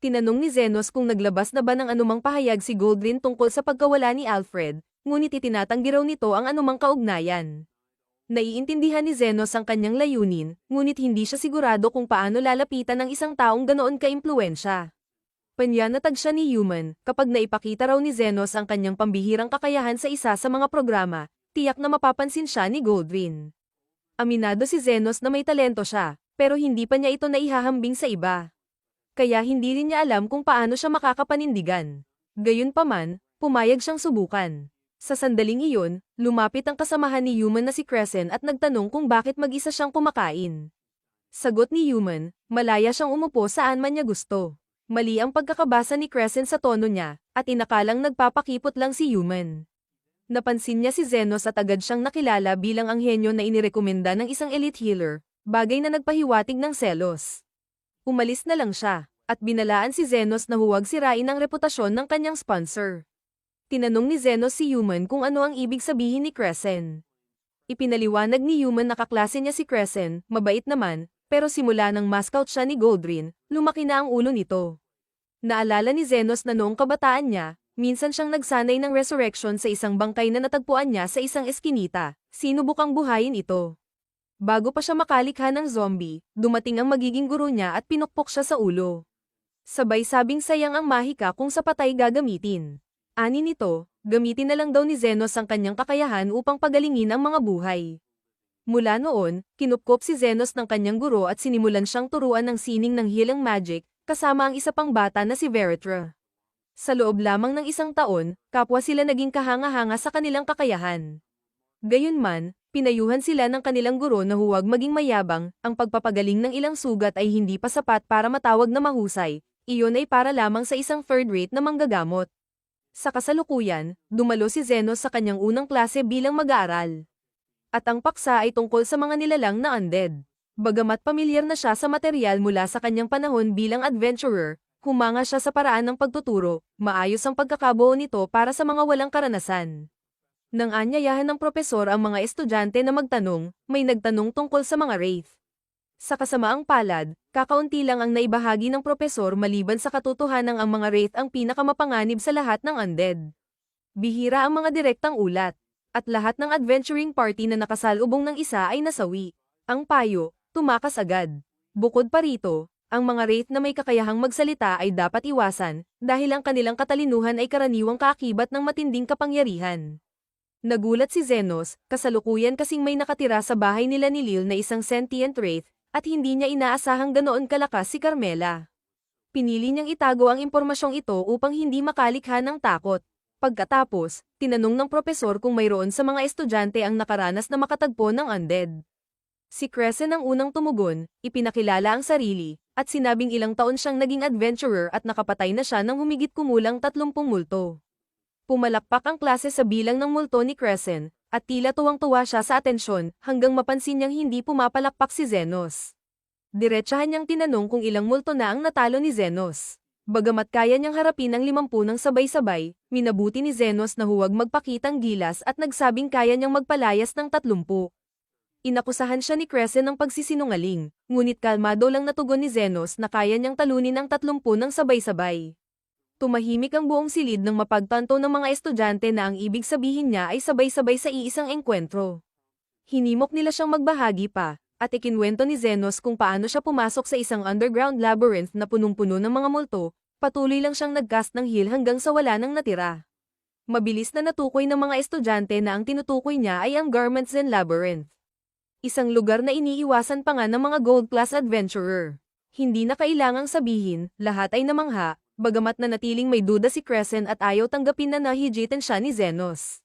Speaker 1: Tinanong ni Zenos kung naglabas na ba ng anumang pahayag si Goldrin tungkol sa pagkawala ni Alfred, ngunit itinatanggi raw nito ang anumang kaugnayan. Naiintindihan ni Zenos ang kanyang layunin, ngunit hindi siya sigurado kung paano lalapitan ng isang taong ganoon ka-impluensya. Panyanatag siya ni Human, kapag naipakita raw ni Zenos ang kanyang pambihirang kakayahan sa isa sa mga programa, tiyak na mapapansin siya ni Goldrin. Aminado si Zenos na may talento siya, pero hindi pa niya ito naihahambing sa iba. Kaya hindi rin niya alam kung paano siya makakapanindigan. Gayunpaman, pumayag siyang subukan. Sa sandaling iyon, lumapit ang kasamahan ni Human na si Crescent at nagtanong kung bakit mag-isa siyang kumakain. Sagot ni Human, malaya siyang umupo saan man niya gusto. Mali ang pagkakabasa ni Crescent sa tono niya, at inakalang nagpapakipot lang si Human. Napansin niya si Zenos at agad siyang nakilala bilang ang henyo na inirekomenda ng isang elite healer, bagay na nagpahiwatig ng selos. Umalis na lang siya, at binalaan si Zenos na huwag sirain ang reputasyon ng kanyang sponsor. Tinanong ni Zenos si Human kung ano ang ibig sabihin ni Crescent. Ipinaliwanag ni Human na kaklase niya si Crescent, mabait naman, pero simula nang mascout siya ni Goldrin, lumaki na ang ulo nito. Naalala ni Zenos na noong kabataan niya, minsan siyang nagsanay ng resurrection sa isang bangkay na natagpuan niya sa isang eskinita, sinubukang buhayin ito. Bago pa siya makalikha ng zombie, dumating ang magiging guro niya at pinukpok siya sa ulo. Sabay sabing sayang ang mahika kung sa patay gagamitin. Ani nito, gamitin na lang daw ni Zenos ang kanyang kakayahan upang pagalingin ang mga buhay. Mula noon, kinupkop si Zenos ng kanyang guro at sinimulan siyang turuan ng sining ng healing magic, kasama ang isa pang bata na si Veritra. Sa loob lamang ng isang taon, kapwa sila naging kahanga-hanga sa kanilang kakayahan. Gayunman, pinayuhan sila ng kanilang guro na huwag maging mayabang, ang pagpapagaling ng ilang sugat ay hindi pa sapat para matawag na mahusay, iyon ay para lamang sa isang third-rate na manggagamot. Sa kasalukuyan, dumalo si Zenos sa kanyang unang klase bilang mag-aaral. At ang paksa ay tungkol sa mga nilalang na undead. Bagamat pamilyar na siya sa material mula sa kanyang panahon bilang adventurer, humanga siya sa paraan ng pagtuturo, maayos ang pagkakabuo nito para sa mga walang karanasan. Nang aanyayahan ng propesor ang mga estudyante na magtanong, may nagtanong tungkol sa mga wraith. Sa kasamaang palad, kakaunti lang ang naibahagi ng propesor maliban sa katotohanang ang mga wraith ang pinakamapanganib sa lahat ng undead. Bihira ang mga direktang ulat, at lahat ng adventuring party na nakasalubong ng isa ay nasawi. Ang payo, tumakas agad. Bukod pa rito, ang mga wraith na may kakayahang magsalita ay dapat iwasan, dahil ang kanilang katalinuhan ay karaniwang kaakibat ng matinding kapangyarihan. Nagulat si Zenos, kasalukuyan kasing may nakatira sa bahay nila ni Lil na isang sentient wraith, at hindi niya inaasahang ganoon kalakas si Carmela. Pinili niyang itago ang impormasyong ito upang hindi makalikha ng takot. Pagkatapos, tinanong ng propesor kung mayroon sa mga estudyante ang nakaranas na makatagpo ng undead. Si Crescent ang unang tumugon, ipinakilala ang sarili, at sinabing ilang taon siyang naging adventurer at nakapatay na siya ng humigit kumulang 30 multo. Pumalakpak ang klase sa bilang ng multo ni Crescent, at tila tuwang-tuwa siya sa atensyon hanggang mapansin niyang hindi pumapalakpak si Zenos. Diretsahan niyang tinanong kung ilang multo na ang natalo ni Zenos. Bagamat kaya niyang harapin ang 50 ng sabay-sabay, minabuti ni Zenos na huwag magpakitang gilas at nagsabing kaya niyang magpalayas ng 30. Inakusahan siya ni Crescent ng pagsisinungaling, ngunit kalmado lang natugon ni Zenos na kaya niyang talunin ang 30 ng sabay-sabay. Tumahimik ang buong silid nang mapagtanto ng mga estudyante na ang ibig sabihin niya ay sabay-sabay sa iisang engkwentro. Hinimok nila siyang magbahagi pa, at ikinwento ni Zenos kung paano siya pumasok sa isang underground labyrinth na punong-puno ng mga multo, patuloy lang siyang nag-cast ng heal hanggang sa wala nang natira. Mabilis na natukoy ng mga estudyante na ang tinutukoy niya ay ang Garments and Labyrinth. Isang lugar na iniiwasan pa nga ng mga gold-class adventurer. Hindi na kailangang sabihin, lahat ay namangha, bagamat nanatiling may duda si Crescent at ayaw tanggapin na nahijitan siya ni Zenos.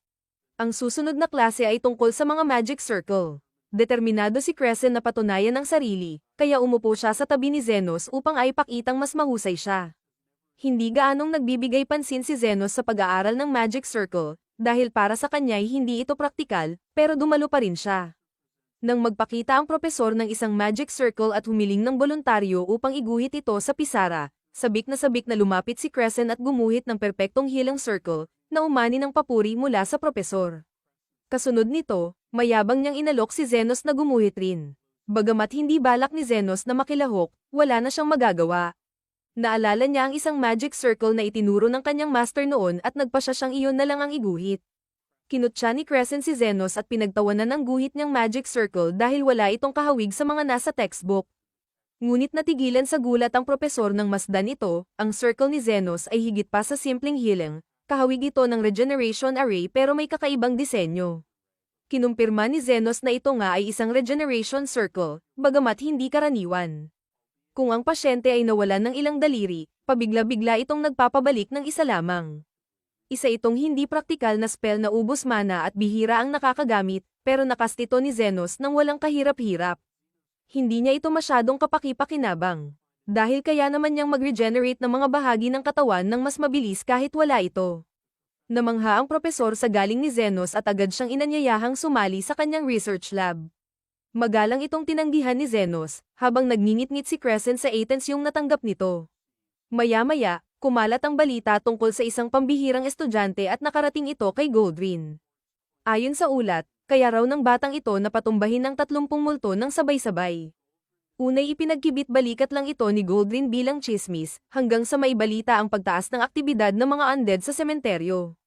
Speaker 1: Ang susunod na klase ay tungkol sa mga Magic Circle. Determinado si Crescent na patunayan ang sarili, kaya umupo siya sa tabi ni Zenos upang aipakitang mas mahusay siya. Hindi gaanong nagbibigay pansin si Zenos sa pag-aaral ng Magic Circle, dahil para sa kanya ay hindi ito praktikal, pero dumalo pa rin siya. Nang magpakita ang propesor ng isang Magic Circle at humiling ng boluntaryo upang iguhit ito sa pisara, sabik na lumapit si Crescent at gumuhit ng perpektong hilang circle, na umani ng papuri mula sa propesor. Kasunod nito, mayabang niyang inalok si Zenos na gumuhit rin. Bagamat hindi balak ni Zenos na makilahok, wala na siyang magagawa. Naalala niya ang isang magic circle na itinuro ng kanyang master noon at nagpasya siyang iyon na lang ang iguhit. Kinutya ni Crescent si Zenos at pinagtawanan ng guhit niyang magic circle dahil wala itong kahawig sa mga nasa textbook. Ngunit natigilan sa gulat ang propesor ng masdan ito, ang circle ni Zenos ay higit pa sa simpleng healing, kahawig ito ng regeneration array pero may kakaibang disenyo. Kinumpirma ni Zenos na ito nga ay isang regeneration circle, bagamat hindi karaniwan. Kung ang pasyente ay nawalan ng ilang daliri, pabigla-bigla itong nagpapabalik ng isa lamang. Isa itong hindi praktikal na spell na ubos mana at bihira ang nakakagamit, pero nakast ito ni Zenos nang walang kahirap-hirap. Hindi niya ito masyadong kapaki-pakinabang. Dahil kaya naman niyang mag-regenerate ng mga bahagi ng katawan ng mas mabilis kahit wala ito. Namangha ang propesor sa galing ni Zenos at agad siyang inanyayahang sumali sa kanyang research lab. Magalang itong tinanggihan ni Zenos, habang nagngingit-ngit si Crescent sa Athens yung natanggap nito. Maya-maya, kumalat ang balita tungkol sa isang pambihirang estudyante at nakarating ito kay Goldrin. Ayon sa ulat, kaya raw ng batang ito na patumbahin ng 30 multo ng sabay-sabay. Unay ipinagkibit balikat lang ito ni Goldrin bilang chismis, hanggang sa maibalita ang pagtaas ng aktibidad ng mga undead sa sementeryo.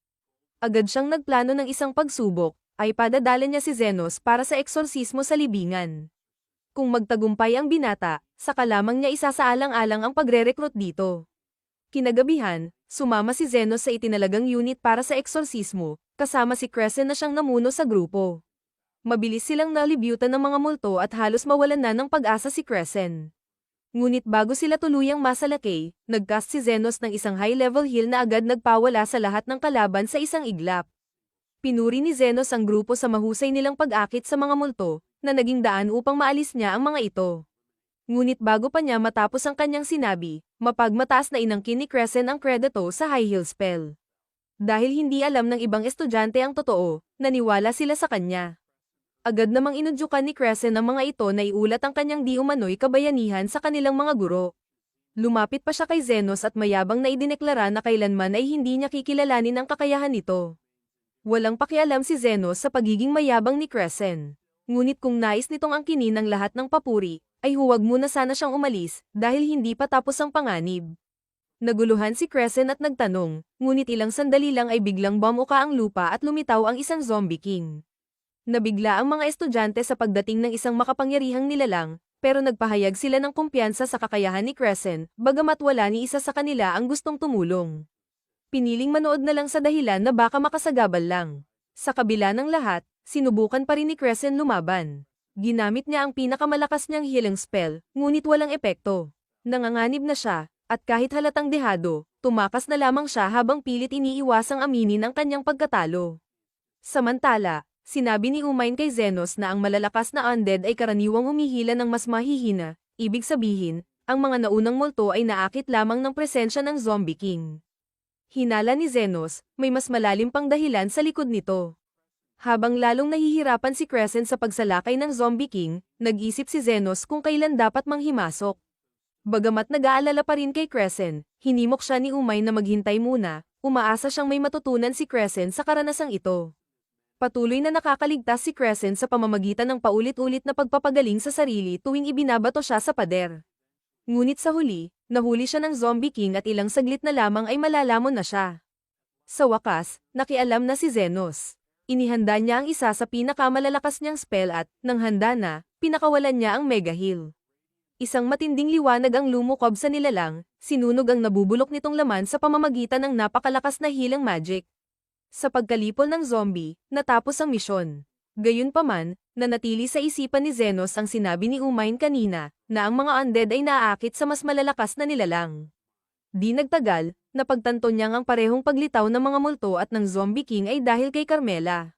Speaker 1: Agad siyang nagplano ng isang pagsubok, ay padadala niya si Zenos para sa eksorsismo sa libingan. Kung magtagumpay ang binata, saka lamang niya isasaalang-alang ang pagre-recruit dito. Kinagabihan, sumama si Zenos sa itinalagang unit para sa eksorsismo, kasama si Crescent na siyang namuno sa grupo. Mabilis silang nalibyutan ng mga multo at halos mawalan na ng pag-asa si Crescent. Ngunit bago sila tuluyang masalakay, nagcast si Zenos ng isang high-level heal na agad nagpawala sa lahat ng kalaban sa isang iglap. Pinuri ni Zenos ang grupo sa mahusay nilang pag-akit sa mga multo, na naging daan upang maalis niya ang mga ito. Ngunit bago pa niya matapos ang kanyang sinabi, mapagmataas na inangkin ni Crescent ang Credato sa high heal spell. Dahil hindi alam ng ibang estudyante ang totoo, naniwala sila sa kanya. Agad namang inudyukan ni Crescent ang mga ito na iulat ang kanyang di umano'y kabayanihan sa kanilang mga guro. Lumapit pa siya kay Zenos at mayabang na idineklara na kailanman ay hindi niya kikilalanin ang kakayahan nito. Walang pakialam si Zenos sa pagiging mayabang ni Crescent. Ngunit kung nais nitong angkinin ang lahat ng papuri, ay huwag muna sana siyang umalis dahil hindi pa tapos ang panganib. Naguluhan si Crescent at nagtanong, ngunit ilang sandali lang ay biglang bumuka ang lupa at lumitaw ang isang zombie king. Nabigla ang mga estudyante sa pagdating ng isang makapangyarihang nilalang, pero nagpahayag sila ng kumpiyansa sa kakayahan ni Crescent, bagamat wala ni isa sa kanila ang gustong tumulong. Piniling manood na lang sa dahilan na baka makasagabal lang. Sa kabila ng lahat, sinubukan pa rin ni Crescent lumaban. Ginamit niya ang pinakamalakas niyang healing spell, ngunit walang epekto. Nanganganib na siya, at kahit halatang dehado, tumakas na lamang siya habang pilit iniiwasang aminin ang kanyang pagkatalo. Samantala, sinabi ni Umain kay Zenos na ang malalakas na undead ay karaniwang humihila ng mas mahihina, ibig sabihin, ang mga naunang multo ay naakit lamang ng presensya ng Zombie King. Hinala ni Zenos, may mas malalim pang dahilan sa likod nito. Habang lalong nahihirapan si Crescent sa pagsalakay ng Zombie King, nag-isip si Zenos kung kailan dapat manghimasok. Bagamat nag-aalala pa rin kay Crescent, hinimok siya ni Umain na maghintay muna, umaasa siyang may matutunan si Crescent sa karanasang ito. Patuloy na nakakaligtas si Crescent sa pamamagitan ng paulit-ulit na pagpapagaling sa sarili tuwing ibinabato siya sa pader. Ngunit sa huli, nahuli siya ng Zombie King at ilang saglit na lamang ay malalamon na siya. Sa wakas, nakialam na si Zenos. Inihanda niya ang isa sa pinakamalalakas niyang spell at, nang handa na, pinakawalan niya ang Mega Heal. Isang matinding liwanag ang lumukob sa nilalang, sinunog ang nabubulok nitong laman sa pamamagitan ng napakalakas na healing magic. Sa pagkalipol ng zombie, natapos ang misyon. Gayunpaman, nanatili sa isipan ni Zenos ang sinabi ni Umain kanina, na ang mga undead ay naaakit sa mas malalakas na nilalang. Di nagtagal, napagtanto niyang ang parehong paglitaw ng mga multo at ng Zombie King ay dahil kay Carmela.